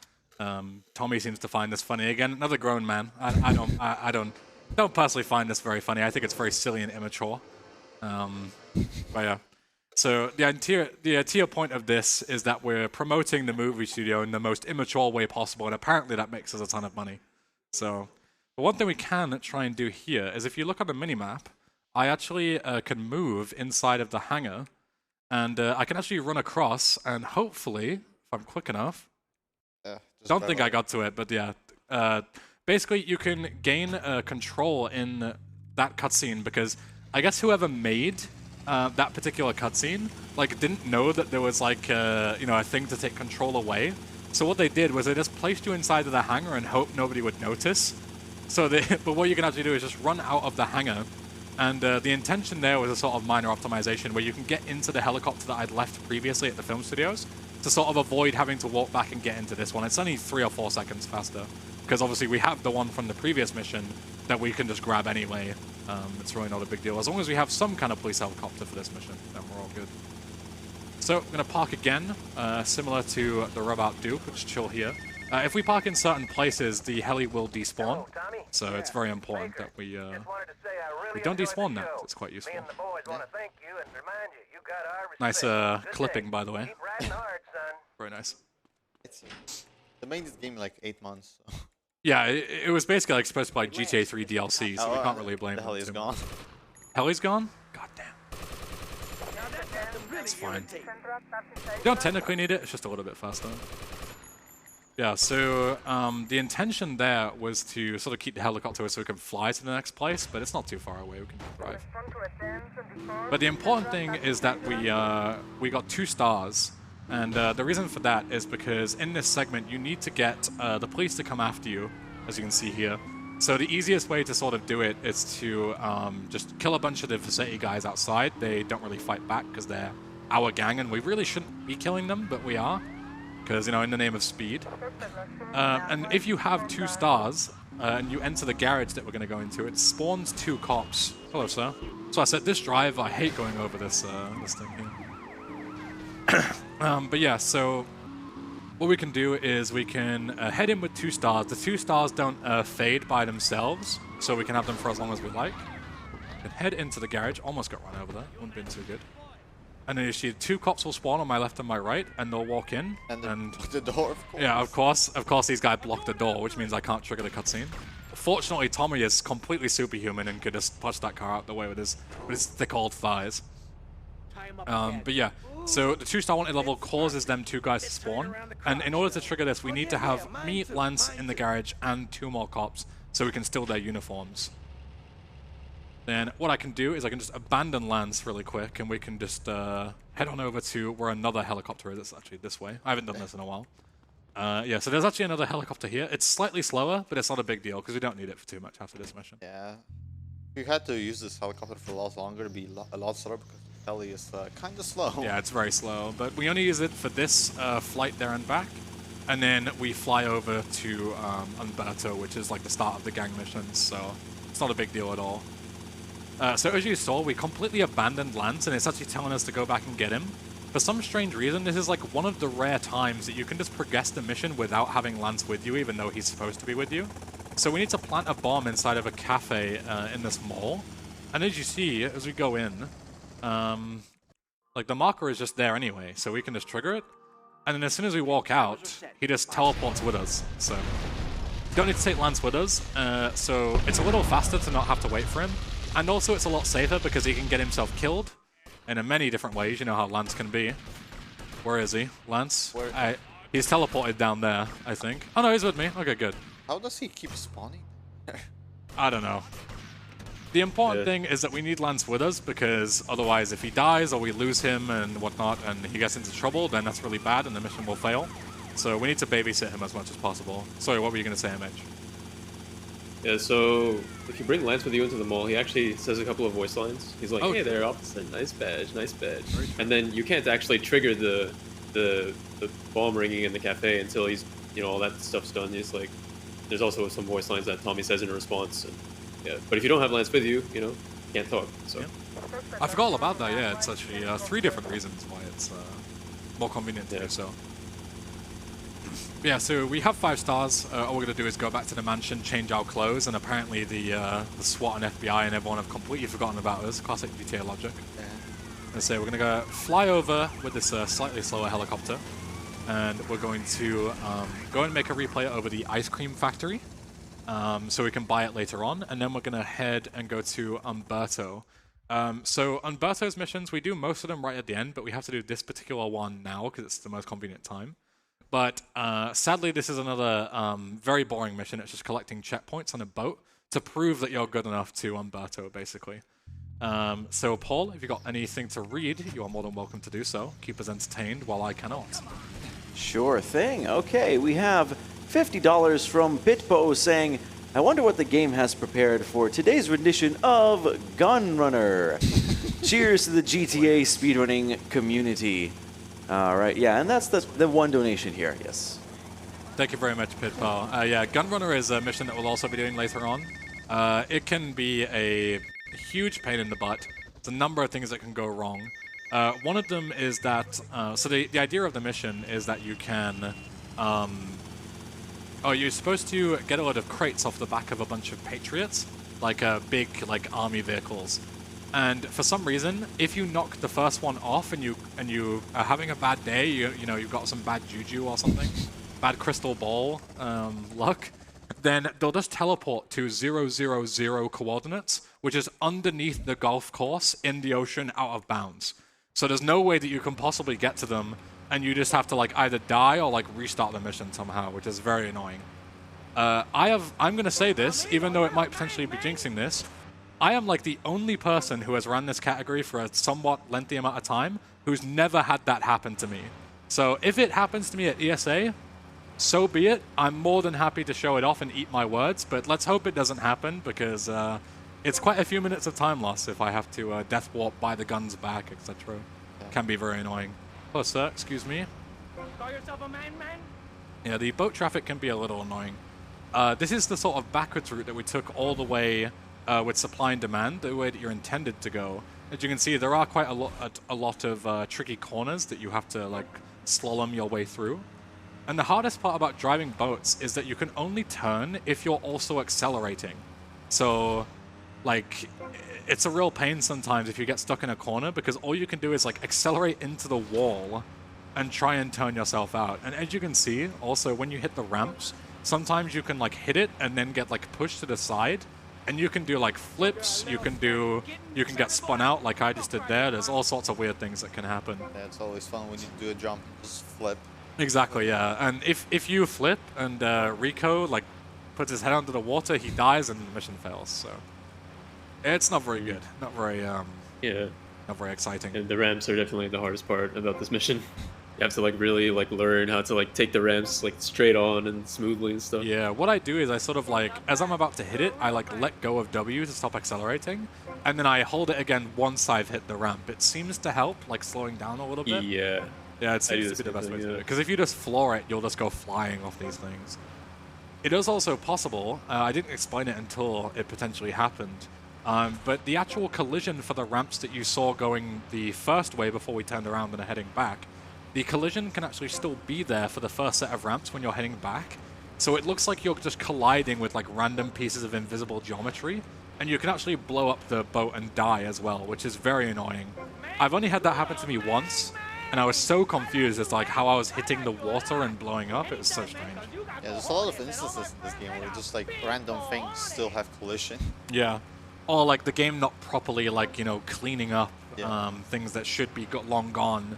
Tommy seems to find this funny again. Another grown man. I don't personally find this very funny. I think it's very silly and immature. But yeah. So the entire point of this is that we're promoting the movie studio in the most immature way possible, and apparently that makes us a ton of money. So, but one thing we can try and do here is if you look on the minimap, I actually can move inside of the hangar, and I can actually run across, and hopefully, if I'm quick enough, don't think I got to it, but yeah. Basically, you can gain control in that cutscene because I guess whoever made that particular cutscene like didn't know that there was like a thing to take control away. So what they did was they just placed you inside of the hangar and hoped nobody would notice. So but what you can actually do is just run out of the hangar, and the intention there was a sort of minor optimization where you can get into the helicopter that I'd left previously at the film studios to sort of avoid having to walk back and get into this one. It's only 3 or 4 seconds faster because obviously we have the one from the previous mission that we can just grab anyway. It's really not a big deal. As long as we have some kind of police helicopter for this mission, then we're all good. So, I'm going to park again, similar to the Robot Duke, which is chill here. If we park in certain places, the heli will despawn. So it's very important that we don't despawn now. It's quite useful. Nice clipping, by the way. Very nice. They made this game like 8 months. So. Yeah, it was basically like supposed to be like GTA 3 DLC, so we can't really blame the them. heli is gone. Heli's gone? God damn. It's fine. You don't technically need it, it's just a little bit faster. Yeah, so the intention there was to sort of keep the helicopter so we can fly to the next place, but it's not too far away, we can drive. But the important thing is that we got 2 stars. And the reason for that is because in this segment, you need to get the police to come after you, as you can see here. So the easiest way to sort of do it is to just kill a bunch of the Faceti guys outside. They don't really fight back because they're our gang, and we really shouldn't be killing them, but we are. Because, in the name of speed. And if you have 2 stars, and you enter the garage that we're going to go into, it spawns 2 cops. Hello, sir. So I said, this drive, I hate going over this thing here. But yeah, so what we can do is we can head in with 2 stars. The 2 stars don't fade by themselves, so we can have them for as long as we like. We can head into the garage. Almost got run over there. Wouldn't have been too good. And then you see 2 cops will spawn on my left and my right, and they'll walk in. And then block the door, of course. Yeah, of course, these guys block the door, which means I can't trigger the cutscene. Fortunately, Tommy is completely superhuman and could just push that car out the way with his thick old thighs. But yeah, so the 2-star wanted level causes them 2 guys to spawn, and in order to trigger this, we need to have me, Lance in the garage, and 2 more cops, so we can steal their uniforms. Then what I can do is I can just abandon Lance really quick, and we can just head on over to where another helicopter is. It's actually this way. I haven't done this in a while. Yeah, so there's actually another helicopter here. It's slightly slower, but it's not a big deal, because we don't need it for too much after this mission. Yeah. If you had to use this helicopter for a lot longer, it'd be a lot slower, because the heli is kind of slow. Yeah, it's very slow, but we only use it for this flight there and back, and then we fly over to Umberto, which is like the start of the gang missions, so it's not a big deal at all. So as you saw, we completely abandoned Lance, and it's actually telling us to go back and get him. For some strange reason, this is like one of the rare times that you can just progress the mission without having Lance with you, even though he's supposed to be with you. So we need to plant a bomb inside of a cafe in this mall. And as you see, as we go in, like the marker is just there anyway, so we can just trigger it. And then as soon as we walk out, he just teleports with us. So don't need to take Lance with us. So it's a little faster to not have to wait for him. And also it's a lot safer because he can get himself killed in many different ways. You know how Lance can be. Where is he? Lance? He's teleported down there, I think. Oh no, he's with me. Okay, good. How does he keep spawning? I don't know. The important thing is that we need Lance with us, because otherwise if he dies or we lose him and whatnot and he gets into trouble, then that's really bad and the mission will fail. So we need to babysit him as much as possible. Sorry, what were you going to say, MH? Yeah, so if you bring Lance with you into the mall, he actually says a couple of voice lines. He's like, "Hey there, officer, nice badge, nice badge." And then you can't actually trigger the bomb ringing in the cafe until he's, you know, all that stuff's done. He's like, there's also some voice lines that Tommy says in response. And, yeah, but if you don't have Lance with you, you know, you can't talk. So I forgot all about that. Yeah, it's actually 3 different reasons why it's more convenient to do so. Yeah, so we have 5 stars. All we're going to do is go back to the mansion, change our clothes, and apparently the SWAT and FBI and everyone have completely forgotten about us. Classic GTA logic. Yeah. And so we're going to go fly over with this slightly slower helicopter, and we're going to go and make a replay over the ice cream factory, so we can buy it later on, and then we're going to head and go to Umberto. So Umberto's missions, we do most of them right at the end, but we have to do this particular one now because it's the most convenient time. But sadly, this is another very boring mission. It's just collecting checkpoints on a boat to prove that you're good enough to Umberto, basically. So Paul, if you've got anything to read, you are more than welcome to do so. Keep us entertained while I cannot. Sure thing. Okay, we have $50 from Bitbo saying, "I wonder what the game has prepared for today's rendition of Gunrunner." Cheers to the GTA speedrunning community. All right, yeah, and that's the one donation here, yes. Thank you very much, Pitfall. Yeah, Gunrunner is a mission that we'll also be doing later on. It can be a huge pain in the butt. There's a number of things that can go wrong. One of them is that, so the idea of the mission is that you can, you're supposed to get a lot of crates off the back of a bunch of Patriots, like big army vehicles. And for some reason, if you knock the first one off and you are having a bad day, you know you've got some bad juju or something, bad crystal ball luck, then they'll just teleport to 000 coordinates, which is underneath the golf course in the ocean out of bounds. So there's no way that you can possibly get to them, and you just have to either die or restart the mission somehow, which is very annoying. I'm gonna say this, even though it might potentially be jinxing this. I am the only person who has run this category for a somewhat lengthy amount of time who's never had that happen to me. So if it happens to me at ESA, so be it. I'm more than happy to show it off and eat my words, but let's hope it doesn't happen, because it's quite a few minutes of time loss if I have to death warp, buy the guns back, etc. Can be very annoying. Oh, sir, excuse me. Call yourself a man? Yeah, the boat traffic can be a little annoying. This is the sort of backwards route that we took all the way with supply and demand, the way that you're intended to go. As you can see, there are quite a lot of tricky corners that you have to slalom your way through. And the hardest part about driving boats is that you can only turn if you're also accelerating. So like, it's a real pain sometimes if you get stuck in a corner, because all you can do is like accelerate into the wall and try and turn yourself out. And as you can see, also when you hit the ramps, sometimes you can like hit it and then get like pushed to the side, and you can do like flips, you can get spun out like I just did there. There's all sorts of weird things that can happen. Yeah, it's always fun when you do a jump, just flip. Exactly, yeah. And if you flip and Rico like puts his head under the water, he dies and the mission fails. So it's not very good, not very not very exciting. And the ramps are definitely the hardest part about this mission. You have to like really like learn how to like take the ramps like straight on and smoothly and stuff. Yeah, what I do is I sort of like, as I'm about to hit it, I like let go of W to stop accelerating, and then I hold it again once I've hit the ramp. It seems to help, like slowing down a little bit. Yeah. Yeah, it seems to be the best way to do it. Because if you just floor it, you'll just go flying off these things. It is also possible, I didn't explain it until it potentially happened, but the actual collision for the ramps that you saw going the first way before we turned around and are heading back, the collision can actually still be there for the first set of ramps when you're heading back. So it looks like you're just colliding with like random pieces of invisible geometry, and you can actually blow up the boat and die as well, which is very annoying. I've only had that happen to me once, and I was so confused as like how I was hitting the water and blowing up. It was so strange. Yeah, there's a lot of instances in this game where just like random things still have collision. Yeah. Or like the game not properly like, you know, cleaning up things that should be long gone.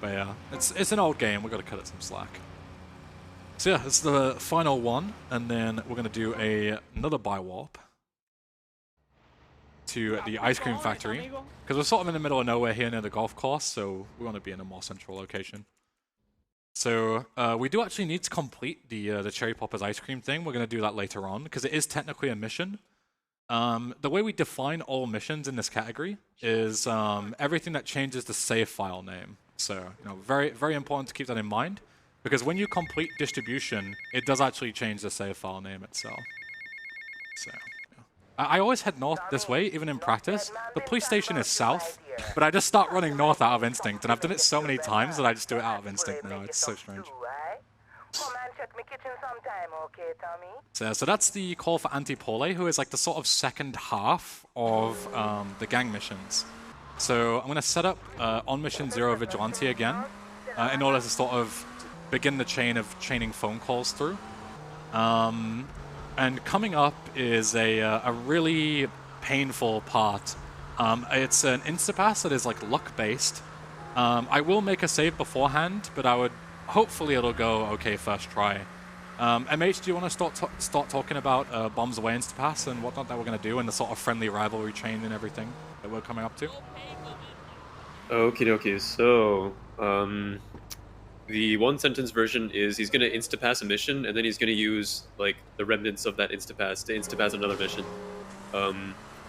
But yeah, it's an old game. We've got to cut it some slack. So yeah, it's the final one, and then we're going to do another buy warp to the ice cream factory, because we're sort of in the middle of nowhere here near the golf course, so we want to be in a more central location. So we do actually need to complete the Cherry Poppers ice cream thing. We're going to do that later on, because it is technically a mission. The way we define all missions in this category is everything that changes the save file name. So, you know, very, very important to keep that in mind, because when you complete distribution, it does actually change the save file name itself. So, yeah. I always head north this way, even in practice. The police station is south, but I just start running north out of instinct, and I've done it so many times that I just do it out of instinct now. It's so strange. So that's the call for Antipole, who is like the sort of second half of the gang missions. So I'm going to set up on mission 0 Vigilante again in order to sort of begin the chain of chaining phone calls through. And coming up is a really painful part. It's an instapass that is like luck-based. I will make a save beforehand, but hopefully it'll go okay first try. MH, do you want to start talking about Bombs Away Instapass and whatnot that we're going to do, and the sort of friendly rivalry chain and everything that we're coming up to? Okie dokie. So, the one-sentence version is he's going to instapass a mission, and then he's going to use like the remnants of that instapass to instapass another mission.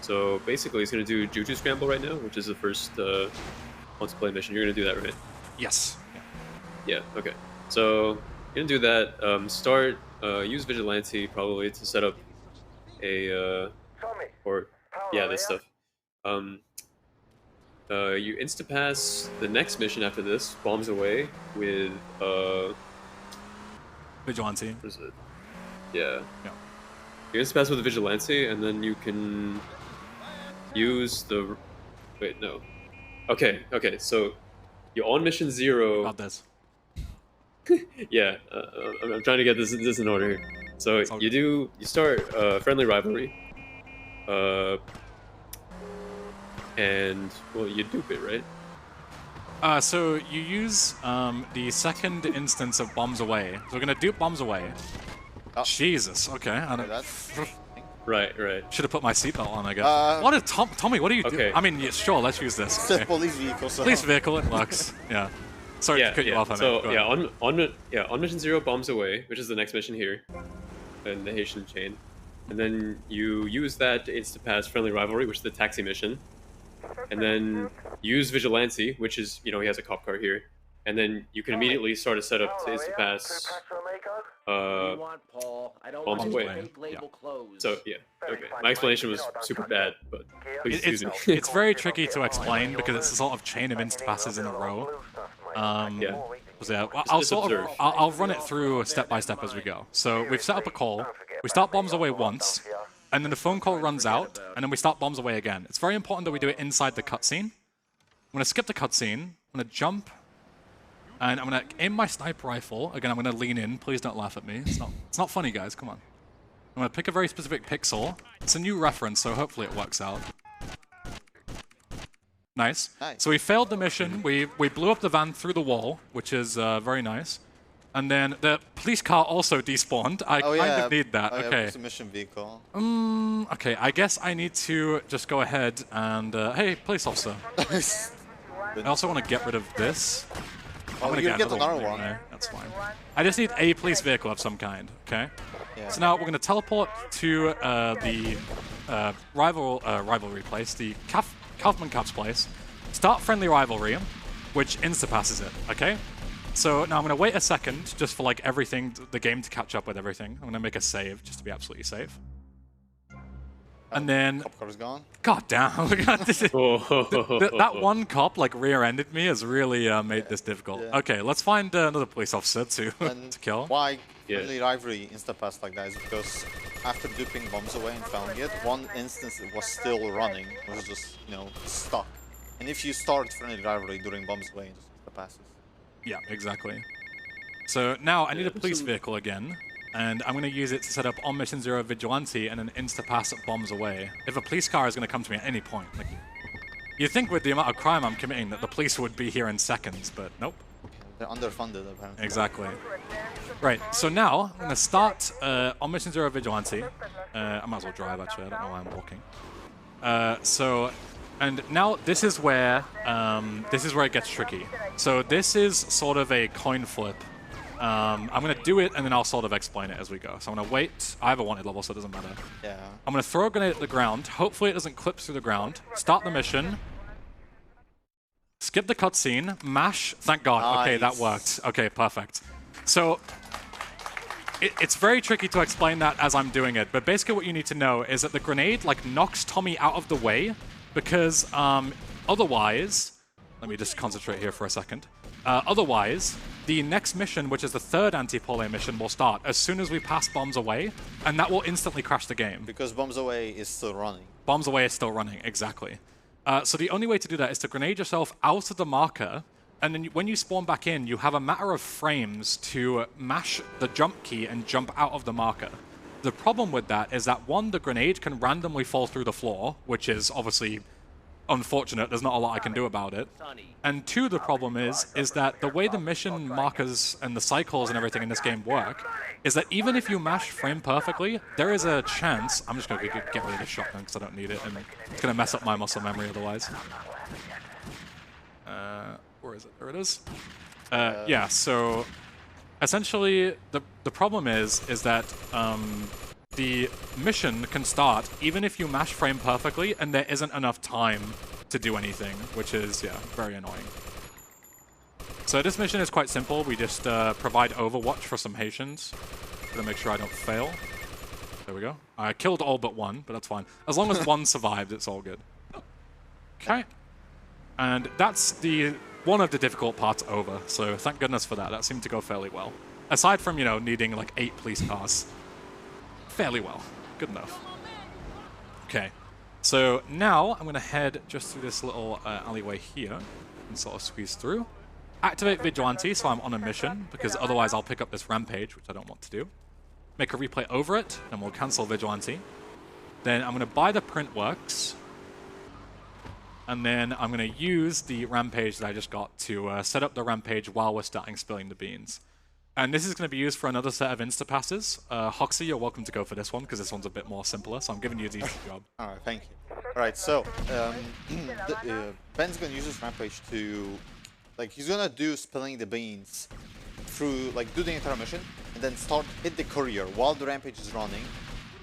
So basically, he's going to do Juju Scramble right now, which is the first want-to-play mission. You're going to do that, right? Yes. Yeah. Okay. So you're gonna do that. Use Vigilante probably to set up a this stuff. You instapass the next mission after this, Bombs Away, with Vigilante. What is it? Yeah. Yeah. You instapass with the Vigilante, and then you can use the. Wait, no. Okay. So you're on mission 0. Got this. Yeah, I'm trying to get this in order here. So you start friendly rivalry, and well, you dupe it, right? So you use the second instance of Bombs Away. So we're gonna dupe Bombs Away. Oh. Jesus. Okay. I don't. Right. Should have put my seatbelt on, I guess. What is Tommy? What are you doing? I mean, yeah, sure. Let's use this. It's a police vehicle. So. Police vehicle. It works. Yeah. Sorry to cut you off. So on mission 0, Bombs Away, which is the next mission here, in the Haitian chain, and then you use that to instapass friendly rivalry, which is the taxi mission, and then use Vigilante, which is he has a cop car here, and then you can immediately start a setup to instapass Bombs Away. Yeah. So okay. My explanation was super bad, but please excuse me. It's very tricky to explain because it's a sort of chain of instapasses in a row. I'll run it through step by step as we go. So we've set up a call. We start Bombs Away once, and then the phone call runs out, and then we start bombs away again. It's very important that we do it inside the cutscene. I'm going to skip the cutscene. I'm going to jump, and I'm going to aim my sniper rifle. Again, I'm going to lean in. Please don't laugh at me. It's not funny, guys. Come on. I'm going to pick a very specific pixel. It's a new reference, so hopefully it works out. Nice. So we failed the mission. We blew up the van through the wall, which is very nice. And then the police car also despawned. I kind of need that. Okay. It's a mission vehicle. Okay, I guess I need to just go ahead and... hey, police officer. I also want to get rid of this. I'm going to get another one. There. That's fine. I just need a police vehicle of some kind, okay? Yeah. So now we're going to teleport to the rivalry place, the Kaufman Cup's place. Start friendly rivalry, which insta-passes it, okay? So now I'm going to wait a second just for like everything, the game to catch up with everything. I'm going to make a save just to be absolutely safe. And then... Cop car is gone. God damn. That one cop like rear-ended me has really made this difficult. Yeah. Okay, let's find another police officer to kill. Why friendly rivalry insta-pass like that is because after duping bombs away and failing it, one instance it was still running. It was just, you know, stuck. And if you start friendly rivalry during bombs away, it just insta-passes. Yeah, exactly. So now I need a police vehicle again, and I'm going to use it to set up on Mission 0 Vigilante and then insta-pass bombs away. If a police car is going to come to me at any point. Like, you'd think with the amount of crime I'm committing that the police would be here in seconds, but nope. They're underfunded, apparently. Exactly. Right, so now I'm going to start on Mission 0 Vigilante. I might as well drive, actually. I don't know why I'm walking. And now this is where it gets tricky. So this is sort of a coin flip. I'm going to do it, and then I'll sort of explain it as we go. So I'm going to wait. I have a wanted level, so it doesn't matter. Yeah. I'm going to throw a grenade at the ground. Hopefully it doesn't clip through the ground. Start the mission. Skip the cutscene. Mash. Thank God. Nice. Okay, that worked. Okay, perfect. So it's very tricky to explain that as I'm doing it, but basically what you need to know is that the grenade like knocks Tommy out of the way because otherwise... Let me just concentrate here for a second. Otherwise, the next mission, which is the third anti-Pole mission, will start as soon as we pass bombs away, and that will instantly crash the game. Because bombs away is still running. Bombs away is still running, exactly. So the only way to do that is to grenade yourself out of the marker, and then when you spawn back in, you have a matter of frames to mash the jump key and jump out of the marker. The problem with that is that, one, the grenade can randomly fall through the floor, which is obviously unfortunate. There's not a lot I can do about it. And two, the problem is that the way the mission markers and the cycles and everything in this game work is that even if you mash frame perfectly, there is a chance... I'm just going to get rid of the shotgun because I don't need it, and it's going to mess up my muscle memory otherwise. Where is it? There it is. Yeah, so essentially the problem is that the mission can start even if you mash frame perfectly and there isn't enough time to do anything, which is, yeah, very annoying. So this mission is quite simple. We just provide Overwatch for some Haitians. Gonna make sure I don't fail. There we go. I killed all but one, but that's fine. As long as one survived, it's all good. Okay. And that's one of the difficult parts over, so thank goodness for that. That seemed to go fairly well. Aside from, you know, needing like 8 police cars. Fairly well. Good enough. Okay. So now I'm going to head just through this little alleyway here and sort of squeeze through. Activate Vigilante, so I'm on a mission, because otherwise I'll pick up this rampage, which I don't want to do. Make a replay over it, and we'll cancel Vigilante. Then I'm going to buy the Printworks. And then I'm going to use the rampage that I just got to set up the rampage while we're starting spilling the beans. And this is going to be used for another set of insta-passes. Hoxie, you're welcome to go for this one, because this one's a bit more simpler, so I'm giving you the easy job. Alright, thank you. Alright, so, Ben's going to use this rampage to... Like, he's going to do spilling the beans through, like, do the entire mission, and then hit the courier while the rampage is running.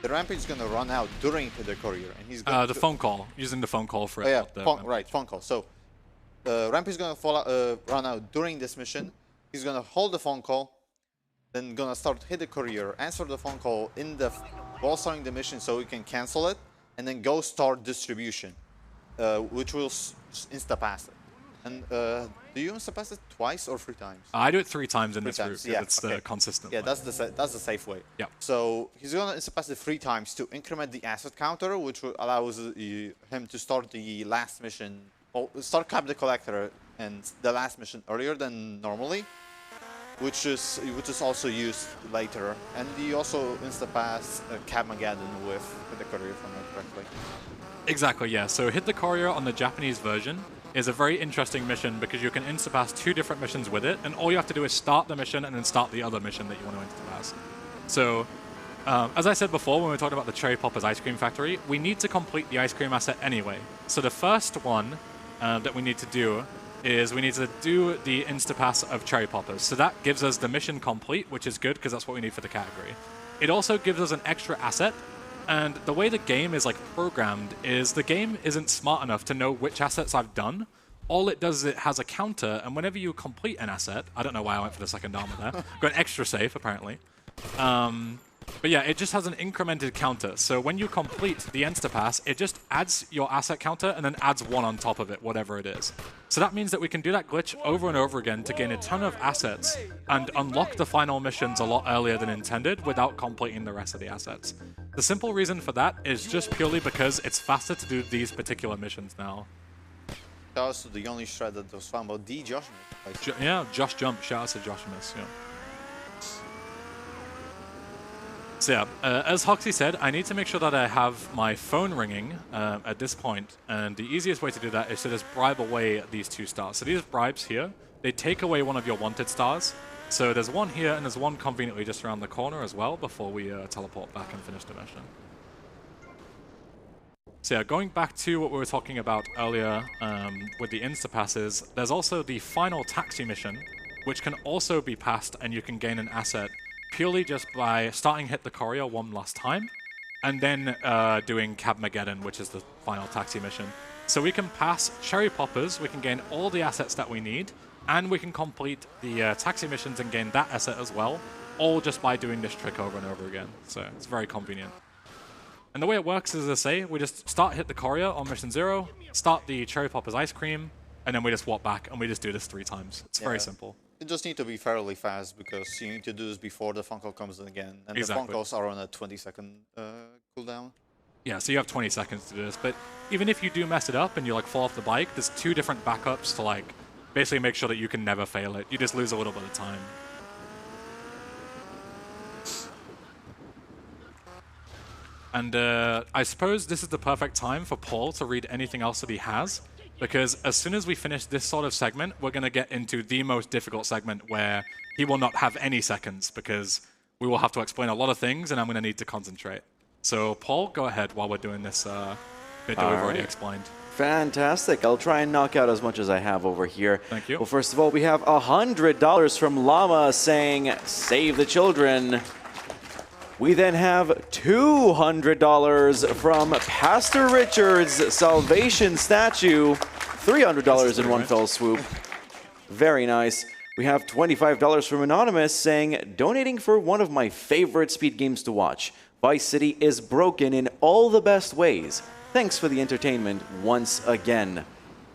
The rampage is going to run out during the courier, and he's going the phone call, using the phone call for it. Oh, yeah, right, phone call. So, rampage is going to run out during this mission. He's going to hold the phone call, then gonna hit the courier, answer the phone call while starting the mission so we can cancel it, and then go start distribution, which will insta-pass it. And do you insta-pass it twice or 3 times? I do it 3 times in 3 this group. times, yeah, It's okay. the consistent Yeah, way. that's the safe way. Yeah. So he's gonna insta-pass it 3 times to increment the asset counter, which allows him to start the last mission, or start Cap the Collector and the last mission earlier than normally, which is also used later. And he also insta-pass Capmageddon with the courier, if I remember correctly. Exactly, yeah. So Hit the Courier on the Japanese version is a very interesting mission because you can insta-pass 2 different missions with it, and all you have to do is start the mission and then start the other mission that you want to insta-pass. So, as I said before when we were talking about the Cherry Poppers Ice Cream Factory, we need to complete the ice cream asset anyway. So the first one that we need to do is we need to do the insta-pass of Cherry Poppers. So that gives us the mission complete, which is good because that's what we need for the category. It also gives us an extra asset. And the way the game is like programmed is the game isn't smart enough to know which assets I've done. All it does is it has a counter, and whenever you complete an asset, I don't know why I went for the second armor there, got an extra safe apparently. But yeah, it just has an incremented counter. So when you complete the insta-pass, it just adds your asset counter and then adds 1 on top of it, whatever it is. So that means that we can do that glitch over and over again to gain a ton of assets and unlock the final missions a lot earlier than intended without completing the rest of the assets. The simple reason for that is just purely because it's faster to do these particular missions now. That was the only shred that was found about the Josh. Yeah, Josh Jump. Shout out to Josh Miss. Yeah. So yeah, as Hoxie said, I need to make sure that I have my phone ringing at this point, and the easiest way to do that is to just bribe away these 2 stars. So these bribes here, they take away one of your wanted stars. So there's one here, and there's one conveniently just around the corner as well before we teleport back and finish the mission. So yeah, going back to what we were talking about earlier with the insta-passes, there's also the final taxi mission, which can also be passed, and you can gain an asset purely just by starting Hit the Courier 1 last time, and then doing Capmageddon, which is the final taxi mission. So we can pass Cherry Poppers, we can gain all the assets that we need, and we can complete the taxi missions and gain that asset as well, all just by doing this trick over and over again. So it's very convenient. And the way it works is, as I say, we just start Hit the Courier on mission 0, start the Cherry Poppers Ice Cream, and then we just walk back, and we just do this 3 times. It's very simple. You just need to be fairly fast because you need to do this before the phone call comes in again. And Exactly. the phone calls are on a 20-second cooldown. Yeah, so you have 20 seconds to do this, but even if you do mess it up and you like fall off the bike, there's 2 different backups to like basically make sure that you can never fail it. You just lose a little bit of time. And I suppose this is the perfect time for Paul to read anything else that he has, because as soon as we finish this sort of segment, we're going to get into the most difficult segment where he will not have any seconds, because we will have to explain a lot of things and I'm going to need to concentrate. So Paul, go ahead while we're doing this bit that we've already explained. Fantastic. I'll try and knock out as much as I have over here. Thank you. Well, first of all, we have $100 from Llama saying, save the children. We then have $200 from Pastor Richard's Salvation Statue. $300 in one fell swoop. Very nice. We have $25 from Anonymous saying, donating for one of my favorite speed games to watch. Vice City is broken in all the best ways. Thanks for the entertainment once again.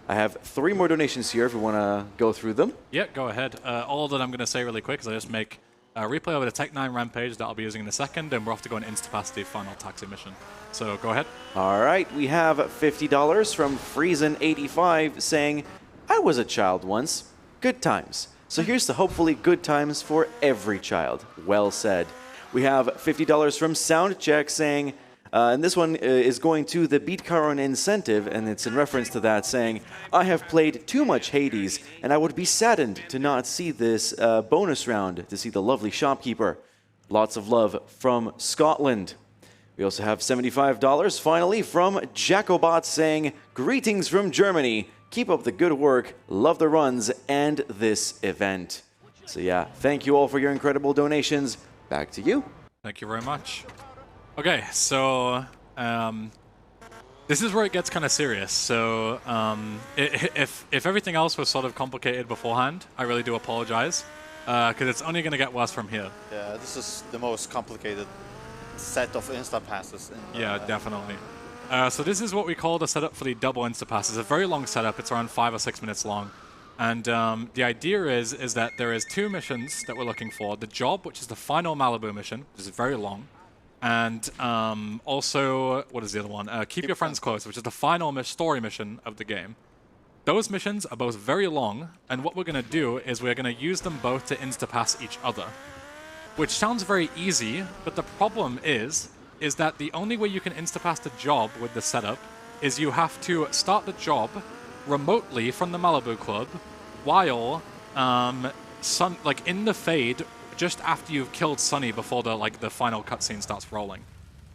I have 3 more donations here if you want to go through them. Yeah, go ahead. All that I'm going to say really quick is I just make a replay over the Tech 9 Rampage that I'll be using in a second, and we're off to go and insta-pass the final taxi mission. So go ahead. All right, we have $50 from Friesen85 saying, I was a child once. Good times. So here's to hopefully good times for every child. Well said. We have $50 from Soundcheck saying, and this one is going to the Beat Caron incentive, and it's in reference to that, saying, I have played too much Hades, and I would be saddened to not see this bonus round, to see the lovely shopkeeper. Lots of love from Scotland. We also have $75 finally from Jacobot saying, greetings from Germany. Keep up the good work, love the runs, and this event. So yeah, thank you all for your incredible donations. Back to you. Thank you very much. Okay, so this is where it gets kind of serious. So if everything else was sort of complicated beforehand, I really do apologize, because it's only going to get worse from here. Yeah, this is the most complicated set of insta passes. Yeah, definitely. So this is what we call the setup for the double insta-pass. It's a very long setup. It's around 5 or 6 minutes long. And the idea is that there is 2 missions that we're looking for. The job, which is the final Malibu mission, which is very long. And also, what is the other one? Keep Your Friends Close, which is the final story mission of the game. Those missions are both very long, and what we're going to do is we're going to use them both to insta-pass each other. Which sounds very easy, but the problem is that the only way you can insta-pass the job with the setup is you have to start the job remotely from the Malibu Club while in the fade just after you've killed Sunny before the final cutscene starts rolling.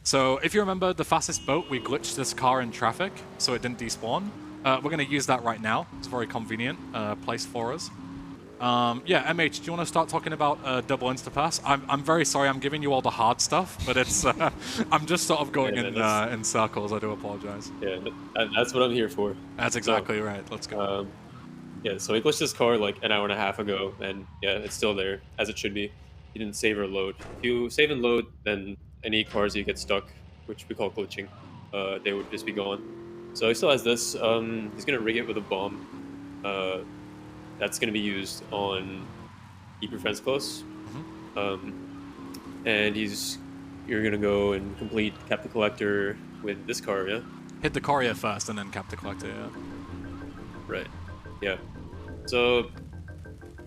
So if you remember the fastest boat, we glitched this car in traffic so it didn't despawn. We're going to use that right now. It's a very convenient place for us. Yeah, MH, do you want to start talking about double insta-pass? I'm very sorry I'm giving you all the hard stuff, but it's I'm just sort of going in circles. I do apologize. Yeah, that's what I'm here for. That's exactly right. Let's go. Yeah, so we glitched this car like an hour and a half ago, and yeah, it's still there, as it should be. You didn't save or load. If you save and load, then any cars you get stuck, which we call glitching, they would just be gone. So he still has this. He's going to rig it with a bomb. That's going to be used on Keep Your Friends Close. And you're going to go and complete Cap the Collector with this car, yeah? Hit the Courier first and then Cap the Collector, yeah. Right, yeah. So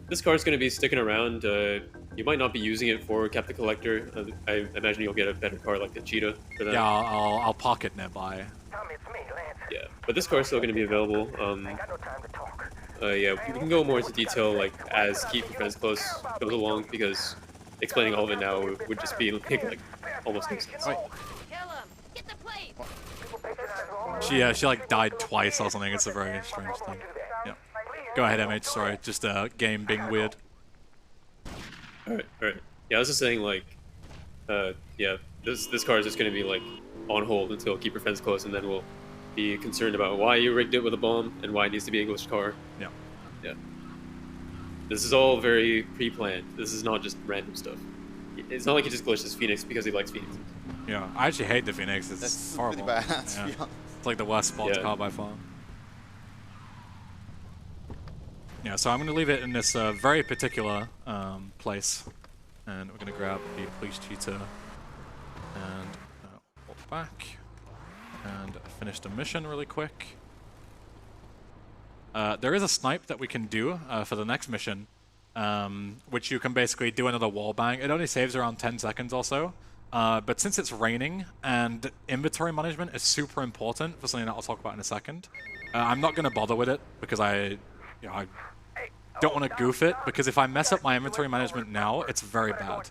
this car is going to be sticking around. You might not be using it for Cap the Collector. I imagine you'll get a better car like the Cheetah for that. Yeah, I'll park it nearby. Yeah, but this car is still going to be available. Yeah, we can go more into detail like as Keep Your Friends Close goes along, because explaining all of it now would just be like almost no sense. Wait. Kill him. Get the plate. She like died twice or something. It's a very strange thing. Yeah. Go ahead, MH. Sorry, just game being weird. All right. Yeah, I was just saying like, yeah, this car is just going to be like on hold until Keep Your Friends Close, and then we'll be concerned about why you rigged it with a bomb and why it needs to be a glitched car. Yeah. Yeah. This is all very pre-planned. This is not just random stuff. It's not like he just glitched his Phoenix because he likes Phoenix. Yeah, I actually hate the Phoenix. It's That's horrible. pretty bad, to Yeah. be honest. It's like the worst sports car by far. Yeah, so I'm going to leave it in this very particular place. And we're going to grab the police cheetah and walk back. And finish the mission really quick. There is a snipe that we can do for the next mission, which you can basically do another wall bang. It only saves around 10 seconds or so, but since it's raining and inventory management is super important for something that I'll talk about in a second, I'm not going to bother with it because I don't want to goof it, because if I mess up my inventory management now, it's very bad.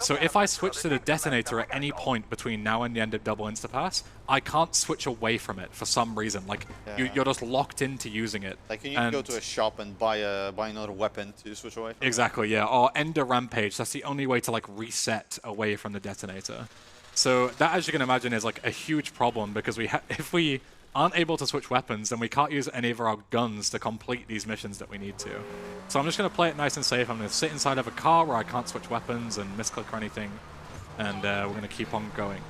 So if I switch to the detonator at any point between now and the end of double insta-pass, I can't switch away from it for some reason. Like, you're just locked into using it. Like, you need to go to a shop and buy another weapon to switch away from. Exactly, yeah. Or end a rampage. That's the only way to, like, reset away from the detonator. So that, as you can imagine, is, like, a huge problem, because if we aren't able to switch weapons, then we can't use any of our guns to complete these missions that we need to. So I'm just going to play it nice and safe. I'm going to sit inside of a car where I can't switch weapons and misclick or anything, and we're going to keep on going.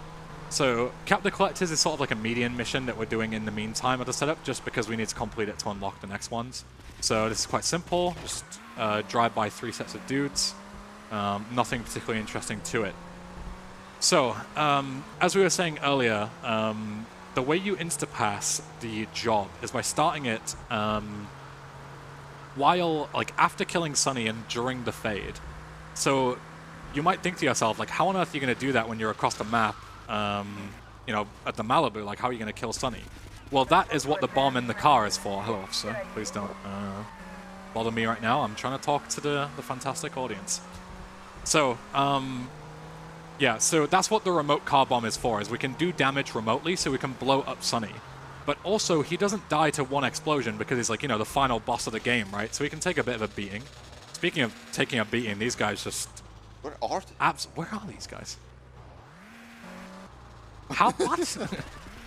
So Cap the Collectors is sort of like a median mission that we're doing in the meantime of the setup, just because we need to complete it to unlock the next ones. So this is quite simple. Just drive by 3 sets of dudes. Nothing particularly interesting to it. So, as we were saying earlier, the way you insta-pass the job is by starting it after killing Sunny and during the fade. So you might think to yourself, like, how on earth are you going to do that when you're across the map, you know, at the Malibu? Like, how are you going to kill Sunny? Well, that is what the bomb in the car is for. Hello, officer. Please don't bother me right now. I'm trying to talk to the fantastic audience. So, yeah, so that's what the remote car bomb is for, is we can do damage remotely so we can blow up Sunny. But also, he doesn't die to one explosion because he's like, you know, the final boss of the game, right? So he can take a bit of a beating. Speaking of taking a beating, these guys just... Where are they? Where are these guys? How? What?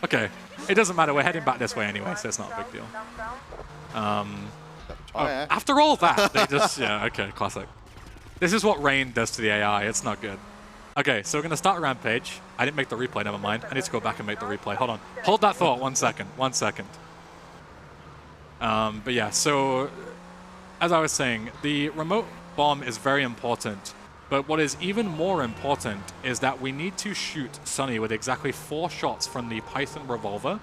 Okay, it doesn't matter. We're heading back this way anyway, so it's not a big deal. After all that, they just... Yeah, okay, classic. This is what rain does to the AI. It's not good. Okay, so we're gonna start a rampage. I didn't make the replay, never mind. I need to go back and make the replay. Hold on. Hold that thought, 1 second. 1 second. But yeah, so as I was saying, the remote bomb is very important. But what is even more important is that we need to shoot Sunny with exactly 4 shots from the Python revolver.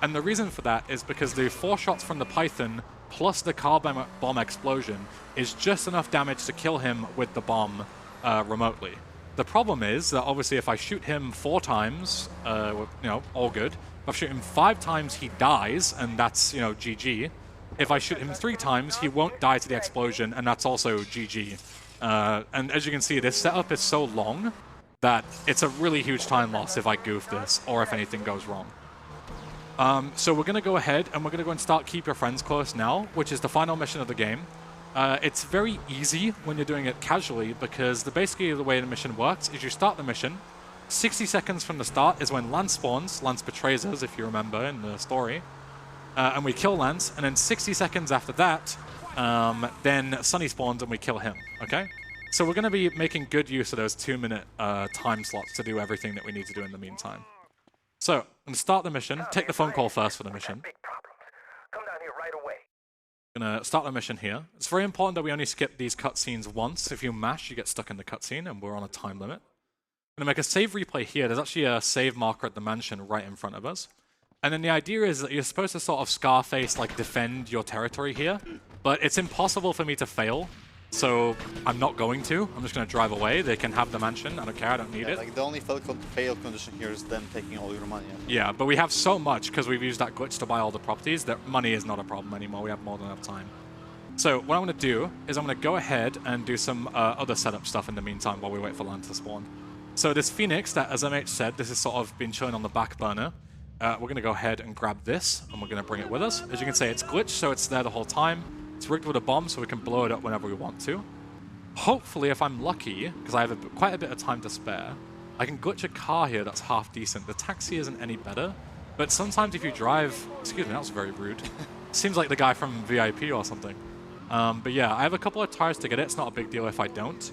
And the reason for that is because the 4 shots from the Python plus the car bomb explosion is just enough damage to kill him with the bomb remotely. The problem is that obviously if I shoot him 4 times, you know, all good. If I shoot him 5 times, he dies, and that's, you know, GG. If I shoot him 3 times, he won't die to the explosion, and that's also GG. And as you can see, this setup is so long that it's a really huge time loss if I goof this, or if anything goes wrong. So we're going to go ahead, and we're going to go and start Keep Your Friends Close now, which is the final mission of the game. It's very easy when you're doing it casually, because basically the way the mission works is you start the mission, 60 seconds from the start is when Lance spawns. Lance betrays us, if you remember, in the story. And we kill Lance, and then 60 seconds after that, then Sunny spawns and we kill him, okay? So we're going to be making good use of those 2-minute time slots to do everything that we need to do in the meantime. So, I'm going to start the mission, take the phone call first for the mission. Come down here right away. Going to start the mission here. It's very important that we only skip these cutscenes once. If you mash, you get stuck in the cutscene, and we're on a time limit. I'm going to make a save replay here. There's actually a save marker at the mansion right in front of us. And then the idea is that you're supposed to sort of Scarface, like, defend your territory here. But it's impossible for me to fail, so I'm not going to. I'm just going to drive away. They can have the mansion. I don't care. I don't need it. Like, the only fail condition here is them taking all your money. Yeah, but we have so much, because we've used that glitch to buy all the properties, that money is not a problem anymore. We have more than enough time. So what I'm going to do is I'm going to go ahead and do some other setup stuff in the meantime while we wait for land to spawn. So this Phoenix, that as MH said, this has sort of been chilling on the back burner. We're going to go ahead and grab this, and we're going to bring it with us. As you can see, it's glitched, so it's there the whole time. It's rigged with a bomb, so we can blow it up whenever we want to. Hopefully, if I'm lucky, because I have quite a bit of time to spare, I can glitch a car here that's half decent. The taxi isn't any better, but sometimes if you drive... Excuse me, that was very rude. Seems like the guy from VIP or something. But yeah, I have a couple of tires to get it. It's not a big deal if I don't.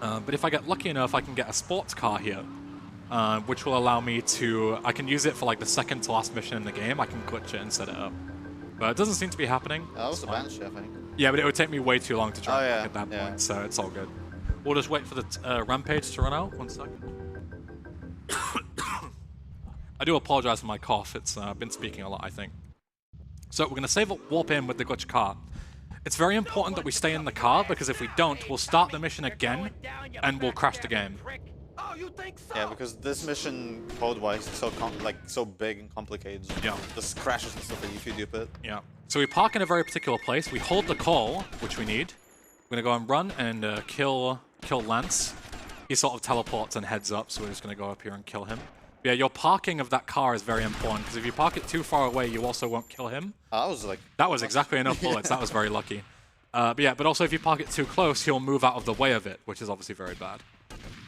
But if I get lucky enough, I can get a sports car here. Which will allow me to... I can use it for like the second to last mission in the game. I can glitch it and set it up. But it doesn't seem to be happening. That was a Banshee, I think. Yeah, but it would take me way too long to try yeah, at that point, so it's all good. We'll just wait for the rampage to run out. 1 second. I do apologize for my cough. It's been speaking a lot, I think. So we're going to save warp in with the glitch car. It's very important that we stay in the car, because if we don't, we'll start the mission again, and we'll crash the game. Oh, you think so? Yeah, because this mission code-wise is so big and complicated. Yeah. Just crashes and stuff if you dupe it. Yeah. So we park in a very particular place. We hold the call, which we need. We're going to go and run and kill Lance. He sort of teleports and heads up, so we're just going to go up here and kill him. But yeah, your parking of that car is very important, because if you park it too far away, you also won't kill him. That was exactly enough bullets. That was very lucky. But also if you park it too close, he'll move out of the way of it, which is obviously very bad.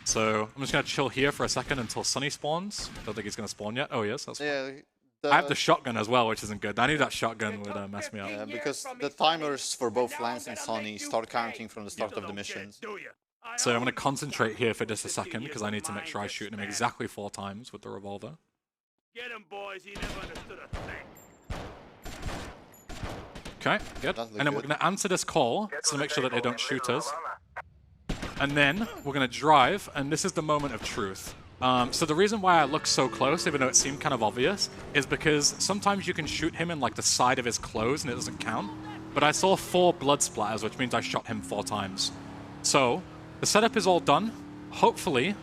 So I'm just going to chill here for a second until Sunny spawns. Don't think he's going to spawn yet. Oh, yes, that's fine. Yeah. I have the shotgun as well, which isn't good. I knew that shotgun would mess me up. Yeah, because the timers for both Lance and Sunny start counting from the start of the missions. So I'm going to concentrate here for just a second, because I need to make sure I shoot him exactly 4 times with the revolver. Get him, boys. He never understood a thing. Okay, good. And then we're going to answer this call to make sure that they don't shoot us. And then we're going to drive, and this is the moment of truth. So the reason why I look so close, even though it seemed kind of obvious, is because sometimes you can shoot him in like the side of his clothes and it doesn't count. But I saw 4 blood splatters, which means I shot him 4 times. So the setup is all done. Hopefully,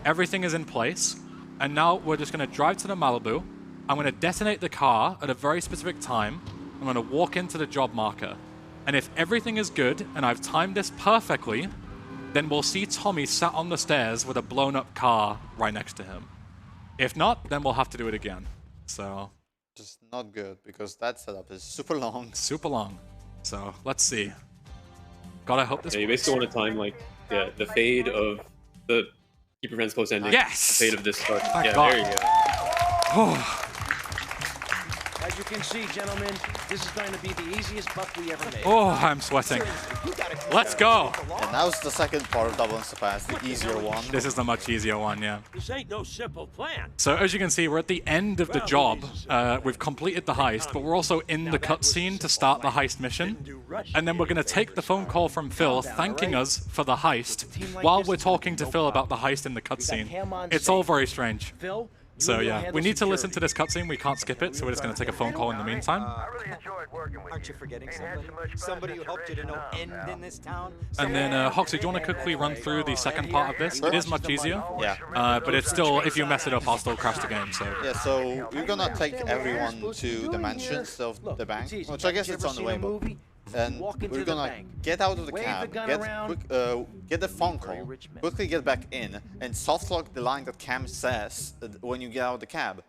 everything is in place. And now we're just going to drive to the Malibu. I'm going to detonate the car at a very specific time. I'm going to walk into the job marker. And if everything is good and I've timed this perfectly, then we'll see Tommy sat on the stairs with a blown-up car right next to him. If not, then we'll have to do it again. So... Just not good, because that setup is super long. Super long. So, let's see. God, I hope this You works. basically want to time, like, the fade of the Keep Your Friends Close ending. Yes! The fade of this start. Thank yeah, God. there you go. As you can see, gentlemen, this is going to be the easiest buck we ever made. Oh, I'm sweating. Let's go. And now's the second part of Double Instapass, the easier one. This is the much easier one, yeah. This ain't no simple plan. So as you can see, we're at the end of the job. We've completed the heist, but we're also in the cutscene to start the heist mission. And then we're going to take the phone call from Phil thanking us for the heist while we're talking to Phil about the heist in the cutscene. It's all very strange. Phil, So yeah, we need to listen to this cutscene. We can't skip it, so we're just going to take a phone call in the meantime. I really enjoyed working with Aren't you forgetting somebody? Somebody who helped you to know end in this town? And then, Hoxie, do you want to quickly run through the second part of this? It is much easier. Yeah. But it's still, if you mess it up, I'll still crash the game, so... Yeah, so we're gonna take everyone to the mansions of the bank, which I guess it's on the way, but... And we're gonna get out of the cab, get the phone call, quickly get back in, and softlock the line that Cam says when you get out of the cab.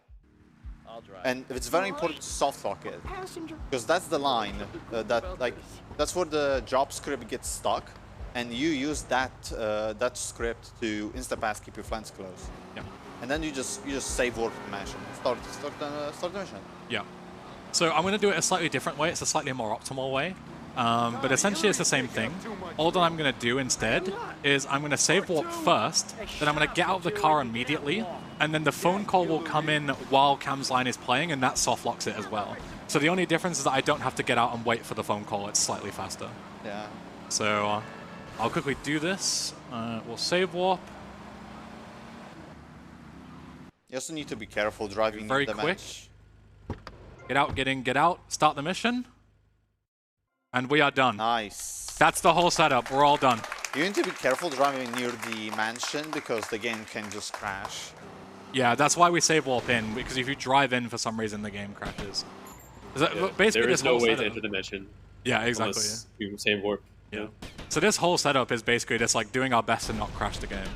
And it's very important to softlock it, because that's the line that's where the job script gets stuck, and you use that that script to instapass, keep your flanks close. Yeah. And then you just save work the mission, start the mission. Yeah. So I'm going to do it a slightly different way. It's a slightly more optimal way. But essentially it's the same thing. All that I'm going to do instead is I'm going to save warp first, then I'm going to get out of the car immediately, and then the phone call will come in while Cam's line is playing, and that soft locks it as well. So the only difference is that I don't have to get out and wait for the phone call. It's slightly faster. Yeah. So I'll quickly do this. We'll save warp. You also need to be careful driving Very the quick. match. Get out, get out, start the mission. And we are done. Nice. That's the whole setup. We're all done. You need to be careful driving near the mansion because the game can just crash. Yeah, that's why we save warp in, because if you drive in for some reason, the game crashes. Basically, there is this no whole way setup. to enter the mansion. Yeah, exactly. Unless you save warp. Yeah. So this whole setup is basically just like doing our best to not crash the game.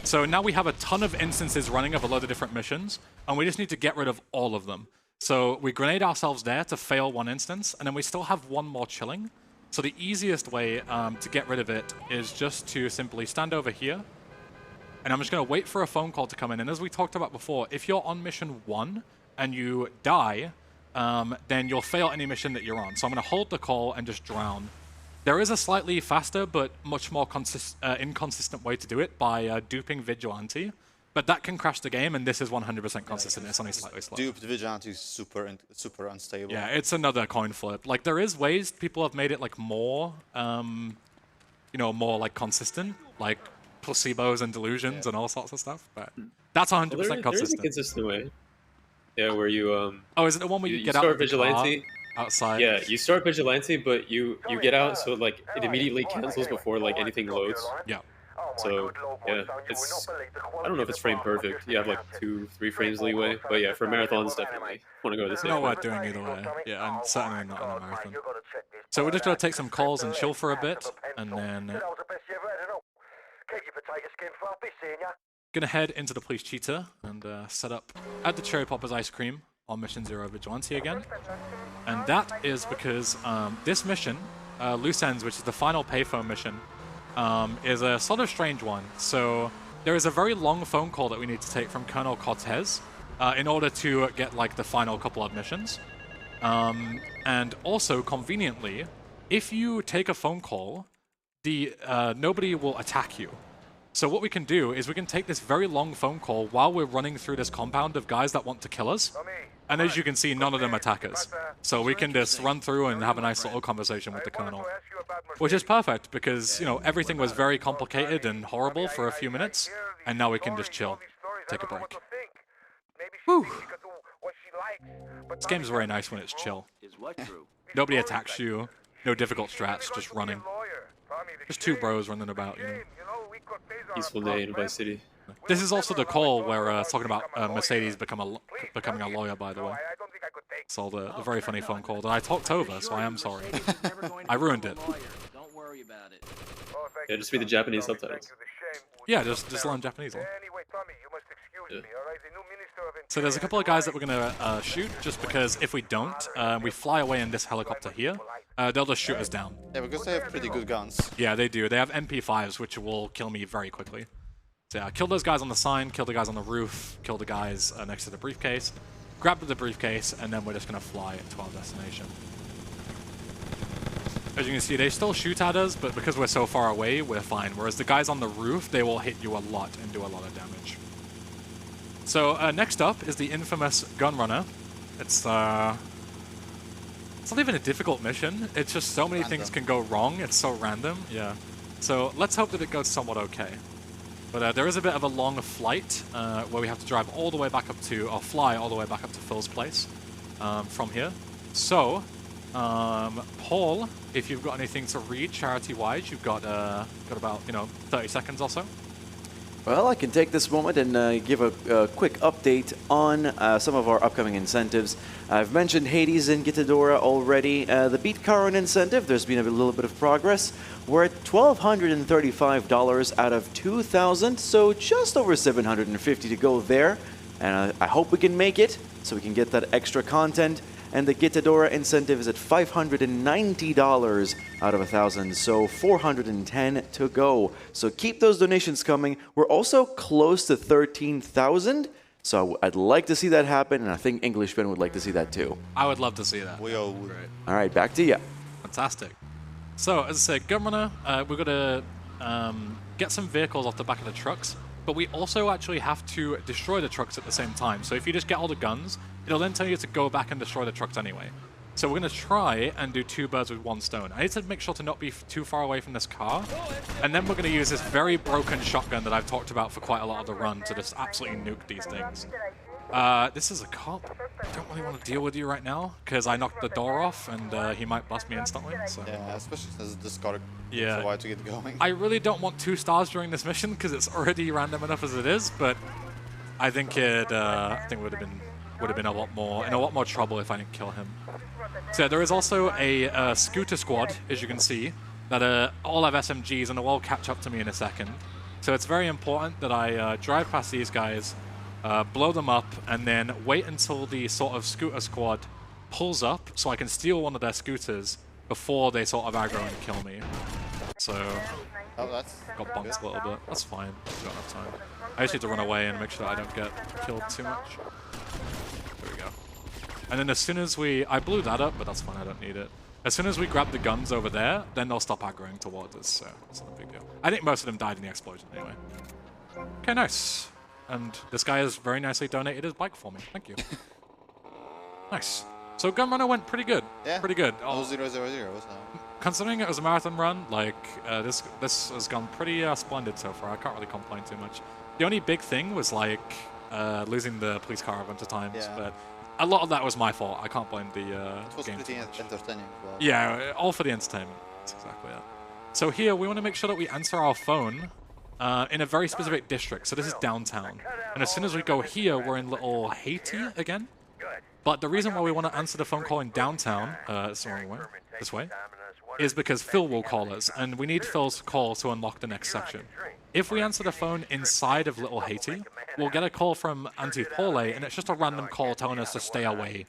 So now we have a ton of instances running of a load of different missions, and we just need to get rid of all of them. So we grenade ourselves there to fail one instance, and then we still have one more chilling. So the easiest way to get rid of it is just to simply stand over here, and I'm just going to wait for a phone call to come in. And as we talked about before, if you're on mission 1 and you die, then you'll fail any mission that you're on. So I'm going to hold the call and just drown. There is a slightly faster but much more inconsistent way to do it by duping Vigilante. But that can crash the game, and this is 100% consistent. It's only slightly slower. Duped Vigilante is super unstable. Yeah, it's another coin flip. Like, there is ways people have made it like more, you know, more like consistent, like placebos and delusions and all sorts of stuff. But that's 100% consistent. There is a consistent way. Yeah, where you Oh, is it the one where you get out start of the Vigilante car outside? Yeah, you start Vigilante, but you get out, so like it immediately cancels before like anything loads. Yeah. So yeah, it's I don't know if it's frame perfect. You have like 2-3 frames leeway, but yeah, for marathons definitely want to go this way. No worth doing either way. Yeah, I'm certainly not in a marathon. So we're just gonna take some calls and chill for a bit, and then gonna head into the police cheetah and set up at the Cherry Poppers Ice Cream on Mission 0 Vigilante again. And that is because this mission, Loose Ends, which is the final payphone mission, is a sort of strange one. So there is a very long phone call that we need to take from Colonel Cortez in order to get like the final couple of missions. And also, conveniently, if you take a phone call, nobody will attack you. So what we can do is we can take this very long phone call while we're running through this compound of guys that want to kill us. And as you can see, none of them attack us. So we can just run through and have a nice little conversation with the Colonel. Which is perfect because, you know, everything was very complicated and horrible for a few minutes. And now we can just chill, take a break. Whew. This game's very nice when it's chill. Nobody attacks you, no difficult strats, just running. Just two bros running about, you know. Peaceful day in Vice City. This is also the call where talking about Mercedes becoming a lawyer, by the way. It's all the very funny phone call that I talked over, so I am sorry. I ruined it. Yeah, just read the Japanese subtitles. Yeah, just learn Japanese. Yeah. So there's a couple of guys that we're gonna shoot, just because if we don't, we fly away in this helicopter here, they'll just shoot us down. Yeah, because they have pretty good guns. Yeah, they do. They have MP5s, which will kill me very quickly. So yeah, kill those guys on the sign, kill the guys on the roof, kill the guys next to the briefcase. grab the briefcase, and then we're just going to fly into our destination. As you can see, they still shoot at us, but because we're so far away, we're fine. Whereas the guys on the roof, they will hit you a lot and do a lot of damage. So next up is the infamous Gunrunner. It's not even a difficult mission. It's just so many things can go wrong. It's so random, yeah. So let's hope that it goes somewhat okay. But there is a bit of a long flight where we have to drive all the way back up to, or fly all the way back up to Phil's place from here. So, Paul, if you've got anything to read charity-wise, you've got about 30 seconds or so. Well, I can take this moment and give a quick update on some of our upcoming incentives. I've mentioned Hades and Gitadora already. The Beat Karon incentive, there's been a little bit of progress. We're at $1,235 out of 2,000, so just over 750 to go there. And I hope we can make it, so we can get that extra content. And the Gitadora incentive is at $590 out of 1,000, so 410 to go. So keep those donations coming. We're also close to 13,000, so I'd like to see that happen, and I think Englishman would like to see that too. I would love to see that. We all would. All right, back to you. Fantastic. So, as I said, Gunrunner, we're going to get some vehicles off the back of the trucks, but we also actually have to destroy the trucks at the same time. So if you just get all the guns, it'll then tell you to go back and destroy the trucks anyway. So we're going to try and do 2 birds with 1 stone. I need to make sure to not be too far away from this car. And then we're going to use this very broken shotgun that I've talked about for quite a lot of the run to just absolutely nuke these things. This is a cop. I don't really want to deal with you right now because I knocked the door off and he might bust me instantly. So. Yeah, especially since this got yeah. a while to get going. I really don't want 2 stars during this mission because it's already random enough as it is, but I think it would have been a lot more trouble if I didn't kill him. So there is also a scooter squad, as you can see, that all have SMGs and they'll all catch up to me in a second. So it's very important that I drive past these guys, blow them up, and then wait until the sort of scooter squad pulls up so I can steal one of their scooters before they sort of aggro and kill me. So, that's got bumped a little bit. That's fine. I've got enough time. I just need to run away and make sure that I don't get killed too much. There we go. And then as soon as I blew that up, but that's fine, I don't need it. As soon as we grab the guns over there, then they'll stop aggroing towards us, so it's not a big deal. I think most of them died in the explosion anyway. Okay, nice. And this guy has very nicely donated his bike for me. Thank you. Nice. So Gunrunner went pretty good. Yeah. Pretty good. No 0-0-0, so. Considering it was a marathon run, like this has gone pretty splendid so far. I can't really complain too much. The only big thing was like losing the police car a bunch of times, but a lot of that was my fault. I can't blame the game. It was pretty entertaining. Well. Yeah, all for the entertainment. That's exactly it. So here we want to make sure that we answer our phone in a very specific district. So this is downtown, and as soon as we go here, we're in Little Haiti again. But the reason why we want to answer the phone call in downtown, this way, is because Phil will call us, and we need Phil's call to unlock the next section. If we answer the phone inside of Little Haiti, we'll get a call from Antipole, and it's just a random call telling us to stay away.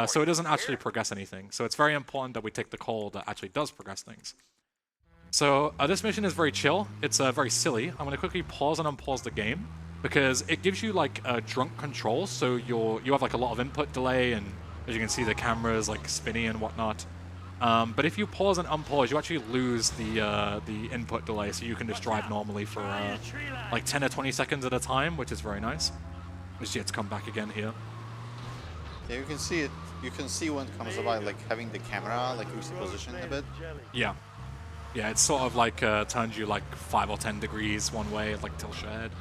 So it doesn't actually progress anything. So it's very important that we take the call that actually does progress things. So this mission is very chill. It's very silly. I'm going to quickly pause and unpause the game, because it gives you like drunk control, so you have like a lot of input delay, and as you can see the camera's like spinny and whatnot. But if you pause and unpause, you actually lose the input delay, so you can just drive normally for like 10 or 20 seconds at a time, which is very nice. We see it's come back again here. Yeah, you can see it. You can see when it comes about, like having the camera like reposition a bit. Yeah. Yeah, it's sort of like turns you like 5 or 10 degrees one way, like tilts your head.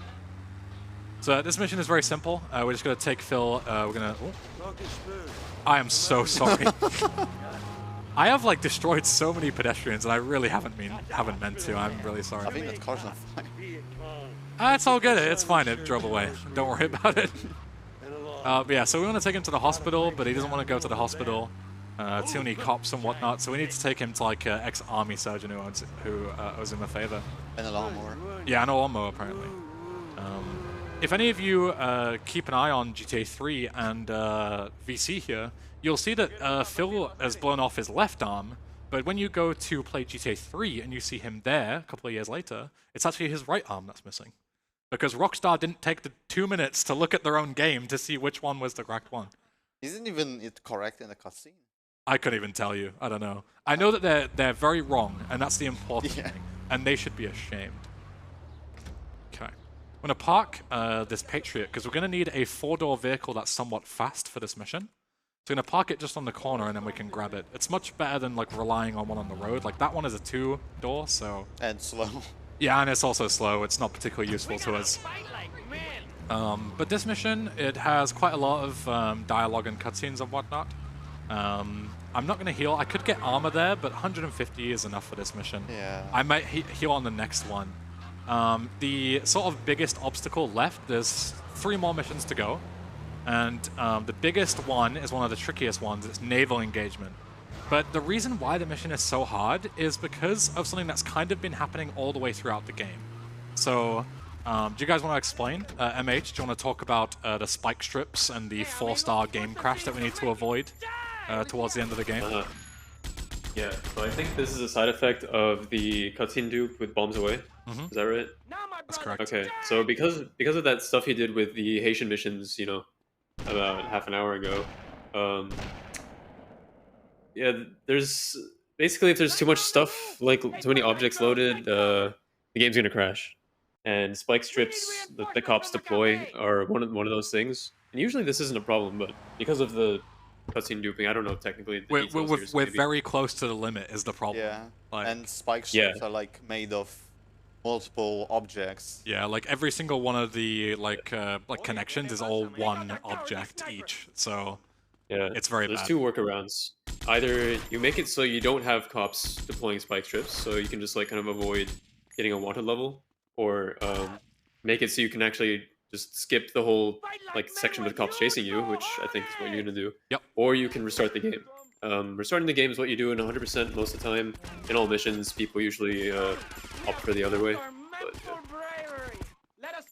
So this mission is very simple. We're just going to take Phil. We're going to... Oh. I am so sorry. I have like destroyed so many pedestrians, and I really haven't meant to. I'm really sorry. I think that car's not fine. It's all good. It's fine. It drove away. Don't worry about it. But yeah, so we want to take him to the hospital, but he doesn't want to go to the hospital. Too many cops and whatnot, so we need to take him to like an ex-army surgeon who owes him a favor. And a lawnmower. Yeah, and a lawnmower apparently. If any of you keep an eye on GTA 3 and VC here, you'll see that Phil has blown off his left arm, but when you go to play GTA 3 and you see him there a couple of years later, it's actually his right arm that's missing. because Rockstar didn't take the 2 minutes to look at their own game to see which one was the correct one. Isn't even it correct in the cutscene? I couldn't even tell you. I don't know. I know that they're very wrong, and that's the important thing. And they should be ashamed. Okay. I'm going to park this Patriot, because we're going to need a 4-door vehicle that's somewhat fast for this mission. So I'm going to park it just on the corner, and then we can grab it. It's much better than like relying on one on the road. Like that one is a 2-door, so... And slow. Yeah, and it's also slow. It's not particularly useful to us. But this mission, it has quite a lot of dialogue and cutscenes and whatnot. I'm not going to heal. I could get armor there, but 150 is enough for this mission. Yeah. I might heal on the next one. The sort of biggest obstacle left, there's 3 more missions to go. And the biggest one is one of the trickiest ones. It's naval engagement. But the reason why the mission is so hard is because of something that's kind of been happening all the way throughout the game. So, do you guys want to explain? MH, do you want to talk about the spike strips and the 4-star game crash that we need to avoid towards the end of the game? Yeah, so I think this is a side effect of the cutscene dupe with bombs away. Is that right? That's correct. Okay, so because of that stuff he did with the Haitian missions, you know, about half an hour ago, yeah, there's basically if there's too much stuff, like too many objects loaded, the game's gonna crash. And spike strips that the cops deploy are one of those things. And usually this isn't a problem, but because of the cutscene duping, I don't know technically. We're very close to the limit is the problem. Yeah, like, and spike strips are like made of multiple objects. Yeah, like every single one of the like connections is all one object each. So yeah, it's very There's bad. 2 workarounds. Either you make it so you don't have cops deploying spike strips, so you can just like kind of avoid getting a wanted level, or make it so you can actually just skip the whole like section with cops chasing you, which I think is what you're gonna do. Yep. Or you can restart the game. Restarting the game is what you do in 100% most of the time. In all missions, people usually opt for the other way. But,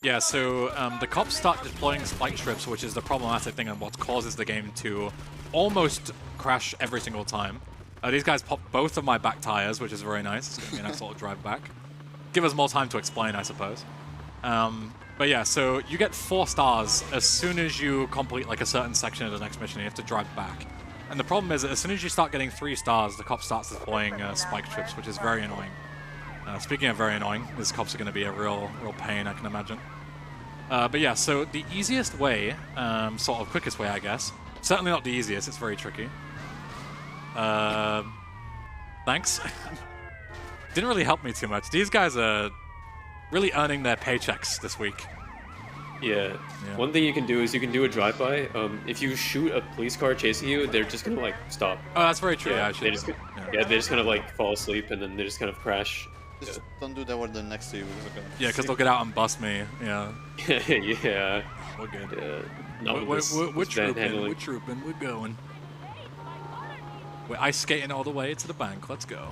yeah, so the cops start deploying spike strips, which is the problematic thing and what causes the game to almost crash every single time. These guys popped both of my back tires, which is very nice. It's going to be a nice little drive back. Give us more time to explain, I suppose. But yeah, so you get 4 stars as soon as you complete like a certain section of the next mission. You have to drive back. And the problem is that as soon as you start getting 3 stars, the cop starts deploying spike strips, which is very annoying. Speaking of very annoying, these cops are going to be a real pain, I can imagine. But yeah, so the easiest way, sort of quickest way, I guess. Certainly not the easiest, it's very tricky. Thanks. Didn't really help me too much. These guys are really earning their paychecks this week. yeah. One thing you can do is you can do a drive-by. If you shoot a police car chasing you, they're just gonna like stop. Oh, that's very true. Yeah, Yeah, they just kind of like fall asleep and then they just kind of crash. Just don't do that when they're next to you. yeah, because they'll get out and bust me. Yeah, Yeah. we're good. Yeah. Not with We're this bad trooping. handling. We're trooping. We're going. We're ice skating all the way to the bank. Let's go.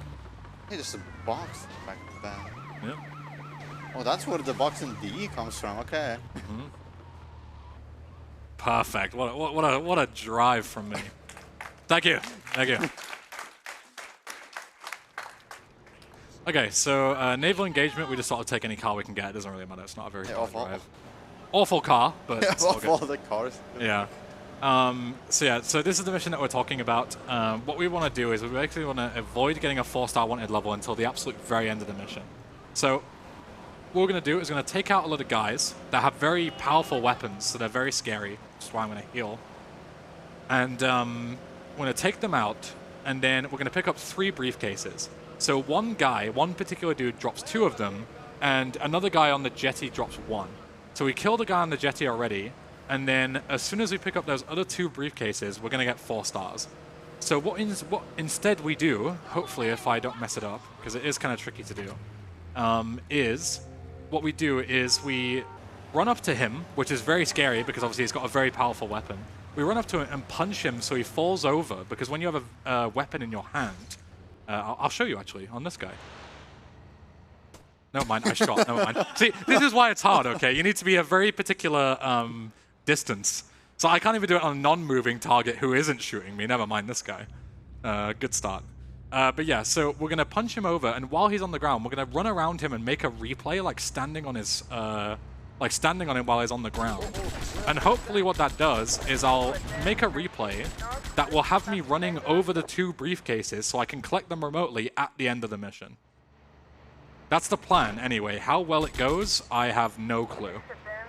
Hey, there's a box in the back of the van. Yep. Oh, that's where the box in DE comes from. Okay. Perfect. What a drive from me. Thank you. Thank you. Okay, so naval engagement, we just sort of take any car we can get. It doesn't really matter. It's not a very far drive. Awful car, but it's all Of all good. the cars. Yeah. So this is the mission that we're talking about. What we want to do is we actually want to avoid getting a 4-star wanted level until the absolute very end of the mission. So what we're going to do is going to take out a lot of guys that have very powerful weapons, so they're very scary, which is why I'm going to heal. And we're going to take them out, and then we're going to pick up 3 briefcases. So one particular dude drops 2 of them, and another guy on the jetty drops 1. So we killed a guy on the jetty already, and then as soon as we pick up those other 2 briefcases, we're going to get 4 stars. So what instead we do, hopefully if I don't mess it up, because it is kind of tricky to do, what we do is we run up to him, which is very scary because obviously he's got a very powerful weapon. We run up to him and punch him so he falls over, because when you have a weapon in your hand, I'll show you actually on this guy. Never mind, I shot, never mind. See, this is why it's hard, okay? You need to be a very particular distance. So I can't even do it on a non-moving target who isn't shooting me, never mind this guy. Good start. But yeah, so we're going to punch him over, and while he's on the ground, we're going to run around him and make a replay, like standing on his like standing on him while he's on the ground. And hopefully what that does is I'll make a replay that will have me running over the 2 briefcases so I can collect them remotely at the end of the mission. That's the plan anyway. How well it goes, I have no clue.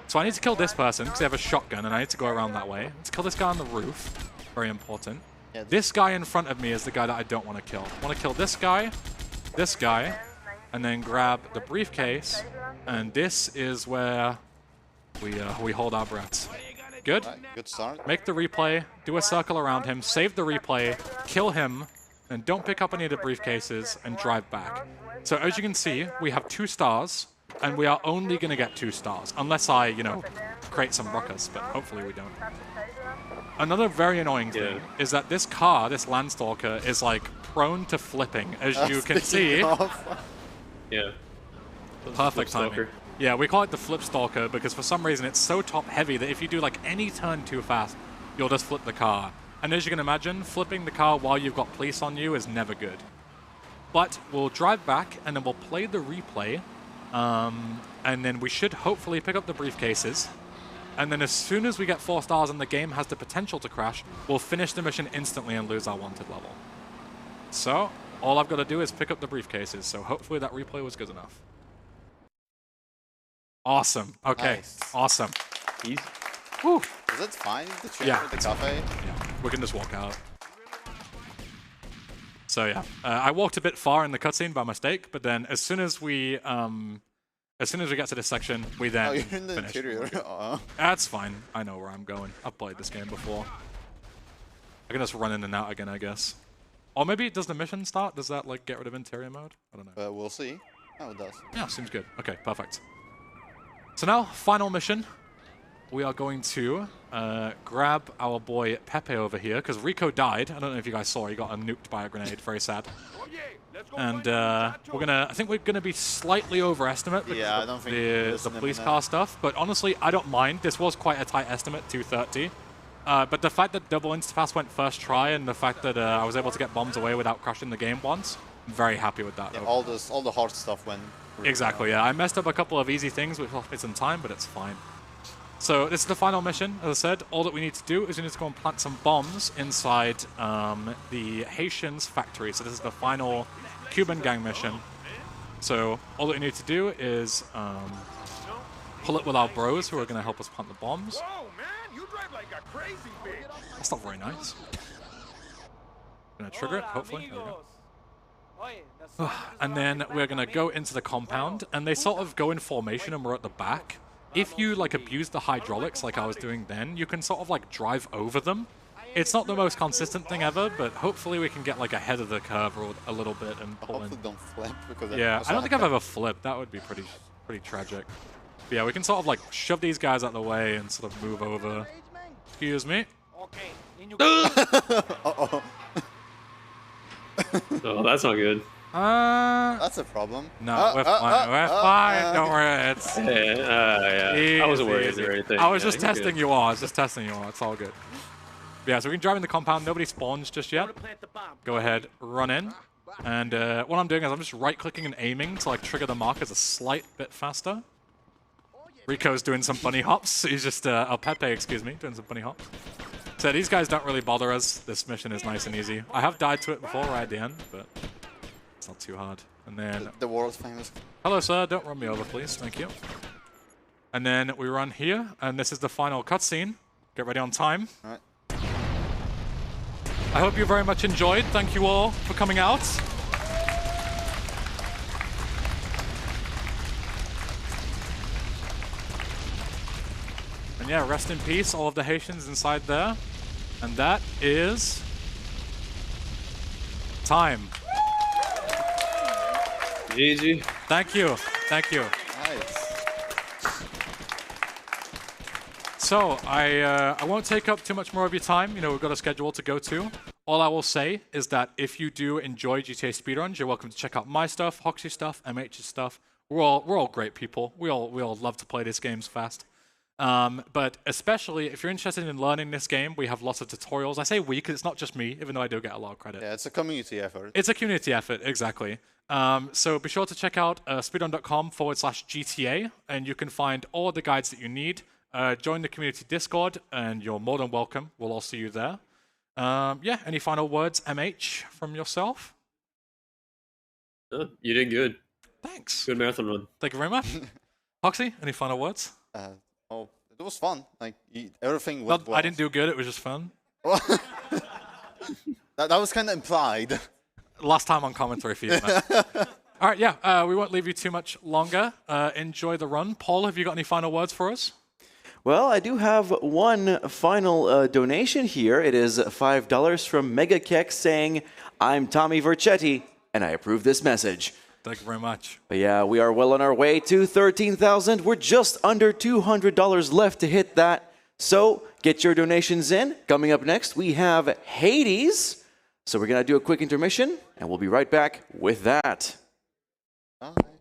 So I need to kill this person because they have a shotgun and I need to go around that way. Let's kill this guy on the roof. Very important. Yeah, this guy in front of me is the guy that I don't want to kill. I want to kill this guy, and then grab the briefcase. And this is where we hold our breaths. Good? Right, good start. Make the replay, do a circle around him, save the replay, kill him, and don't pick up any of the briefcases, and drive back. So as you can see, we have 2 stars, and we are only going to get 2 stars, unless I, you know, create some ruckus, but hopefully we don't. Another very annoying thing is that this car, this Landstalker, is like prone to flipping, as you can see. Yeah. Perfect timing. Yeah, we call it the Flip Stalker because for some reason it's so top heavy that if you do like any turn too fast, you'll just flip the car. And as you can imagine, flipping the car while you've got police on you is never good. But we'll drive back and then we'll play the replay. And then we should hopefully pick up the briefcases. And then as soon as we get 4 stars and the game has the potential to crash, we'll finish the mission instantly and lose our wanted level. So all I've got to do is pick up the briefcases. So hopefully that replay was good enough. Awesome. Okay. Nice. Awesome. Easy. Whew. Is it fine to change Yeah, with the it's cafe? Yeah, we can just walk out. So yeah, I walked a bit far in the cutscene by mistake, but then as soon as we get to this section, we then Oh, you're in the finish. interior. That's fine. I know where I'm going. I've played this game before. I can just run in and out again, I guess. Or maybe does the mission start? Does that like get rid of interior mode? I don't know. We'll see. Oh, it does. Yeah, seems good. Okay, perfect. So now, final mission. We are going to grab our boy Pepe over here, because Rico died. I don't know if you guys saw, he got nuked by a grenade. Very sad. And I think we're gonna be slightly overestimate because Yeah, I don't think the police car stuff. But honestly, I don't mind. This was quite a tight estimate, 230. But the fact that double instapass went first try, and the fact that I was able to get bombs away without crashing the game once, I'm very happy with that. Yeah, all the hard stuff went. Really Exactly, well. yeah. I messed up a couple of easy things, which lost me some time, but it's fine. So this is the final mission. As I said, all that we need to do is we need to go and plant some bombs inside the Haitians' factory. So this is the final Cuban gang mission. So all that we need to do is pull it with our bros who are going to help us plant the bombs. Whoa, man, you drive like a crazy bitch. That's not very nice. Gonna trigger it, hopefully. There we go. And then we're gonna go into the compound, and they sort of go in formation, and we're at the back. If you like abuse the hydraulics like I was doing then, you can sort of like drive over them. It's not the most consistent thing ever, but hopefully we can get like ahead of the curve or a little bit and pull Hopefully in. don't flip because Yeah, I don't think I've ever flipped. That would be pretty tragic. But yeah, we can sort of like shove these guys out of the way and sort of move over. Excuse me. Uh-oh. Oh, that's not good. That's a problem. No, we're fine. We're fine. Don't worry. It's Yeah. I wasn't worried easy. or anything. I was Yeah, just you're testing good. you all. I was just testing you all. It's all good. Yeah, so we can drive in the compound. Nobody spawns just yet. Go ahead, run in. And what I'm doing is I'm just right-clicking and aiming to like trigger the markers a slight bit faster. Rico's doing some bunny hops. He's just, Pepe, excuse me, doing some bunny hops. So these guys don't really bother us. This mission is nice and easy. I have died to it before right at the end, but it's not too hard. And then... The world famous. Hello, sir. Don't run me over, please. Thank you. And then we run here, and this is the final cutscene. Get ready on time. All right. I hope you very much enjoyed. Thank you all for coming out. And yeah, rest in peace, all of the Haitians inside there. And that is... time. GG. Thank you. Thank you. Nice. So, I won't take up too much more of your time. You know, we've got a schedule to go to. All I will say is that if you do enjoy GTA Speedruns, you're welcome to check out my stuff, Hoxie's stuff, MH's stuff. We're all great people. We all love to play these games fast. But especially if you're interested in learning this game, we have lots of tutorials. I say we because it's not just me, even though I do get a lot of credit. Yeah, it's a community effort. It's a community effort, exactly. So be sure to check out speedrun.com/GTA, and you can find all the guides that you need. Join the community Discord, and you're more than welcome. We'll all see you there. Yeah, any final words, MH, from yourself? You did good. Thanks. Good marathon run. Thank you very much. Hoxie, any final words? Oh, it was fun. Like everything went well. I didn't do good. It was just fun. that was kind of implied. Last time on commentary for you. All right, yeah, we won't leave you too much longer. Enjoy the run. Paul, have you got any final words for us? Well, I do have one final donation here. It is $5 from MegaKek saying, "I'm Tommy Vercetti, and I approve this message." Thank you very much. But yeah, we are well on our way to 13,000. We're just under $200 left to hit that. So get your donations in. Coming up next, we have Hades. So we're going to do a quick intermission, and we'll be right back with that. All right.